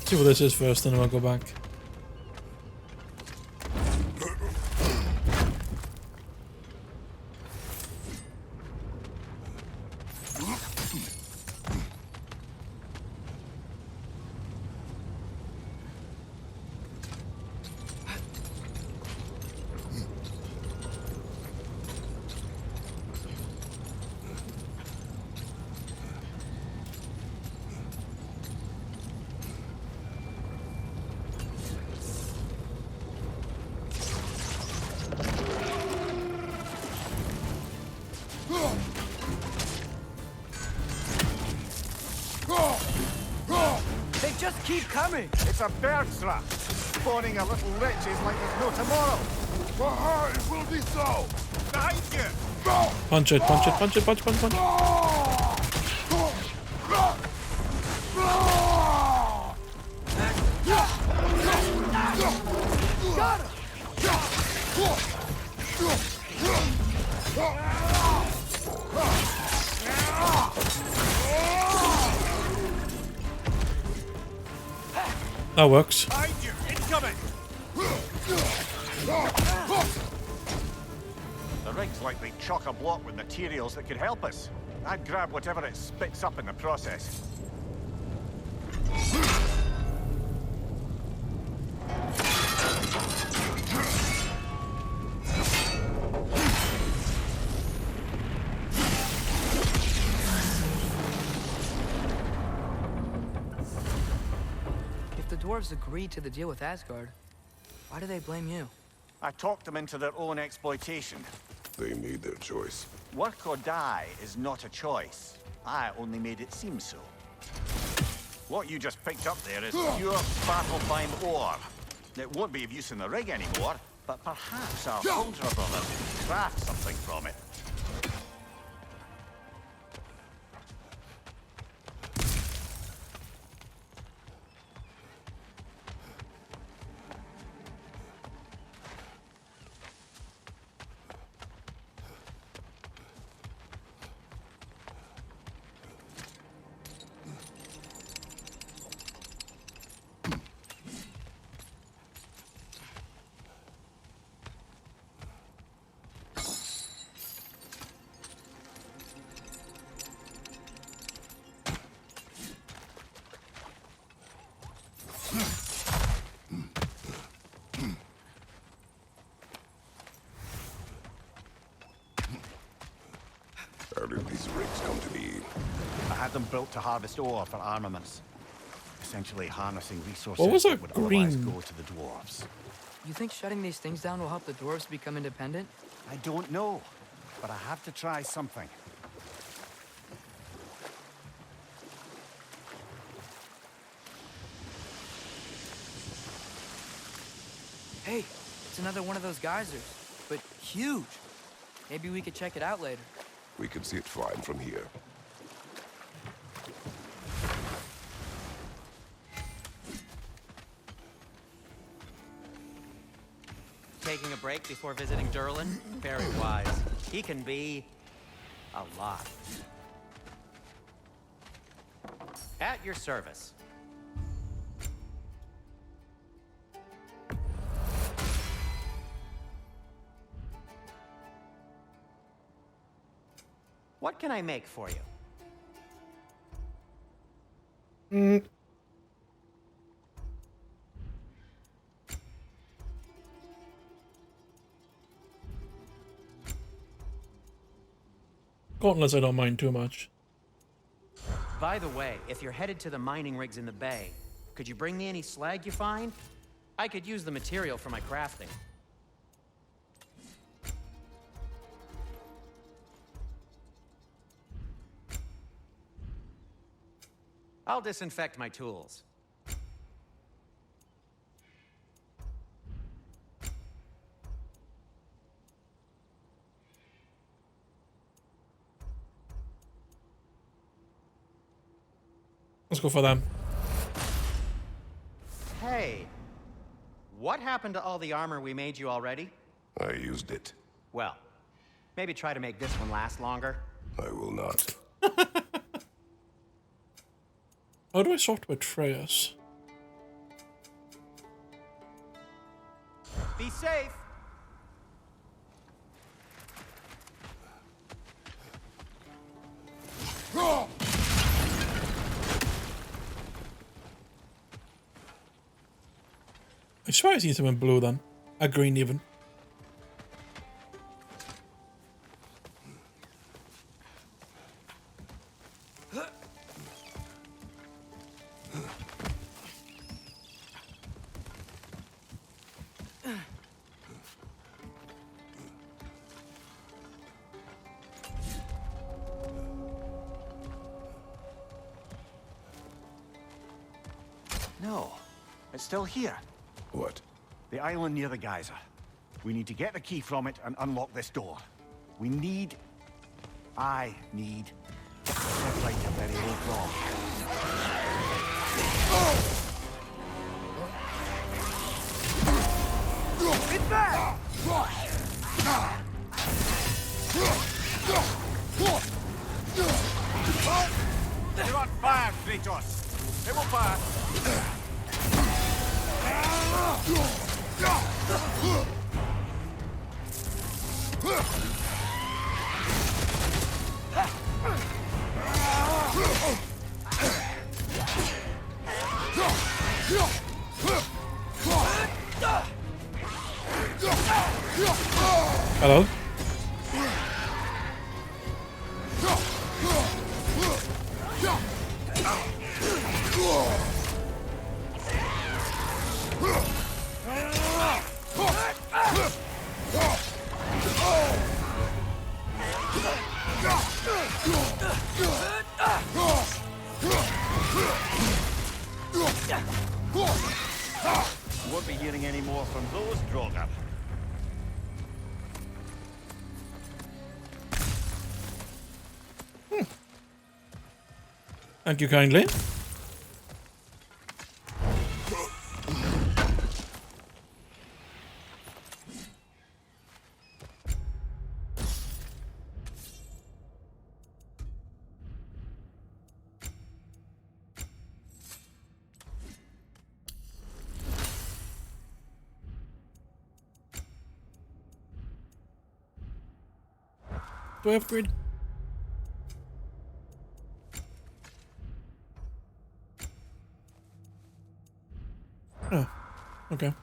See what this is first, then I'll go back. They just keep coming! It's a bird's trap. Spawning a little riches like there's no tomorrow. For her, it will be so. Behind you! Punch it, punch it, punch it, punch, punch, punch. Got him! That works. Behind you! Incoming! The rig's likely chock-a-block with materials that could help us. I'd grab whatever it spits up in the process. If the dwarves agreed to the deal with Asgard, why do they blame you? I talked them into their own exploitation. They made their choice. Work or die is not a choice. I only made it seem so. What you just picked up there is pure Svartalfheim ore. It won't be of use in the rig anymore, but perhaps our soldier brothers can craft something from it. How did these rigs come to be? I had them built to harvest ore for armaments. Essentially harnessing resources What was that that would otherwise green? go to the dwarves. You think shutting these things down will help the dwarves become independent? I don't know, but I have to try something. Hey, it's another one of those geysers, but huge. Maybe we could check it out later. We can see it fine from here. Taking a break before visiting Durlin? Very wise. He can be a lot. At your service. What can I make for you? Gauntlets I don't mind too much. By the way, if you're headed to the mining rigs in the bay, could you bring me any slag you find? I could use the material for my crafting. I'll disinfect my tools. Let's go for them. Hey, what happened to all the armor we made you already? I used it. Well, maybe try to make this one last longer. I will not. How do I sort with Freyas? Be safe. I swear I see them in blue then. A green even. No, it's still here. What? The island near the geyser. We need to get the key from it and unlock this door. I need to separate a very old rock. Get back! Do not fire, Kratos! It will fire! Hello? Won't be hearing any more from those Draugr. Thank you kindly. Do I upgrade? Oh, okay.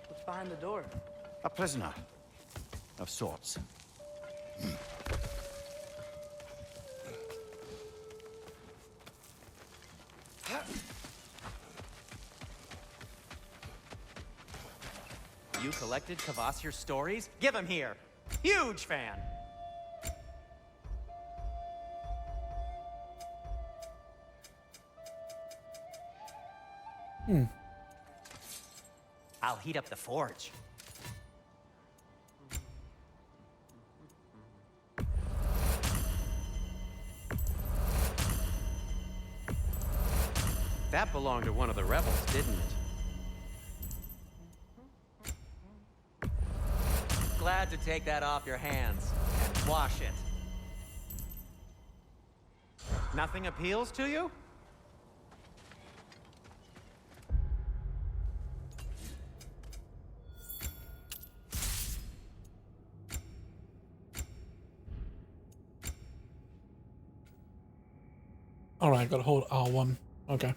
What's behind the door? A prisoner. Of sorts. You collected Kvasir's stories? Give him here. Huge fan. I'll heat up the forge. That belonged to one of the rebels, didn't it? Glad to take that off your hands and wash it. Nothing appeals to you? Alright, gotta hold R1. Okay.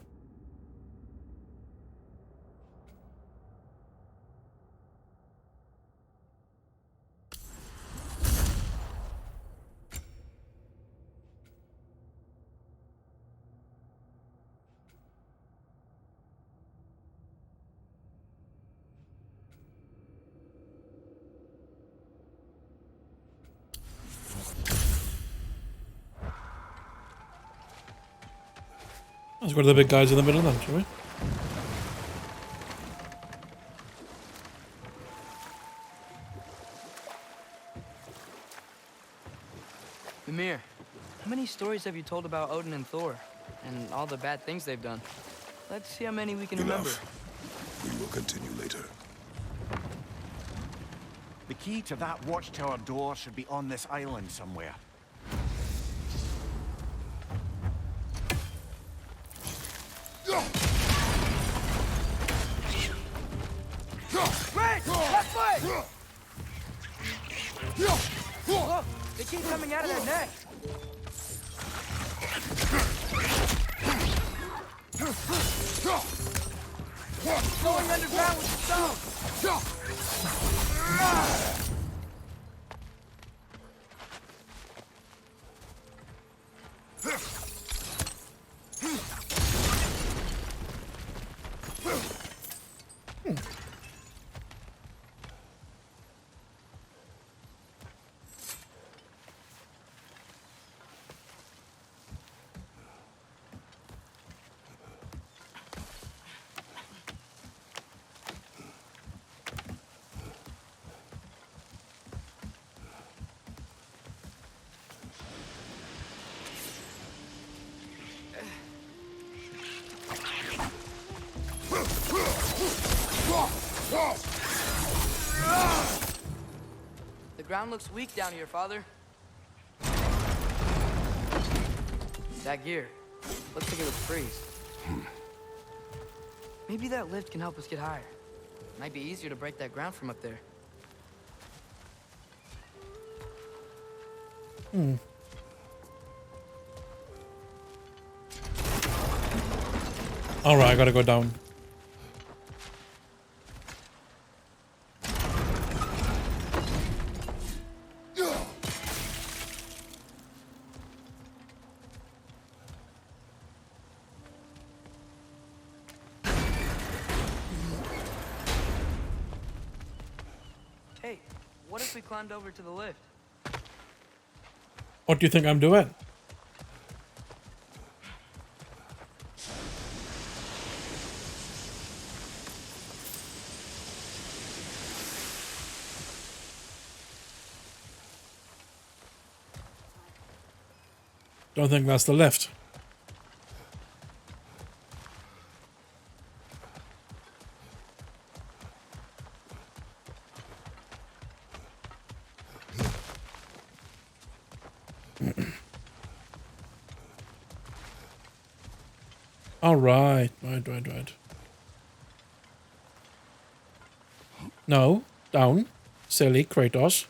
Let's go to the big guys in the middle then, shall we? Mimir, how many stories have you told about Odin and Thor? And all the bad things they've done? Let's see how many we can remember. We will continue later. The key to that watchtower door should be on this island somewhere. Red! Left foot! Look! They keep coming out of their neck! Going underground with the stone! The ground looks weak down here, Father. That gear. Looks like it would freeze. Maybe that lift can help us get higher. Might be easier to break that ground from up there. Alright, I gotta go down. Hey, What if we climbed over to the lift? What do you think I'm doing? Don't think that's the lift. All right. Right. No, down. Silly Kratos.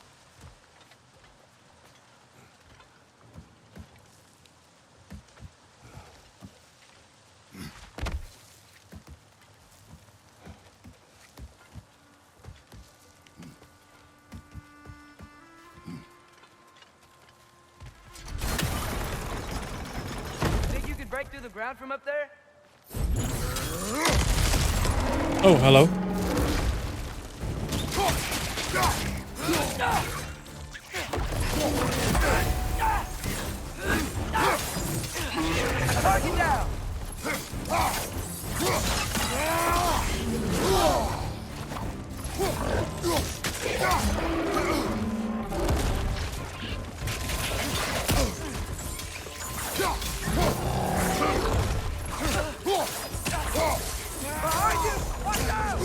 Think you could break through the ground from up there? Oh, hello. Target down! Behind you! Watch out!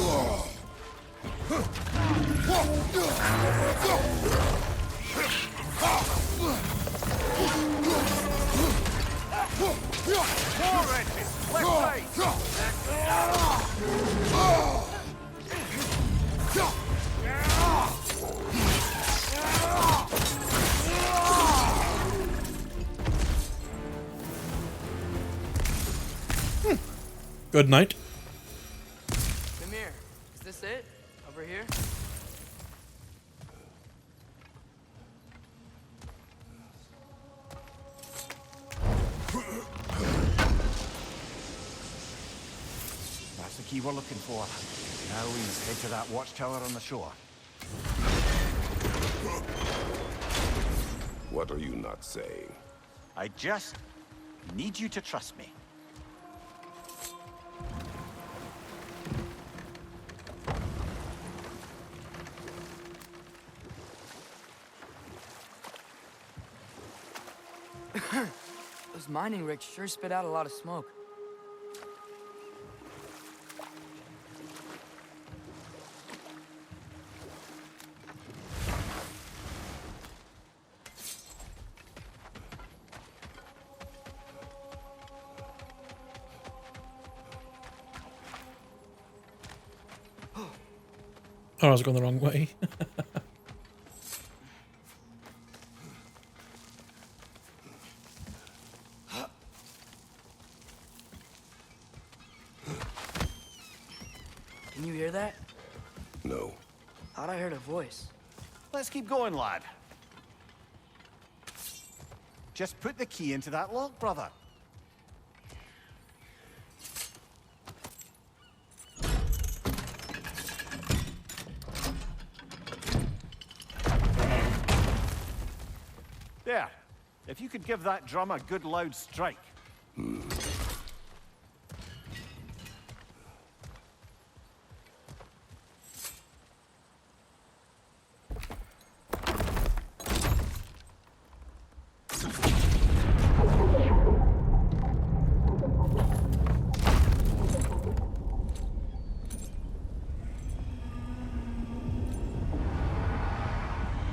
More engines! Left side! Good night. Come here. Is this it? Over here? That's the key we're looking for. Now we must head to that watchtower on the shore. What are you not saying? I just need you to trust me. Those mining rigs sure spit out a lot of smoke. Oh, I was going the wrong way. Can you hear that? No. Thought I heard a voice. Let's keep going, lad. Just put the key into that lock, brother. There. If you could give that drum a good loud strike.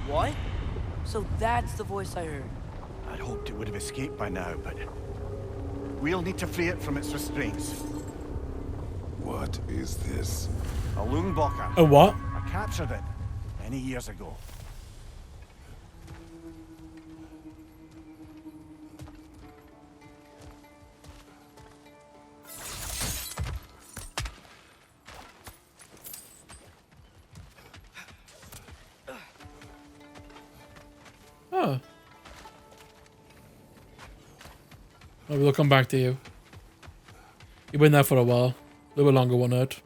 What? So that's the voice I heard. I'd hoped it would have escaped by now, but we'll need to free it from its restraints. What is this? A Lungbocker. A what? I captured it many years ago. Oh. Maybe they'll come back to you. You've been there for a while. A little bit longer, won't hurt.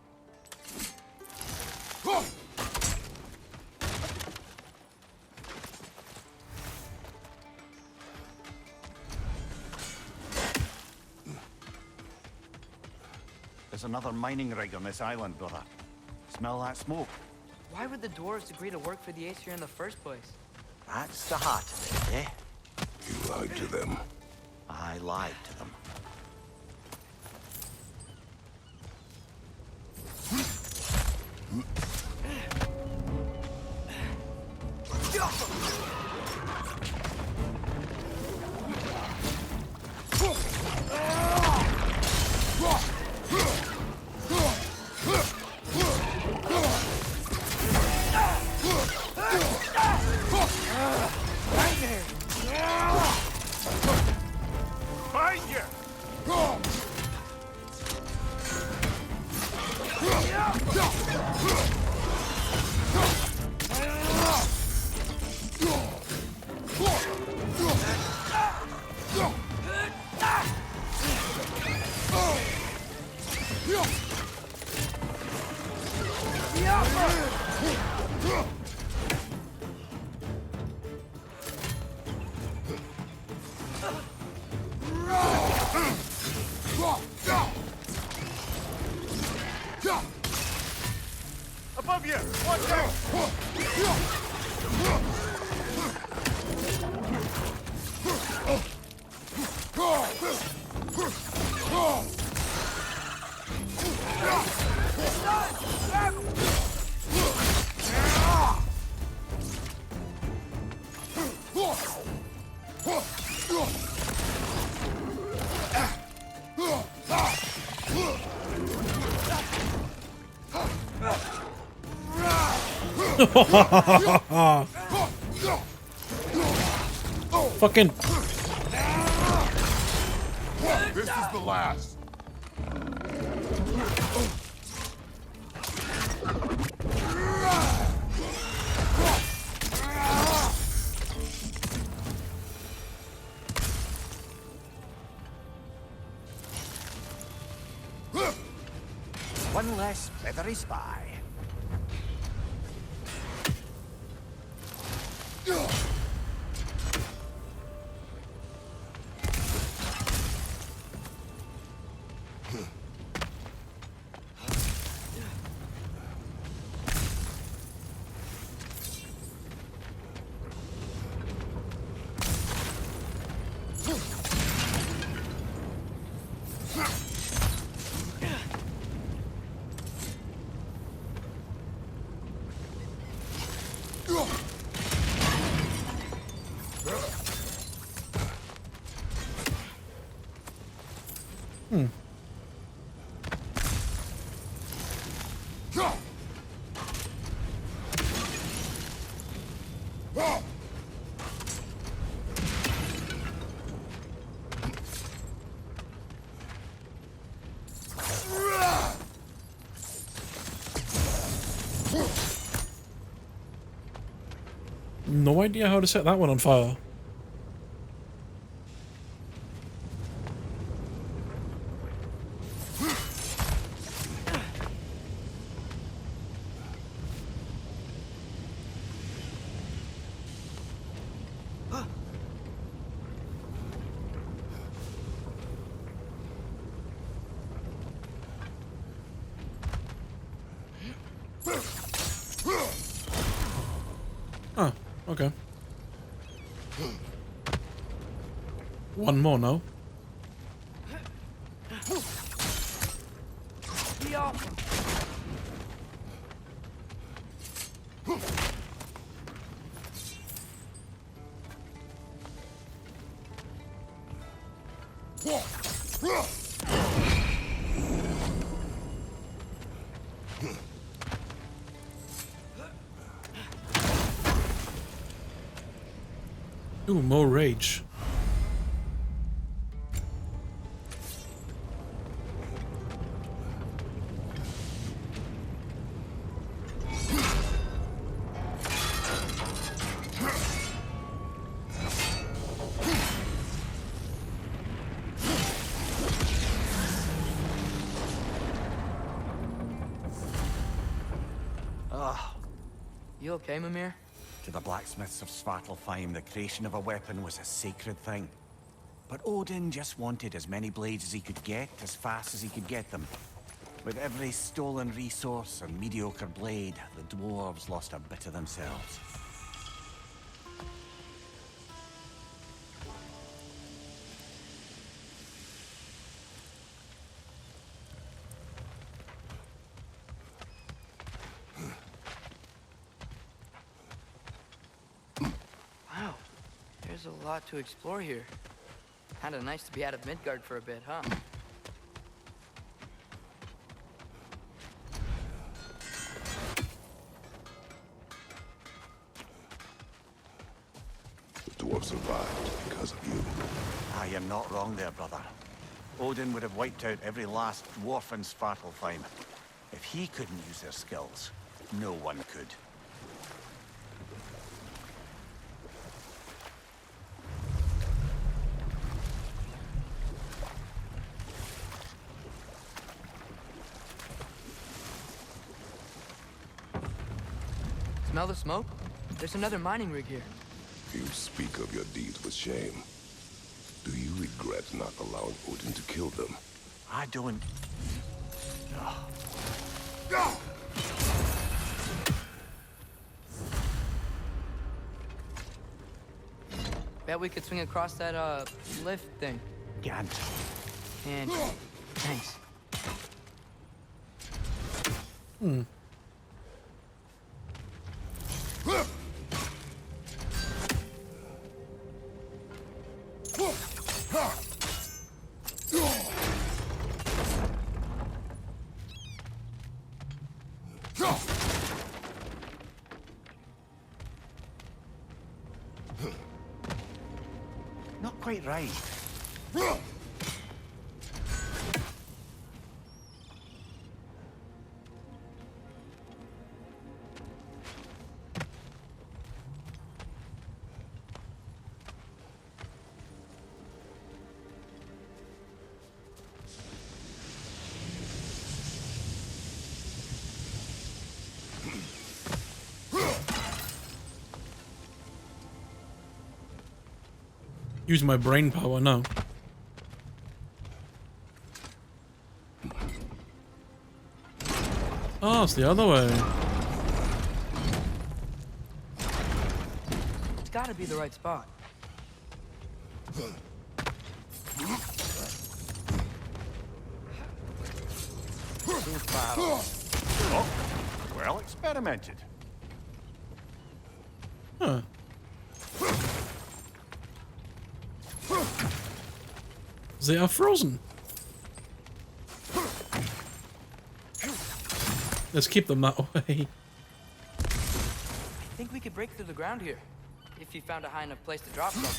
there's another mining rig on this island, brother. Smell that smoke? Why would the dwarves agree to work for the Aesir in the first place? That's the heart of it, eh? You lied to them. I lied to them. Find you! Above you! Watch out! Fucking. This is the last. One less feathery spy. No idea how to set that one on fire. Oh, okay. One more now. Ooh, more rage. You okay, Mimir? To the blacksmiths of Svartalfheim, the creation of a weapon was a sacred thing. But Odin just wanted as many blades as he could get, as fast as he could get them. With every stolen resource and mediocre blade, the dwarves lost a bit of themselves. Wow, there's a lot to explore here. Kinda nice to be out of Midgard for a bit, huh? The dwarf survived because of you. Ah, you're not wrong there, brother. Odin would have wiped out every last dwarf in Svartalfheim. If he couldn't use their skills, no one could. Smell the smoke? There's another mining rig here. You speak of your deeds with shame. Do you regret not allowing Odin to kill them? I don't... Bet we could swing across that, lift thing. Can't. And thanks. Not quite right. Use my brain power now. Oh, it's the other way. It's gotta be the right spot. Oh, well experimented. Huh. They are frozen. Let's keep them that way. I think we could break through the ground here, if you found a high enough place to drop from.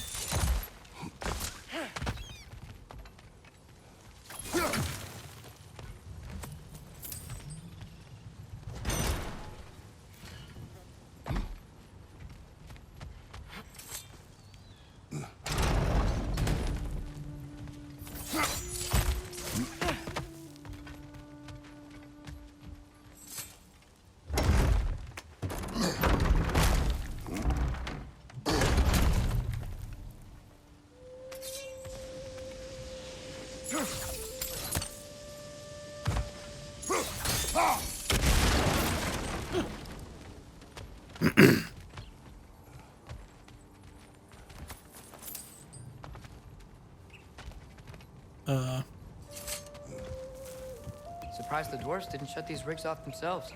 Surprised the dwarves didn't shut these rigs off themselves.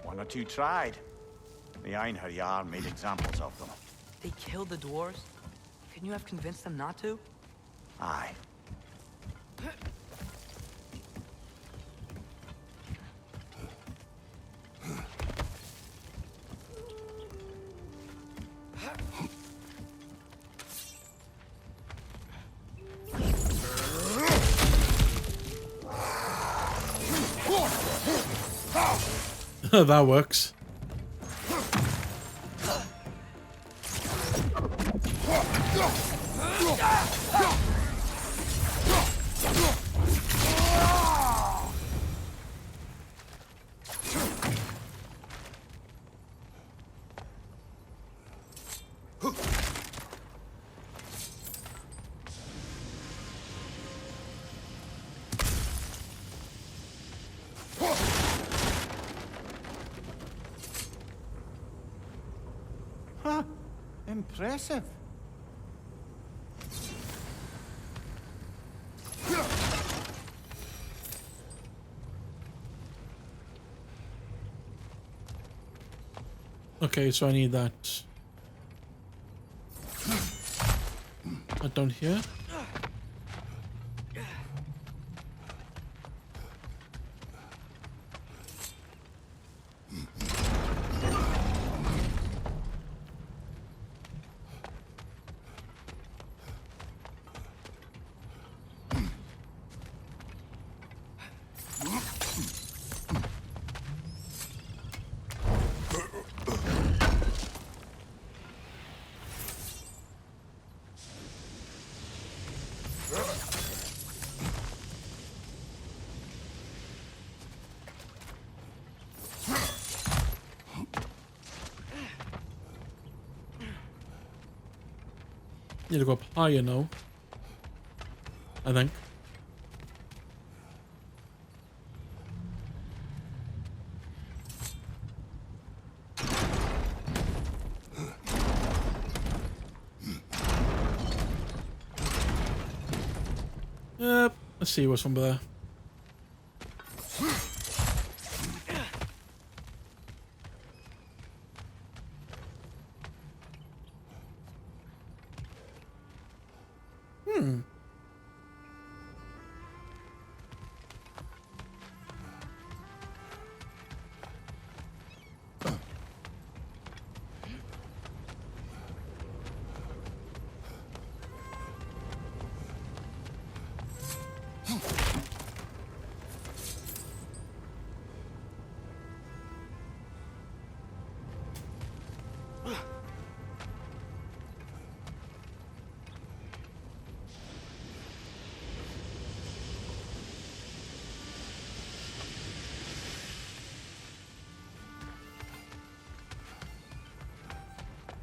One or two tried. The Einherjar made examples of them. They killed the dwarves? Couldn't you have convinced them not to? Aye. That works. Huh. Impressive. Okay, so I need that. That down here. Need to go up higher now, I think. Yep, let's see what's under there.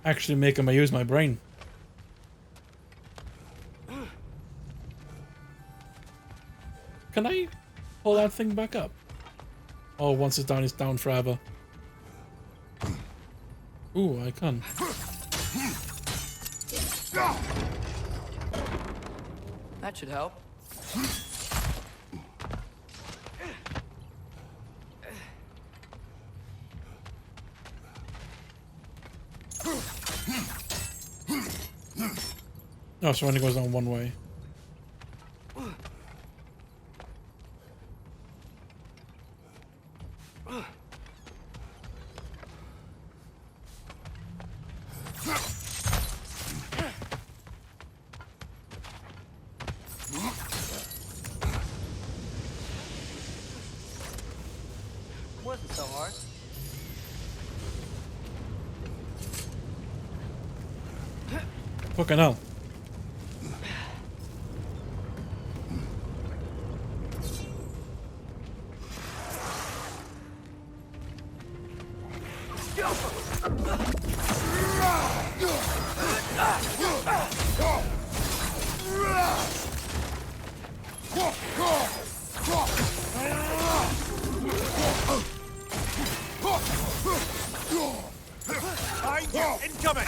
Actually making me use my brain. Can I pull that thing back up? Oh, once it's down forever. Ooh, I can. That should help. Oh, so it only goes down one way. Wasn't so hard. Fucking hell. Incoming!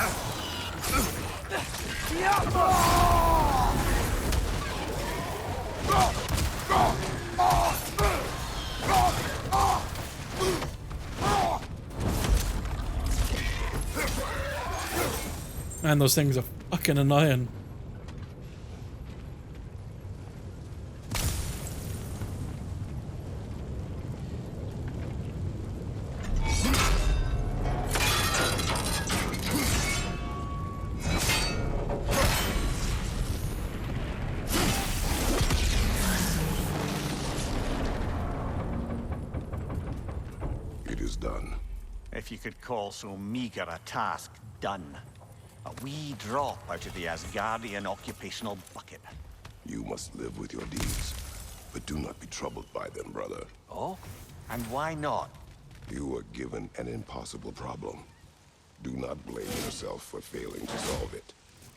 Man, those things are fucking annoying. It is done. If you could call so meager a task done. A wee drop out of the Asgardian occupational bucket. You must live with your deeds, but do not be troubled by them, brother. Oh? And why not? You were given an impossible problem. Do not blame yourself for failing to solve it.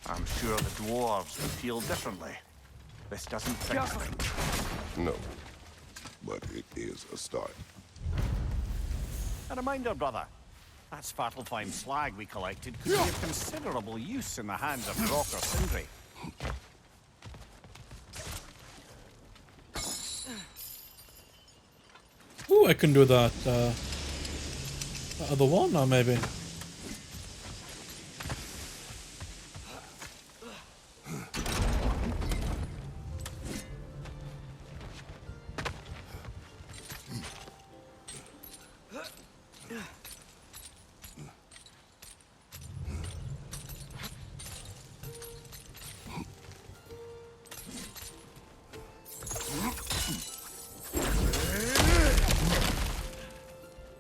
I'm sure the dwarves would feel differently. This doesn't fix them. No, but it is a start. A reminder, brother. That Svartalfheim slag we collected could be of considerable use in the hands of Rock or Sindri. Ooh, I can do that. Other one now, maybe.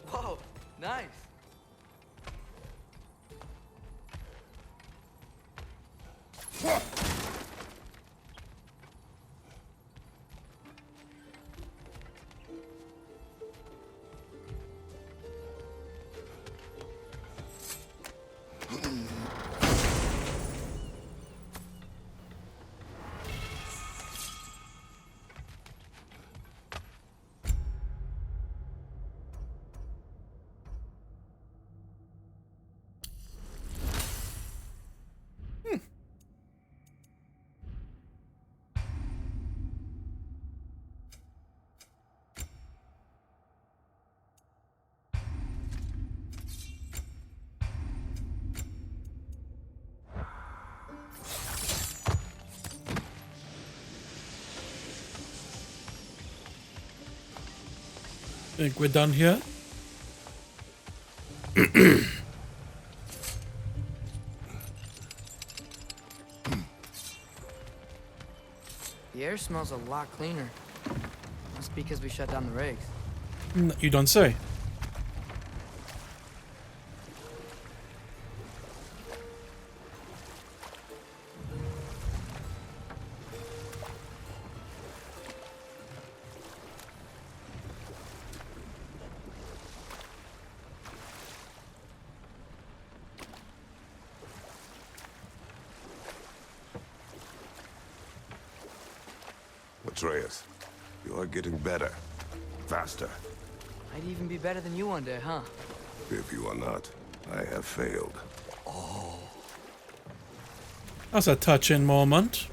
Whoa, nice. Think we're done here. The air smells a lot cleaner. Must be because we shut down the rigs. You don't say. Atreus, you are getting better. Faster. I'd even be better than you one day, huh? If you are not, I have failed. That's a touching moment.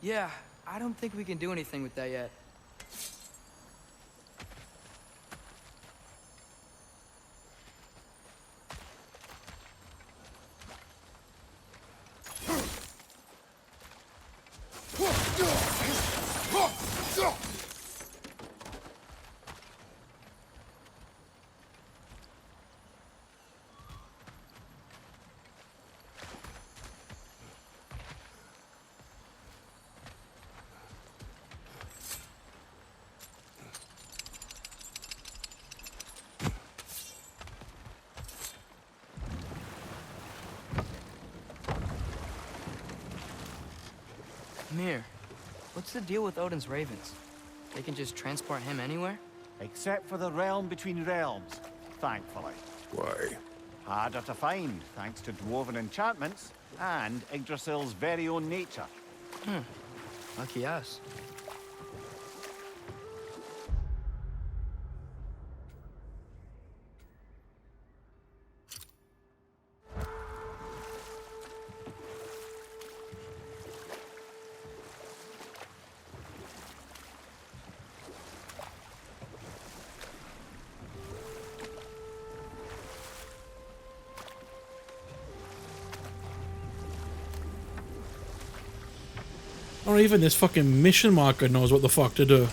Yeah, I don't think we can do anything with that yet. Mir, what's the deal with Odin's ravens? They can just transport him anywhere? Except for the realm between realms, thankfully. Why? Harder to find, thanks to dwarven enchantments and Yggdrasil's very own nature. Lucky us. Or even this fucking mission marker knows what the fuck to do.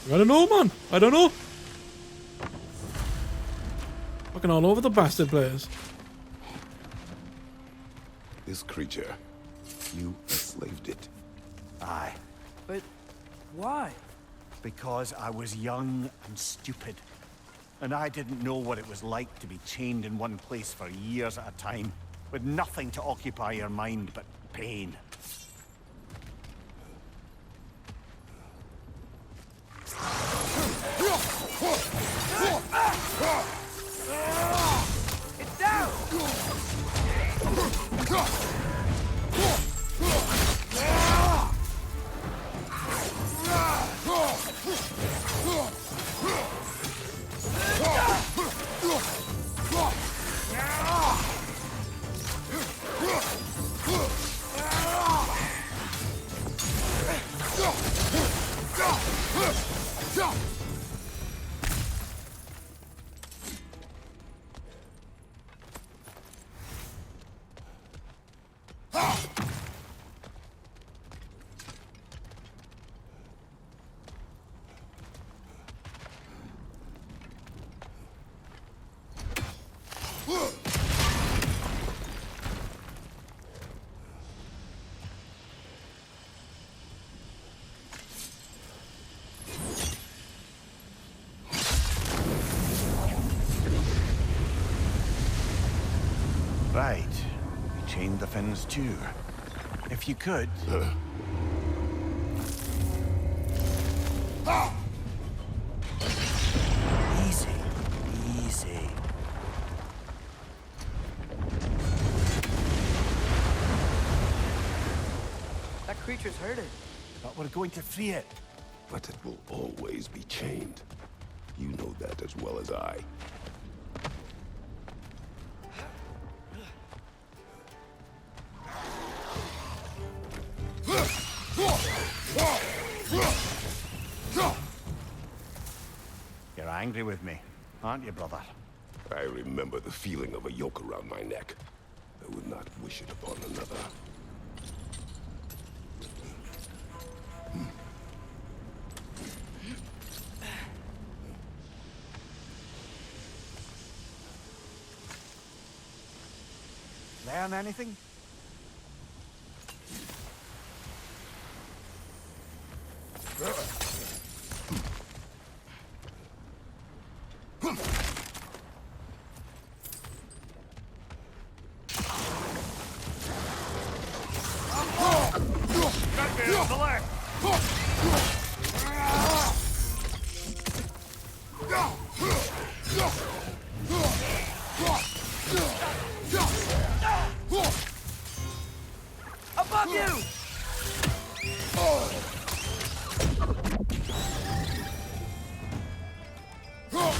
I don't know, man. I don't know. Fucking all over the bastard place. This creature, you enslaved it. A Aye. But why? Because I was young and stupid. And I didn't know what it was like to be chained in one place for years at a time, with nothing to occupy your mind but pain. It's down! Right. You chained the fins too. If you could... Easy. Easy. That creature's hurting. But we're going to free it. But it will always be chained. You know that as well as I. You're angry with me, aren't you, brother? I remember the feeling of a yoke around my neck. I would not wish it upon another. Learn anything? Above you!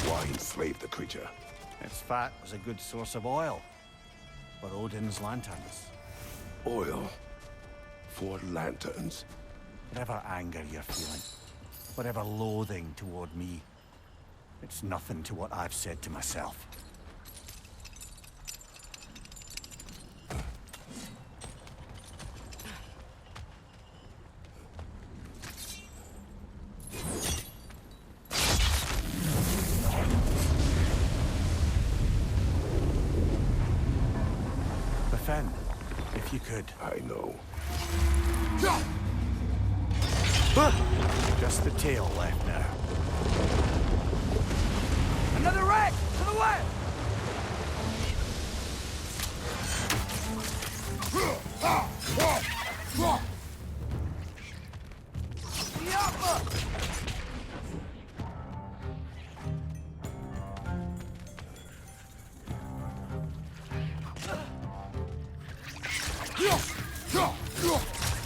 Why enslave the creature? Its fat was a good source of oil for Odin's lanterns. Oil. For lanterns. Whatever anger you're feeling, whatever loathing toward me, it's nothing to what I've said to myself. Defend, if you could. I know. Just the tail left now. Another wreck! To the left!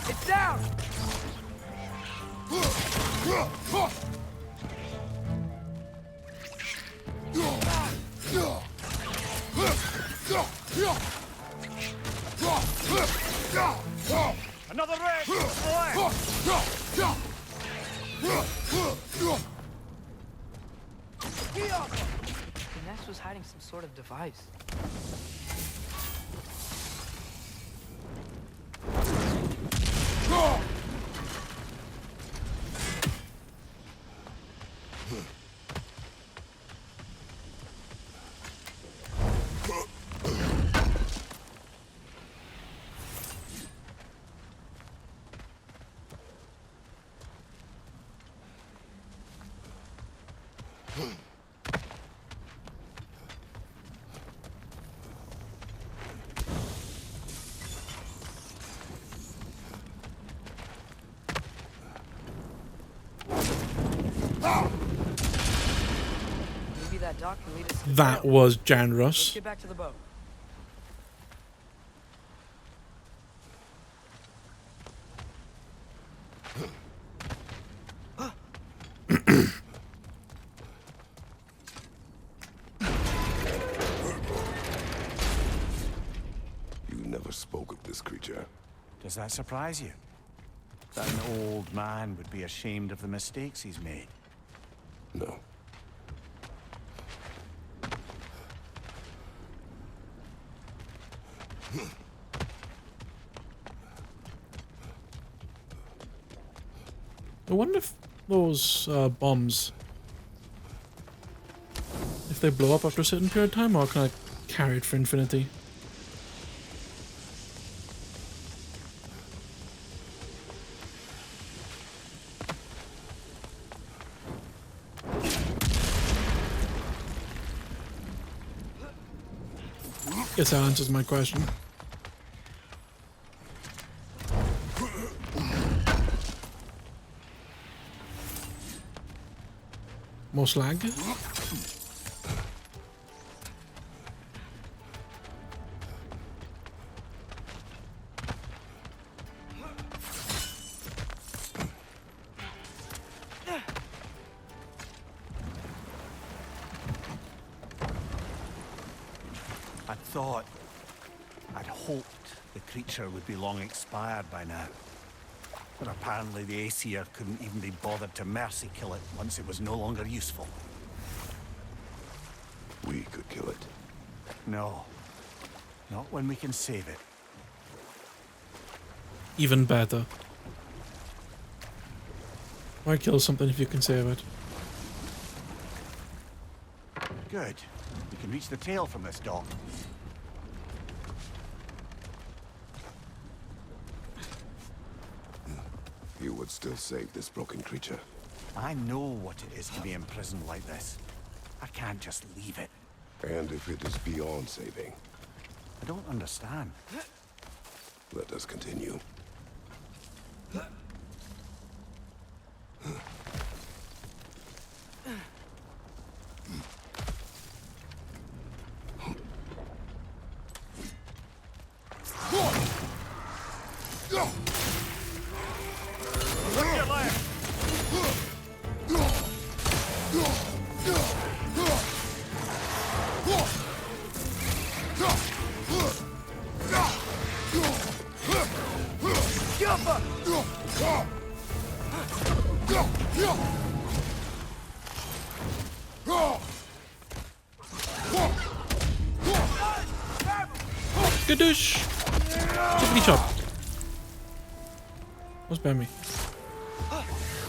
It's down! Another wreck! The nest was hiding some sort of device. Maybe that dock can lead us to the That trail. was Let's generous. get back to the boat. You never spoke of this creature. Does that surprise you? That an old man would be ashamed of the mistakes he's made? No. I wonder if those bombs, if they blow up after a certain period of time, or can I carry it for infinity? Guess that answers my question. More slag? I'd hoped the creature would be long expired by now. But apparently the Aesir couldn't even be bothered to mercy kill it once it was no longer useful. We could kill it. No. Not when we can save it. Even better. Why kill something if you can save it? Good. We can reach the tail from this dock. You would still save this broken creature. I know what it is to be imprisoned like this. I can't just leave it. And if it is beyond saving, I don't understand. let us continue. Gadoosh! Chippity chop. What's behind me?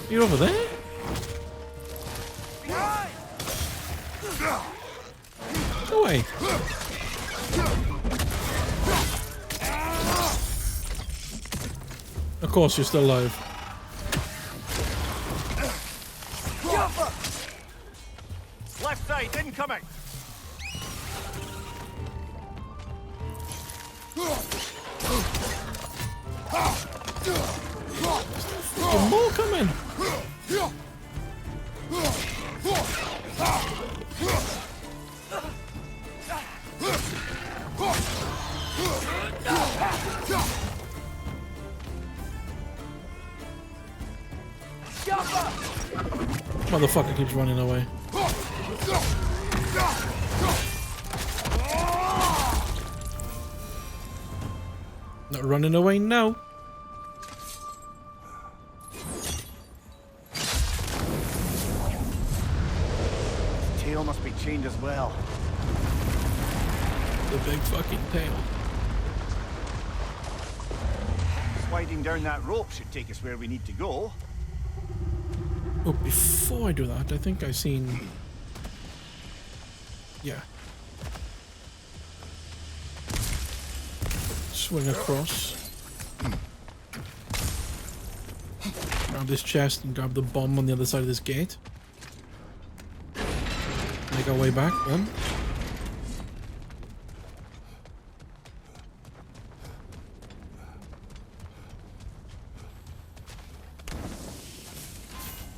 You're over there? Go away. Of course you're still alive. Left side, incoming! More coming! Motherfucker keeps running away. Not running away now. Tail must be chained as well. The big fucking tail. Sliding down that rope should take us where we need to go. Oh, before I do that, I think I've seen... Yeah. Swing across. Grab this chest and grab the bomb on the other side of this gate. Make our way back then.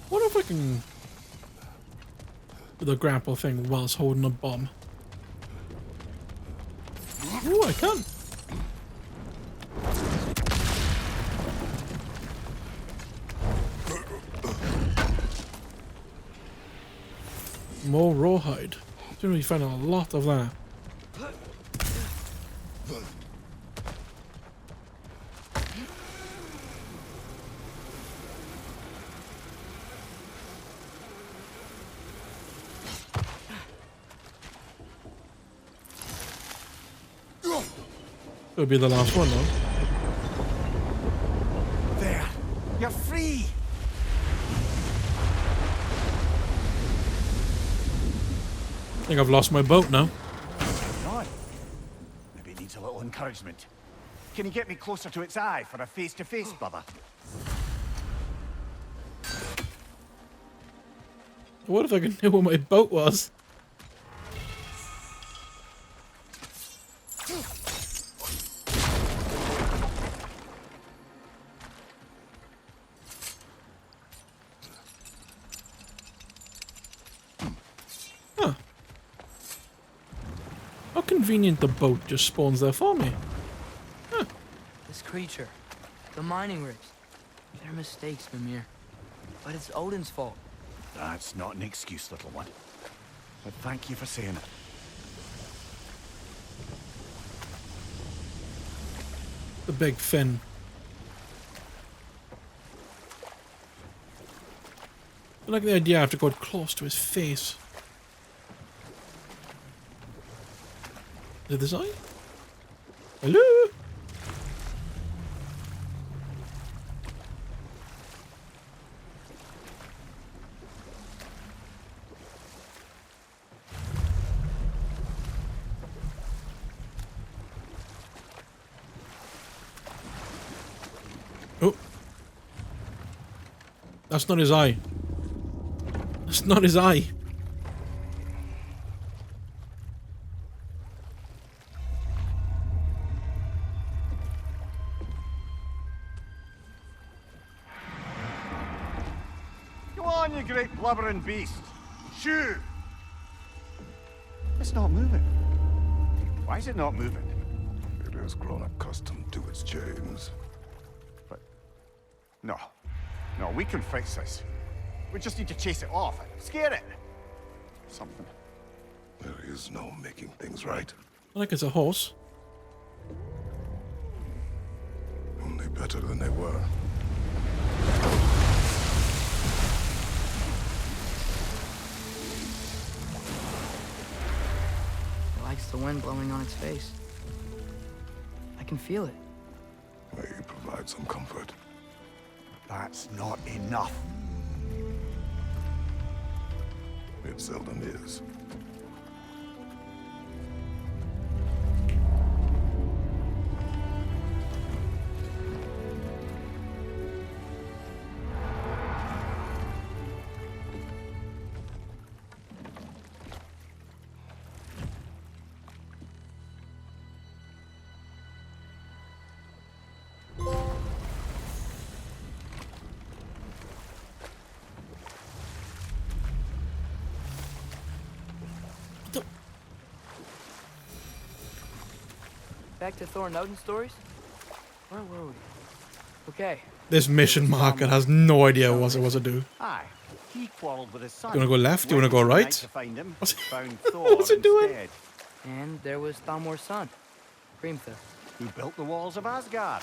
What if I can do the grapple thing whilst holding a bomb? Ooh, I can. More rawhide. Didn't really find a lot of that. It'll be the last one though. There! You're free! I think I've lost my boat now. On. Maybe it needs a little encouragement. Can you get me closer to its eye for a face-to-face, brother? What if I could know where my boat was? How convenient the boat just spawns there for me. Huh. This creature, the mining rigs, they're mistakes, Mimir. But it's Odin's fault. That's not an excuse, little one. But thank you for saying it. The big fin. I like the idea I have to go close to his face. Is it this eye? Hello? Oh. That's not his eye. That's not his eye. You great blubbering beast. Shoo! It's not moving. Why is it not moving? It has grown accustomed to its chains. But... No. No, we can fix this. We just need to chase it off and scare it. Something. There is no making things right. I like it's a horse. Only better than they were. Likes the wind blowing on its face. I can feel it. May you provide some comfort. That's not enough. It seldom is. Back to Thor and Odin stories? Where were we? Okay. This mission marker has no idea what it was to do. Aye. He quarreled with his son. Do you want to go left? Do you want to go right? What's it doing? And there was Thalmor's son, Grimthur. Who built the walls of Asgard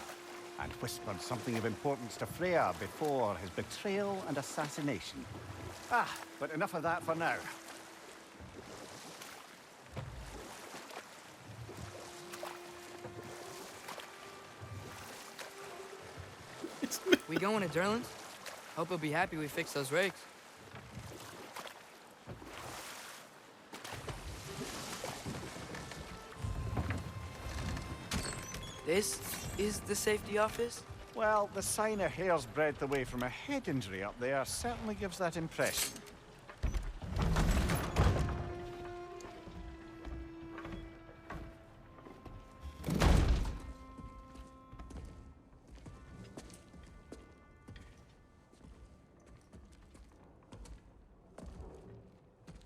and whispered something of importance to Freya before his betrayal and assassination. But enough of that for now. We going to Durlin's? Hope he'll be happy we fixed those rigs. This is the safety office? Well, the sign a hair's breadth away from a head injury up there certainly gives that impression.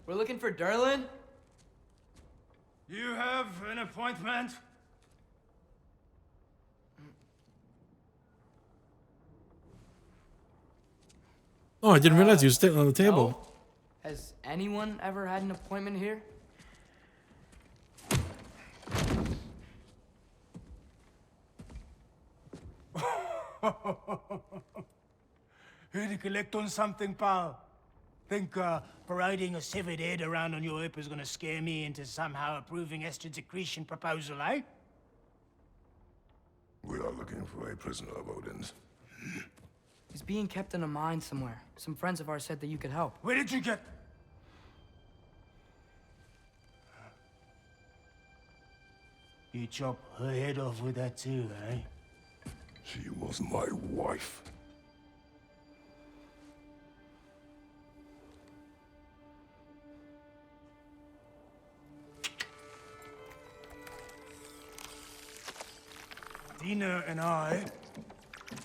We're looking for Durlin? You have an appointment? Oh, I didn't realize he was sitting on the table. No? Has anyone ever had an appointment here? Here to collect on something, pal? Think parading a severed head around on your hip is gonna scare me into somehow approving Estrid's accretion proposal, eh? We are looking for a prisoner of Odin's. He's being kept in a mine somewhere. Some friends of ours said that you could help. Where did you get... You chop her head off with that too, eh? She was my wife. Dina and I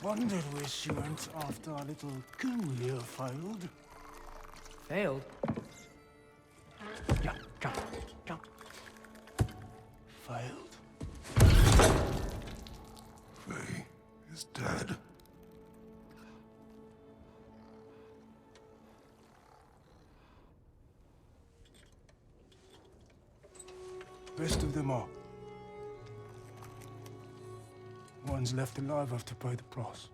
wondered where she went after our little coup here failed. Failed? Yeah, come. Failed. Faye is dead. Best of them all. One's left alive have to pay the price.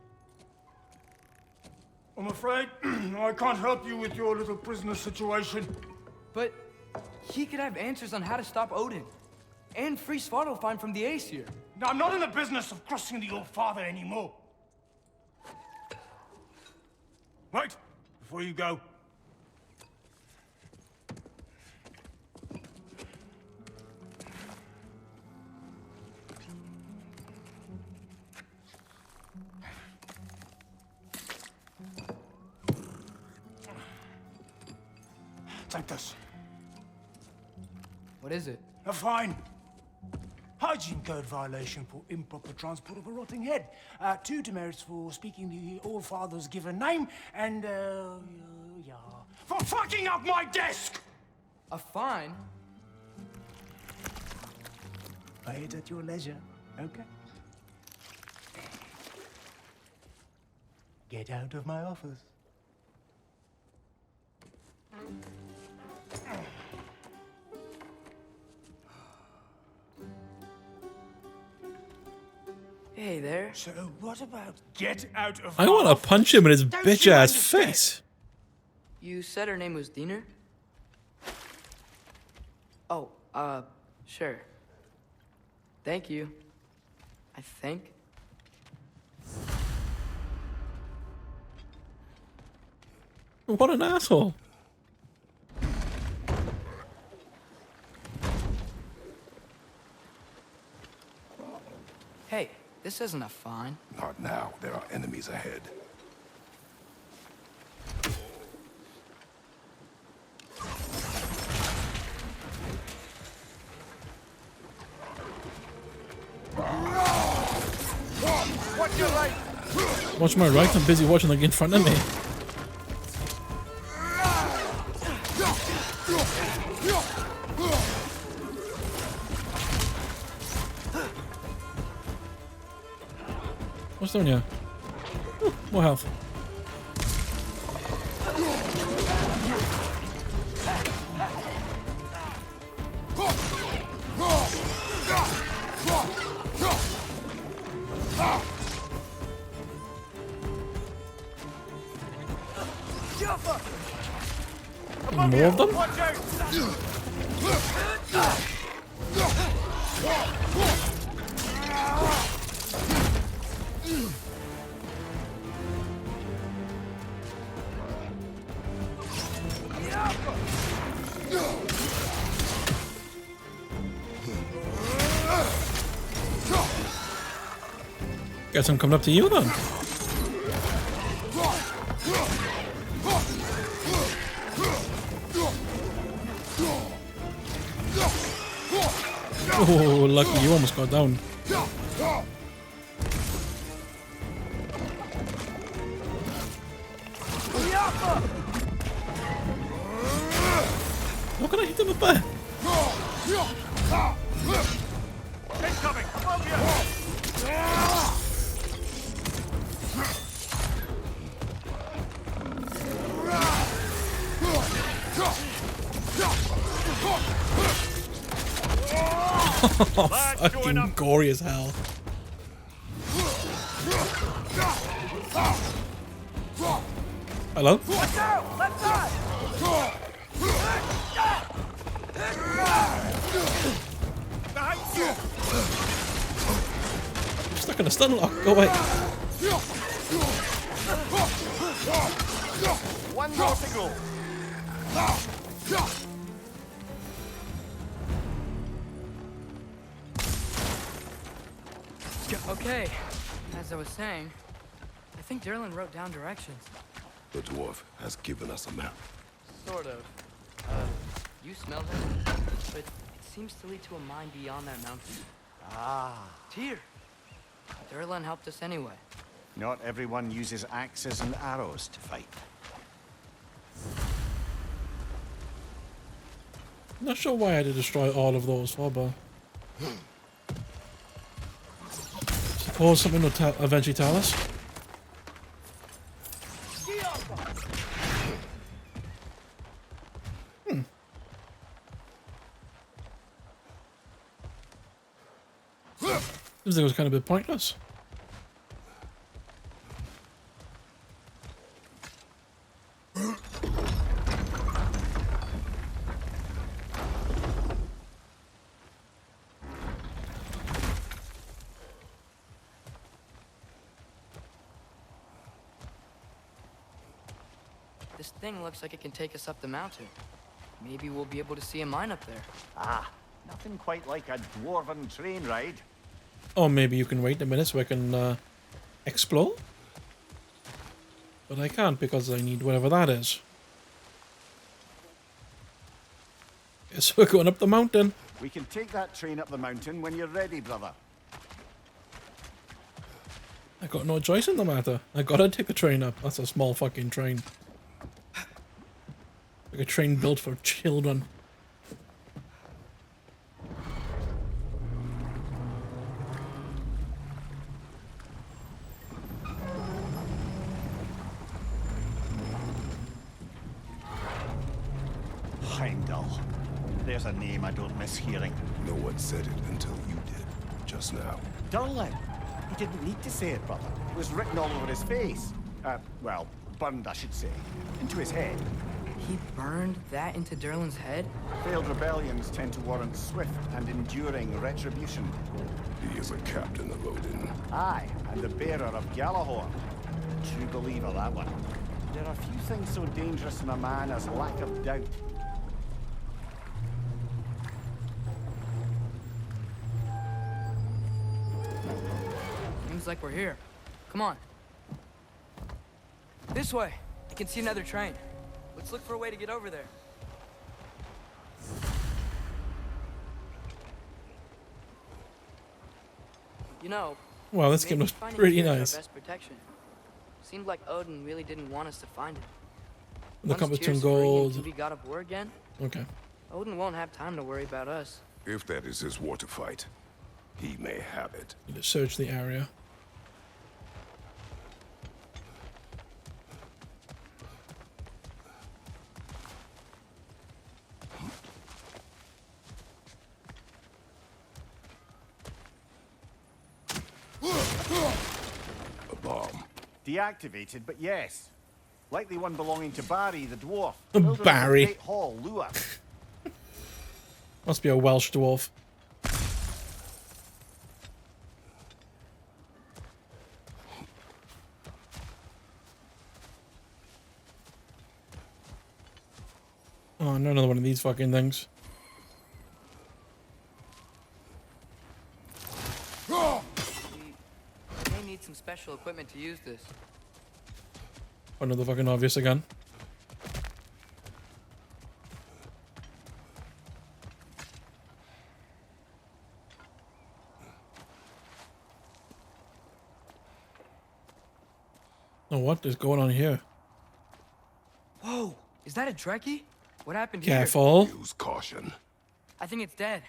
I'm afraid I can't help you with your little prisoner situation. But he could have answers on how to stop Odin. And free Svartalfheim from the Aesir. Now, I'm not in the business of crossing the old father anymore. Wait, before you go. Take this. What is it? A fine. Hygiene code violation for improper transport of a rotting head. 2 demerits for speaking the All-Father's given name, and, yeah, for fucking up my desk! A fine? Pay it at your leisure, okay? Get out of my office. Hey there. So what about get out of I want to punch him in his bitch ass face. You said her name was Diener? Oh, sure. Thank you. I think. What an asshole. Hey, this isn't a fine. Not now. There are enemies ahead. Watch my right, I'm busy watching the guy in front of me. What's down here? Ooh, more health. More of them? Guess I'm coming up to you then. Oh, lucky you almost got down. How can I hit him up there? Incoming! Above you! Oh, fucking gory as hell. Hello? Watch out! Left side! I'm stuck in a stun lock. Go away. One more to go. Okay, as I was saying, I think Derlin wrote down directions. The dwarf has given us a map. Sort of. You smell it, but it seems to lead to a mine beyond that mountain. Ah. Tyr! Derlin helped us anyway. Not everyone uses axes and arrows to fight. Not sure why I had to destroy all of those for, but suppose something will eventually tell us. This thing was kind of a bit pointless. This thing looks like it can take us up the mountain. Maybe we'll be able to see a mine up there. Ah, nothing quite like a dwarven train ride. Or maybe you can wait a minute so I can explore. But I can't because I need whatever that is. Guess we're going up the mountain. We can take that train up the mountain when you're ready, brother. I got no choice in the matter. I gotta take the train up. That's a small fucking train. Like a train built for children. Heimdall. There's a name I don't miss hearing. No one said it until you did, just now. Durlin. He didn't need to say it, brother. It was written all over his face. Well, burned, I should say. Into his head. He burned that into Derlin's head? Failed rebellions tend to warrant swift and enduring retribution. He is a captain of Odin. Aye, and the bearer of Galahorn. True believer, that one. There are few things so dangerous in a man as lack of doubt. Seems like we're here. Come on. This way. I can see another train. Let's look for a way to get over there. You know, Wow, this game maybe looks finding pretty Tyr is our nice. best protection. Seemed like Odin really didn't want us to find it. The Once compass Tyr's turned free and gold. can be god of war again, Okay. Odin won't have time to worry about us. If that is his war to fight, he may have it. Need to search the area. A bomb. Deactivated, but yes. Likely one belonging to Barry, the dwarf. Barry. Builder of the Great Hall, Lua. Must be a Welsh dwarf. Oh, no, another one of these fucking things. We may need some special equipment to use this. Another fucking obvious again. Oh, what is going on here? Whoa! Is that a Trekkie? What happened here? Careful. Use caution. I think it's dead.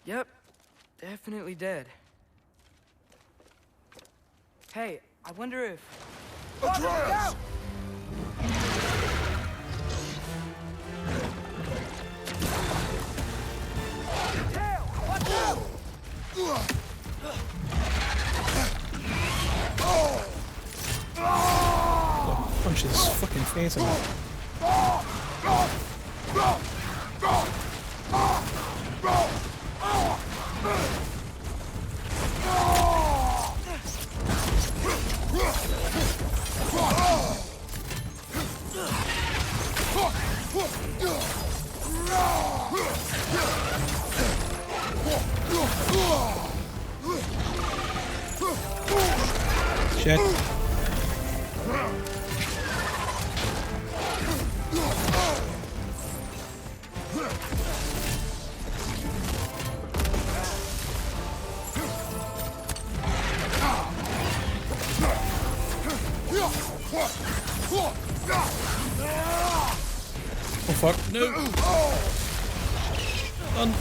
Yep, definitely dead. Hey, I wonder if... Atreus! Punch his fucking face in it. Shit. Oh fuck, no! Run!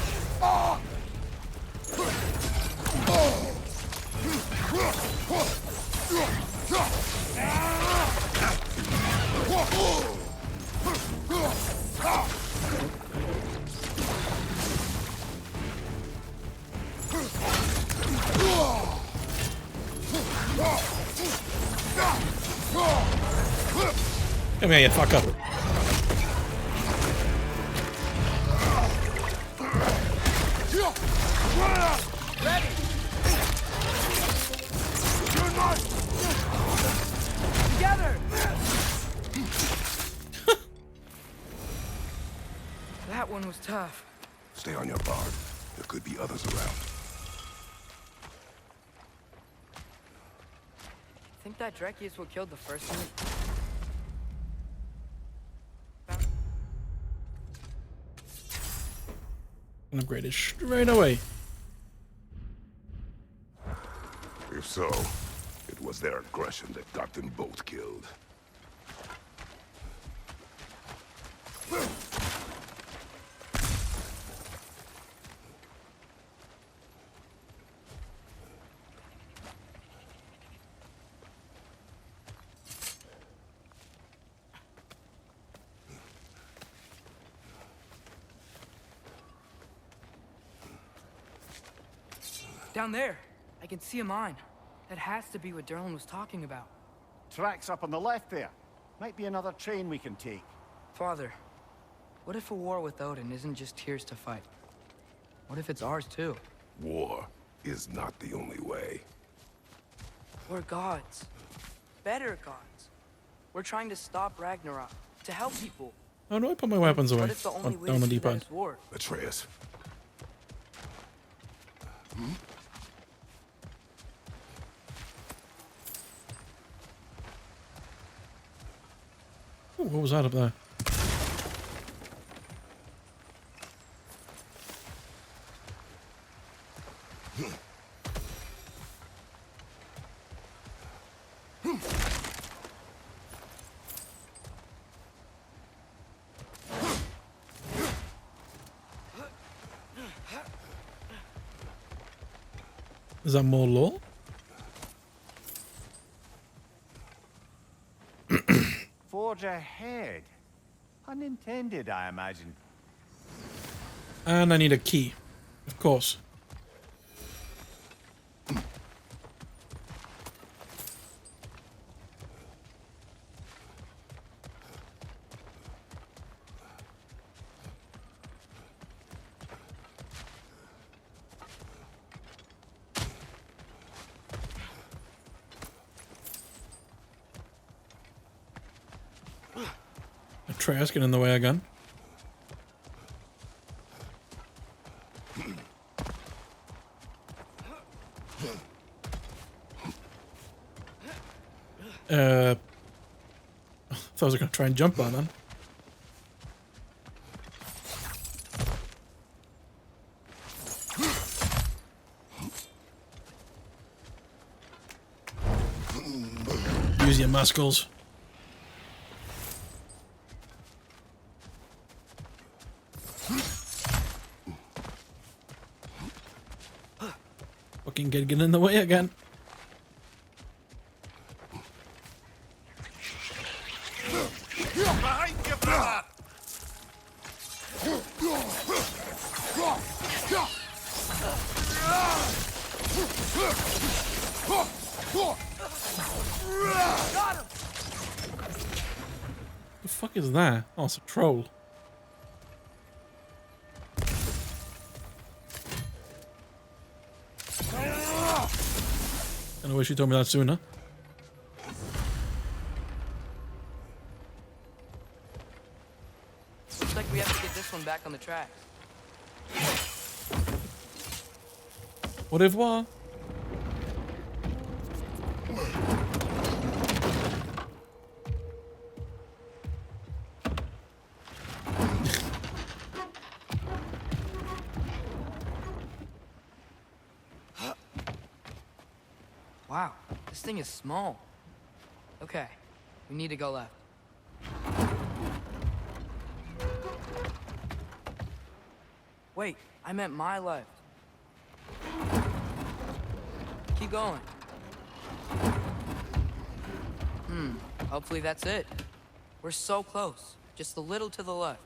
Come here, you fucker. Ready! Together! That one was tough. Stay on your guard. There could be others around. Think that Dreki is what killed the first one? Upgrade it straight away. If so, it was their aggression that got them both killed. Down there, I can see a mine. That has to be what Derlin was talking about. Tracks up on the left there. Might be another train we can take. Father, what if a war with Odin isn't just Tyr's to fight? What if it's ours too? War is not the only way. We're gods. Better gods. We're trying to stop Ragnarok, to help people. How do I put my weapons away? What if the only way Down to the do that D-pad. is war? Atreus. Ooh, what was that up there? Is that more lore? Forge ahead. Unintended, I imagine. And I need a key. Of course. Atreus, get in the way again. I thought I was going to try and jump that then. Use your muscles. fucking get in the way again. Behind you, brother! Got him! The fuck is that? Oh, it's a troll. I wish you told me that sooner. Looks like we have to get this one back on the tracks. Au revoir. Wow, this thing is small. Okay, we need to go left. Wait, I meant my left. Keep going. Hopefully that's it. We're so close. Just a little to the left.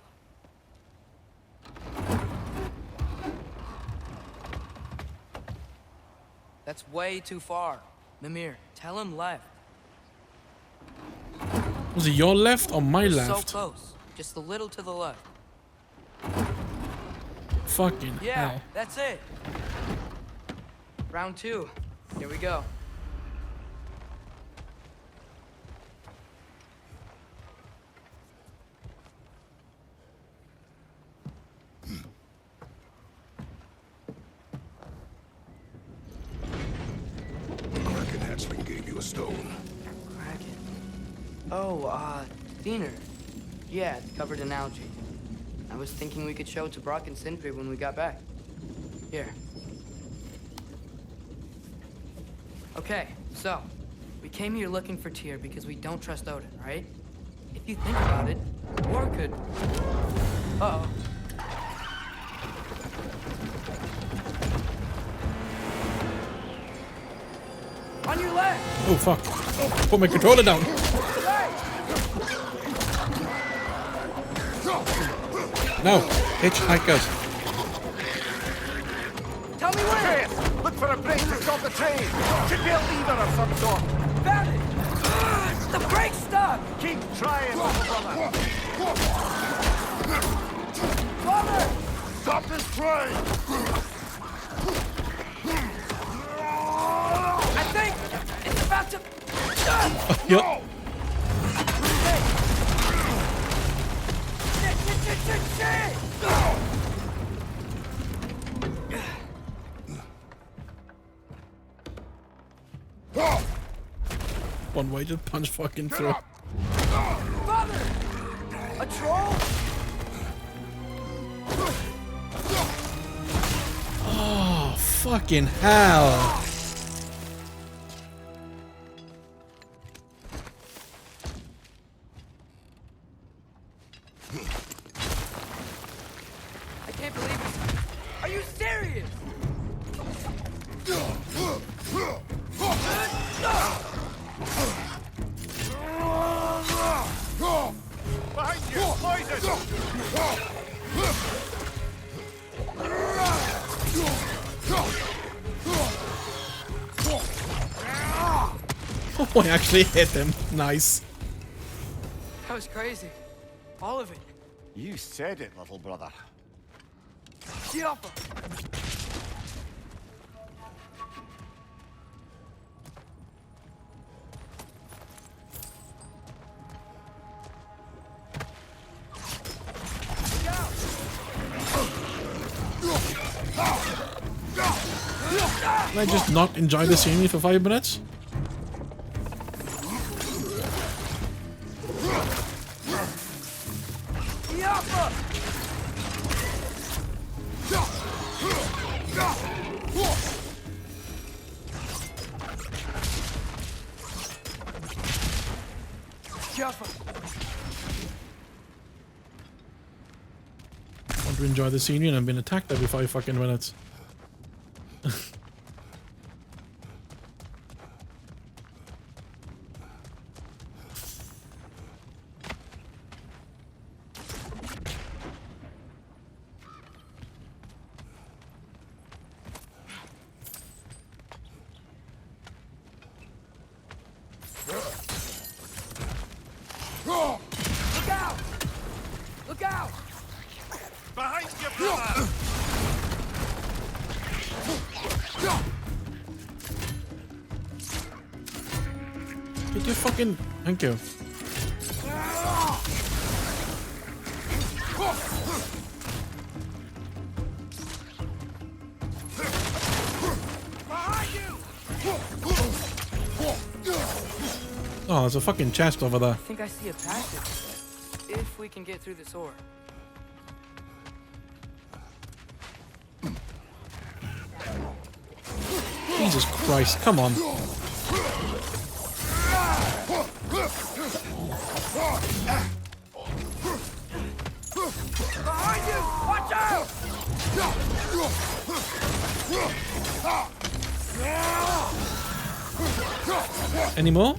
That's way too far. Mimir, tell him left. Was it your left or my We're left? so close. Just a little to the left. Fucking Yeah, hell. that's it. Round 2. Here we go. The Kraken hatchling gave you a stone. Kraken. Oh, Diener. Yeah, it's covered in algae. I was thinking we could show it to Brock and Sindri when we got back. Here. Okay, so, we came here looking for Tyr because we don't trust Odin, right? If you think about it, war could... Uh-oh. On your left! Oh fuck. Put my controller down. No, hitchhikers. Tell me where! Look for a break to stop the train! Should be a lever of some sort! Found it! The brake's stuck! Keep trying, little brother! Father! Stop this train! I think it's about to... Yep. Shit! One way to punch fucking through. Father! A troll? Oh, fucking hell. I can't believe it. Are you serious? Behind you! Poison! Oh, I actually hit him. Nice. That was crazy. All of it. You said it, little brother. Gioffa! Can I just not enjoy the scenery for 5 minutes? Gioffa! Gioffa! Want to enjoy the scenery and I'm being attacked every 5 fucking minutes. fucking... Thank you. Oh, there's a fucking chest over there. I think I see a passage. If we can get through this ore. Jesus Christ, come on. Behind you! Watch out! Any more?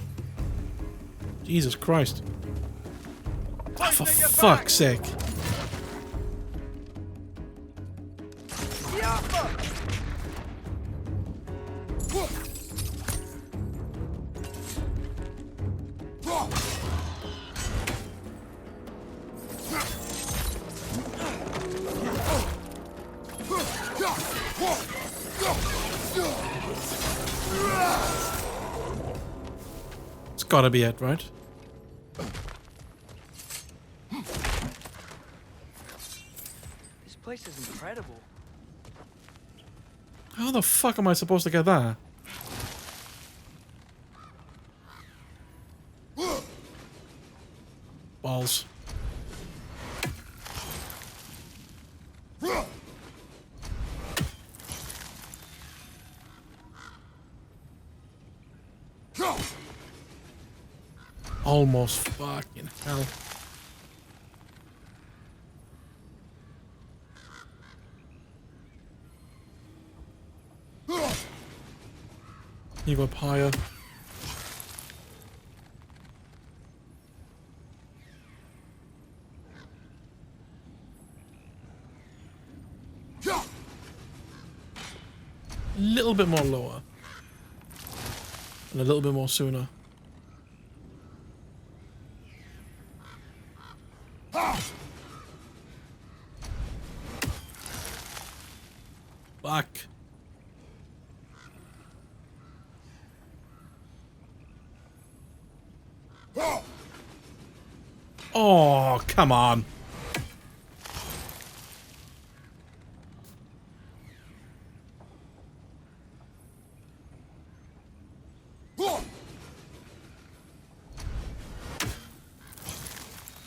Jesus Christ. Oh, for fuck's sake. It's gotta be it, right? This place is incredible. How the fuck am I supposed to get there? Balls. Almost fucking hell. You go up higher. A little bit more lower. And a little bit more sooner. Fuck. Oh, come on.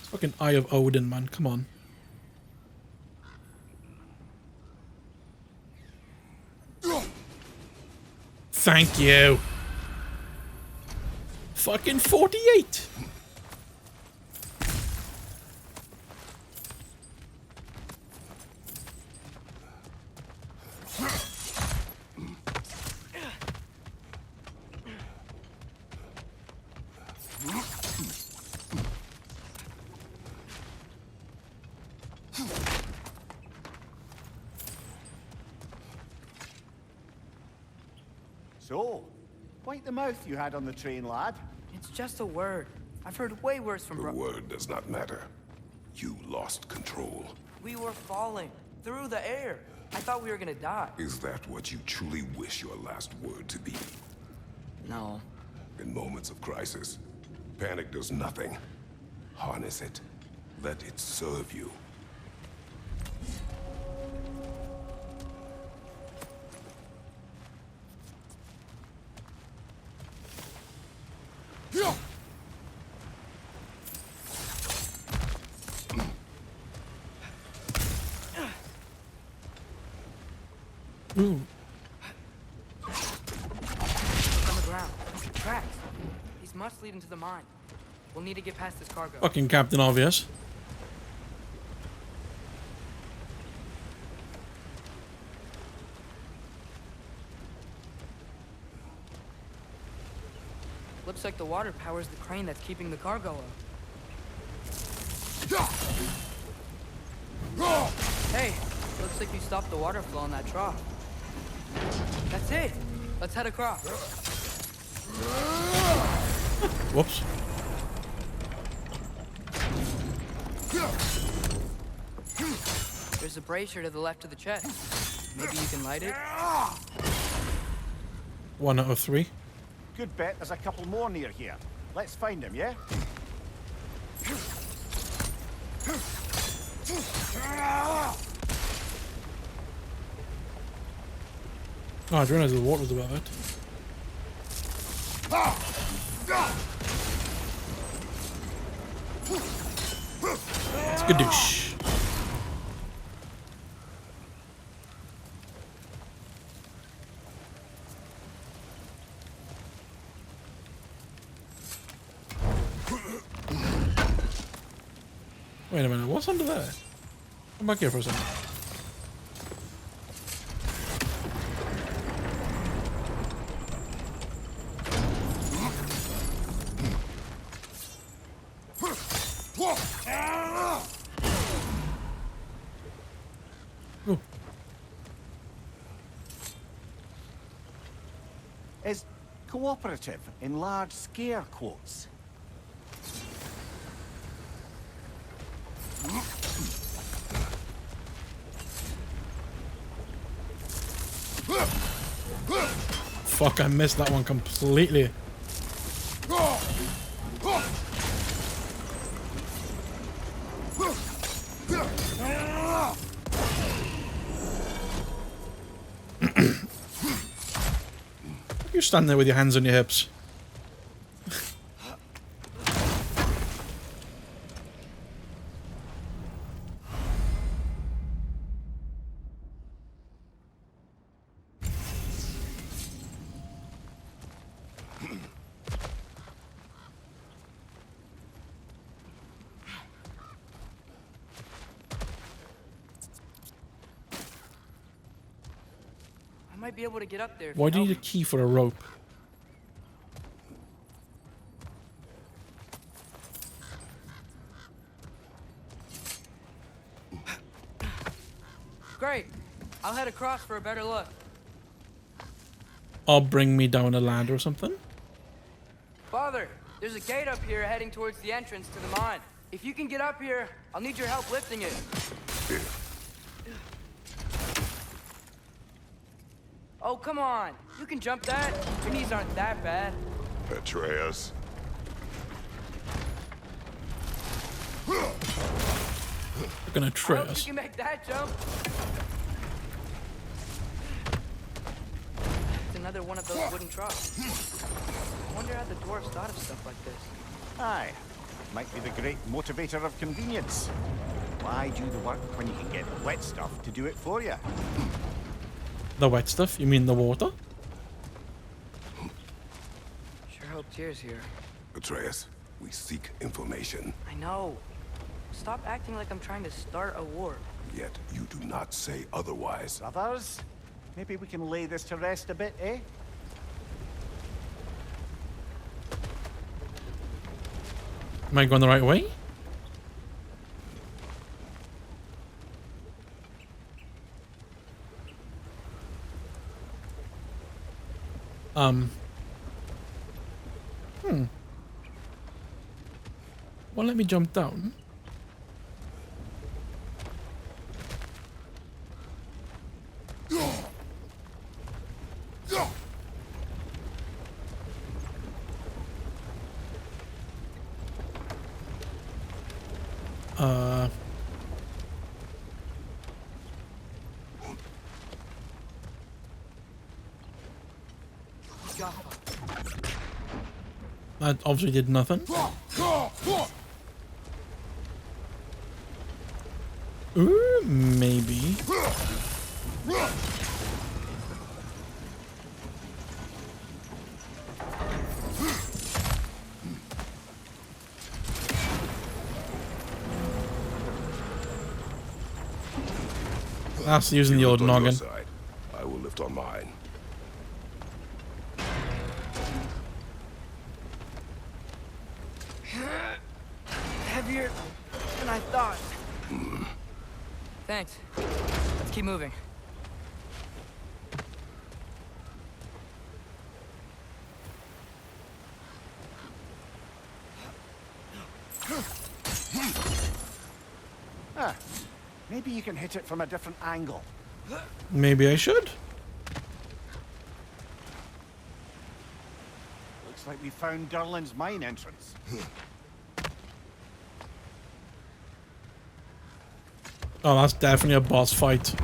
Fucking Eye of Odin, man. Come on. Thank you. Fucking 48. So, quite the mouth you had on the train, lad. It's just a word. I've heard way worse from The word does not matter. You lost control. We were falling through the air. I thought we were gonna die. Is that what you truly wish your last word to be? No. In moments of crisis, panic does nothing. Harness it. Let it serve you. Ooh. On the ground. Tracks. These must lead into the mine. We'll need to get past this cargo. Fucking Captain Obvious. Looks like the water powers the crane that's keeping the cargo up. Hey, looks like you stopped the water flow in that trough. That's it. Let's head across. Whoops. There's a brazier to the left of the chest. Maybe you can light it? 1 out of 3. Good bet there's a couple more near here. Let's find him, yeah? Oh, I didn't realize the water was about it. Skadoosh. Wait a minute, what's under there? Come back here for a second. Ooh. Is cooperative in large scare quotes? Fuck, I missed that one completely. You stand there with your hands on your hips. I might be able to get up there. Why do you need a key for a rope? Great. I'll head across for a better look. Or bring me down a ladder or something? Father, there's a gate up here heading towards the entrance to the mine. If you can get up here, I'll need your help lifting it. Oh, come on. You can jump that. Your knees aren't that bad. Atreus. You're gonna try I hope us. you can make that jump. It's another one of those wooden troughs. I wonder how the dwarves thought of stuff like this. Aye. Might be the great motivator of convenience. Why do the work when you can get the wet stuff to do it for you? The wet stuff? You mean the water? Sure hope Tyr's here. Atreus, we seek information. I know. Stop acting like I'm trying to start a war. Yet you do not say otherwise. Brothers, maybe we can lay this to rest a bit, eh? Am I going the right way? Well, let me jump down. That obviously did nothing. Ooh, maybe. That's using the old Lift on your noggin. side. I will lift on mine. Heavier than I thought. Thanks. Let's keep moving. Ah, maybe you can hit it from a different angle. Maybe I should. Looks Looks like we found Durlin's mine entrance. Oh, that's definitely a boss fight.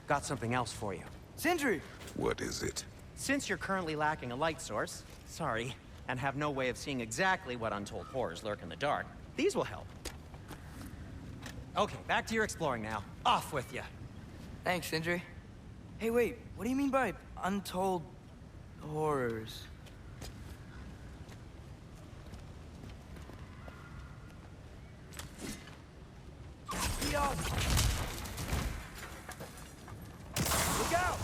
Got something else for you. Sindri! What is it? Since you're currently lacking a light source, sorry, and have no way of seeing exactly what untold horrors lurk in the dark, these will help. Okay, back to your exploring now. Off with you. Thanks, Sindri. Hey, wait, what do you mean by untold horrors? Yo! Look out!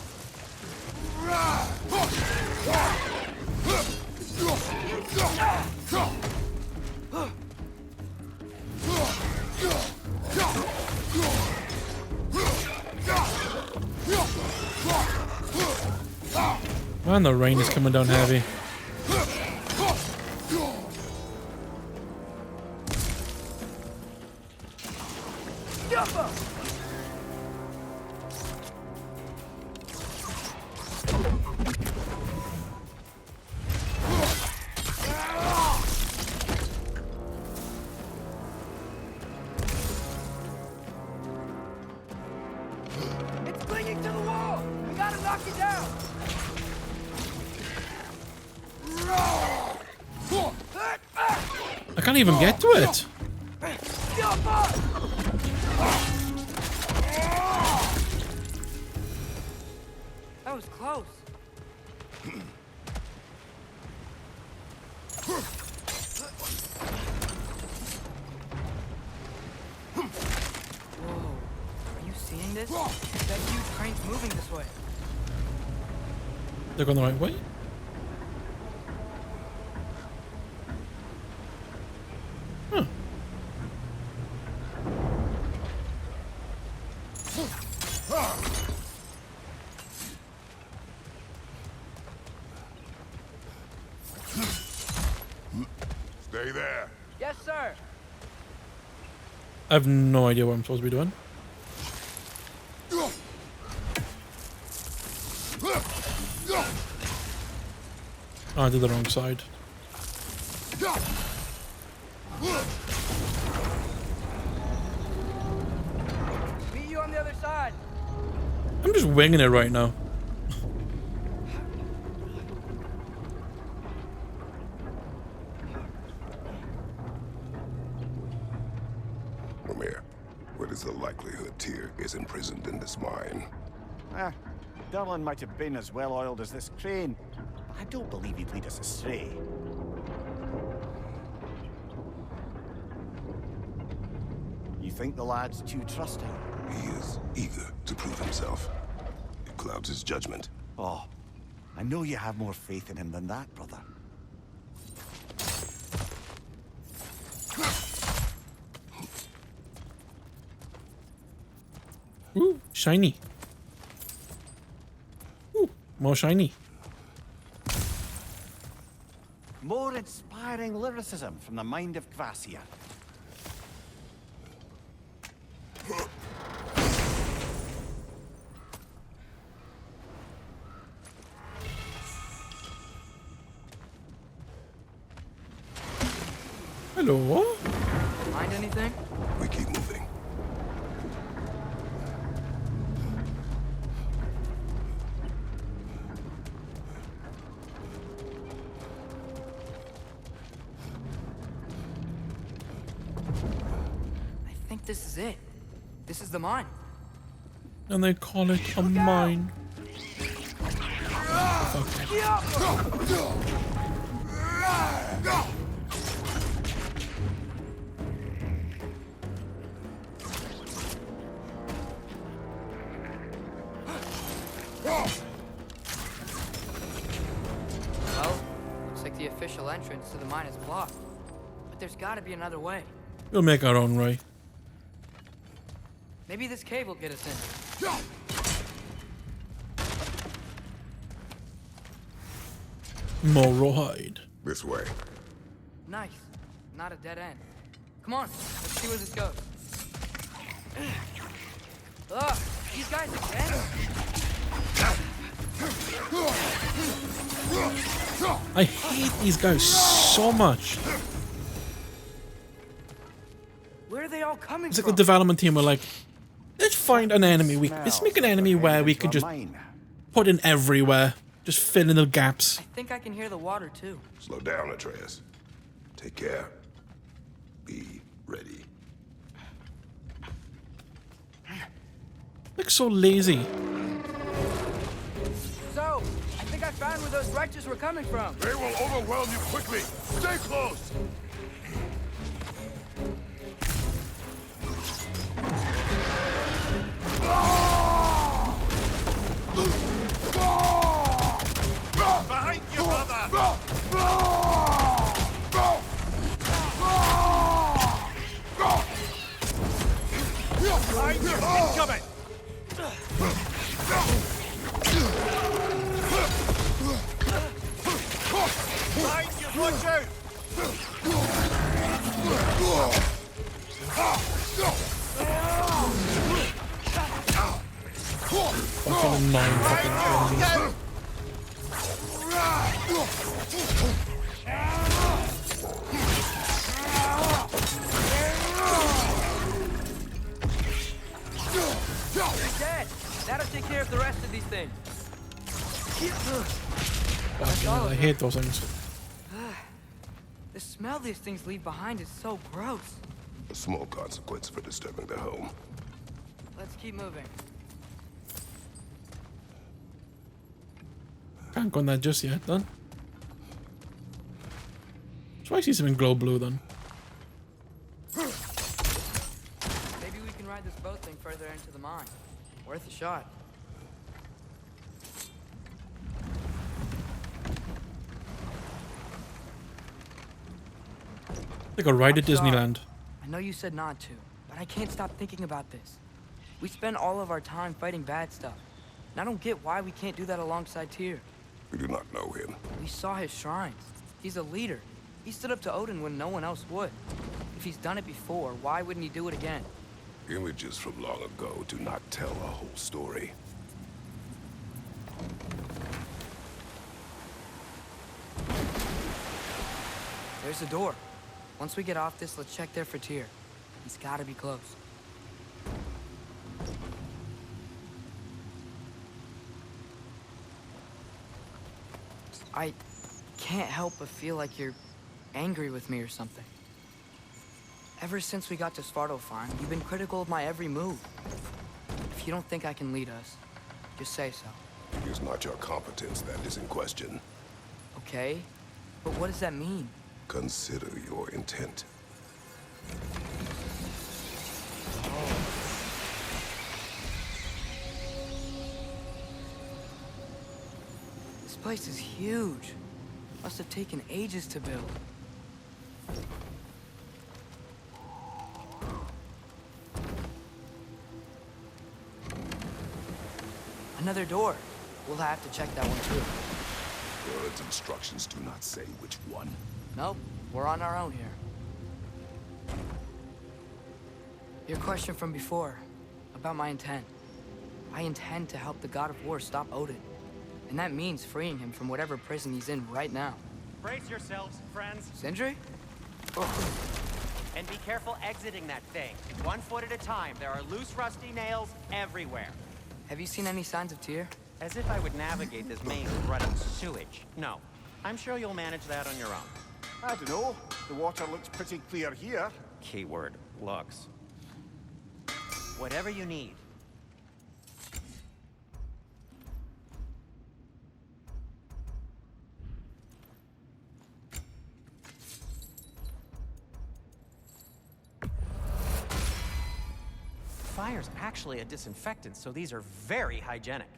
Man, the rain is coming down heavy. It's clinging to the wall! We gotta knock it down! I can't even get to it. That was close. Whoa. Are you seeing this? That huge crane's moving this way. They're going the right way. Huh. Stay there. Yes, sir. I have no idea what I'm supposed to be doing. Oh, I did the wrong side. Meet you on the other side. I'm just winging it right now. Mimir, what is the likelihood Tyr is imprisoned in this mine? Ah, Durlin might have been as well oiled as this crane. I don't believe he'd lead us astray. You think the lad's too trusting? He is eager to prove himself. It clouds his judgment. Oh, I know you have more faith in him than that, brother. Ooh, shiny. Ooh, more shiny. More inspiring lyricism from the mind of Kvasir. Hello? Find anything? We keep moving. I think this is it. This is the mine. And they call it a mine. Well, looks like the official entrance to the mine is blocked. But there's gotta be another way. We'll make our own way. Maybe this cave will get us in. More rawhide. This way. Nice. Not a dead end. Come on, let's see where this goes. Ugh, These guys again? I hate these guys so much. Where are they all coming It's like from? the development team were like, let's find an enemy. Let's make an enemy where we could just put in everywhere. Just fill in the gaps. I think I can hear the water too. Slow down, Atreus. Take care. Be ready. Like so lazy. So, I think I found where those righteous were coming from. They will overwhelm you quickly. Stay close. Behind you, brother! Behind you! Incoming! Behind you! Watch out! Fucking 9 fucking enemies. They're dead. That'll take care of the rest of these things. Fucking hell, I hate those things. The smell these things leave behind is so gross. A small consequence for disturbing their home. Let's keep moving. Can't go on that just yet, then. Try see something glow blue, then. Maybe we can ride this boat thing further into the mine. Worth a shot. They go right at I'm sorry. Disneyland. I know you said not to, but I can't stop thinking about this. We spend all of our time fighting bad stuff. And I don't get why we can't do that alongside Tyr. We do not know him. We saw his shrines. He's a leader. He stood up to Odin when no one else would. If he's done it before, why wouldn't he do it again? Images from long ago do not tell a whole story. There's a door. Once we get off this, let's check there for Tyr. He's gotta be close. I can't help but feel like you're angry with me or something. Ever since we got to Svartalfheim, you've been critical of my every move. If you don't think I can lead us, just say so. It is not your competence that is in question. Okay? But what does that mean? Consider your intent. This place is huge. Must have taken ages to build. Another door. We'll have to check that one too. Word's instructions do not say which one. Nope, we're on our own here. Your question from before, about my intent. I intend to help the God of War stop Odin. And that means freeing him from whatever prison he's in right now. Brace yourselves, friends. Sindri? And be careful exiting that thing. 1 foot at a time. There are loose, rusty nails everywhere. Have you seen any signs of Tyr? As if I would navigate this maze with running sewage. No. I'm sure you'll manage that on your own. I don't know. The water looks pretty clear here. Keyword, looks. Whatever you need. Fire's actually a disinfectant, so these are very hygienic.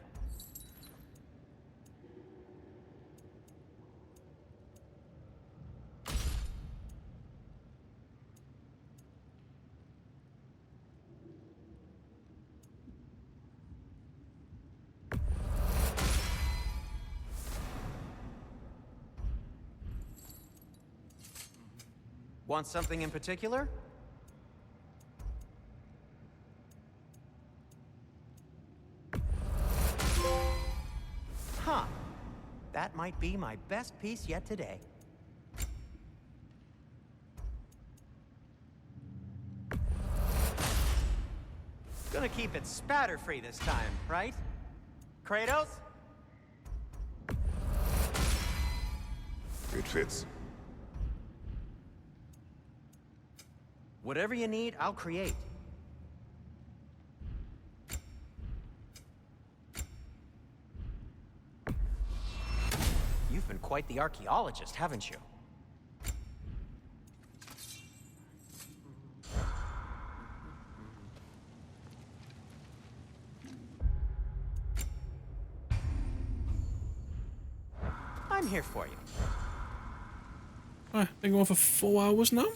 Want something in particular? be my best piece yet today. Gonna keep it spatter-free this time, right? Kratos? It fits. Whatever you need, I'll create. You've been quite the archaeologist, haven't you? I'm here for you. I've been going for 4 hours now.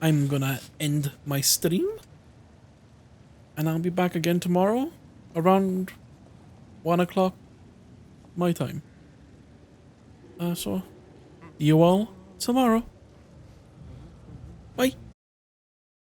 I'm gonna end my stream. And I'll be back again tomorrow around 1 o'clock my time. So, see you all tomorrow. Bye.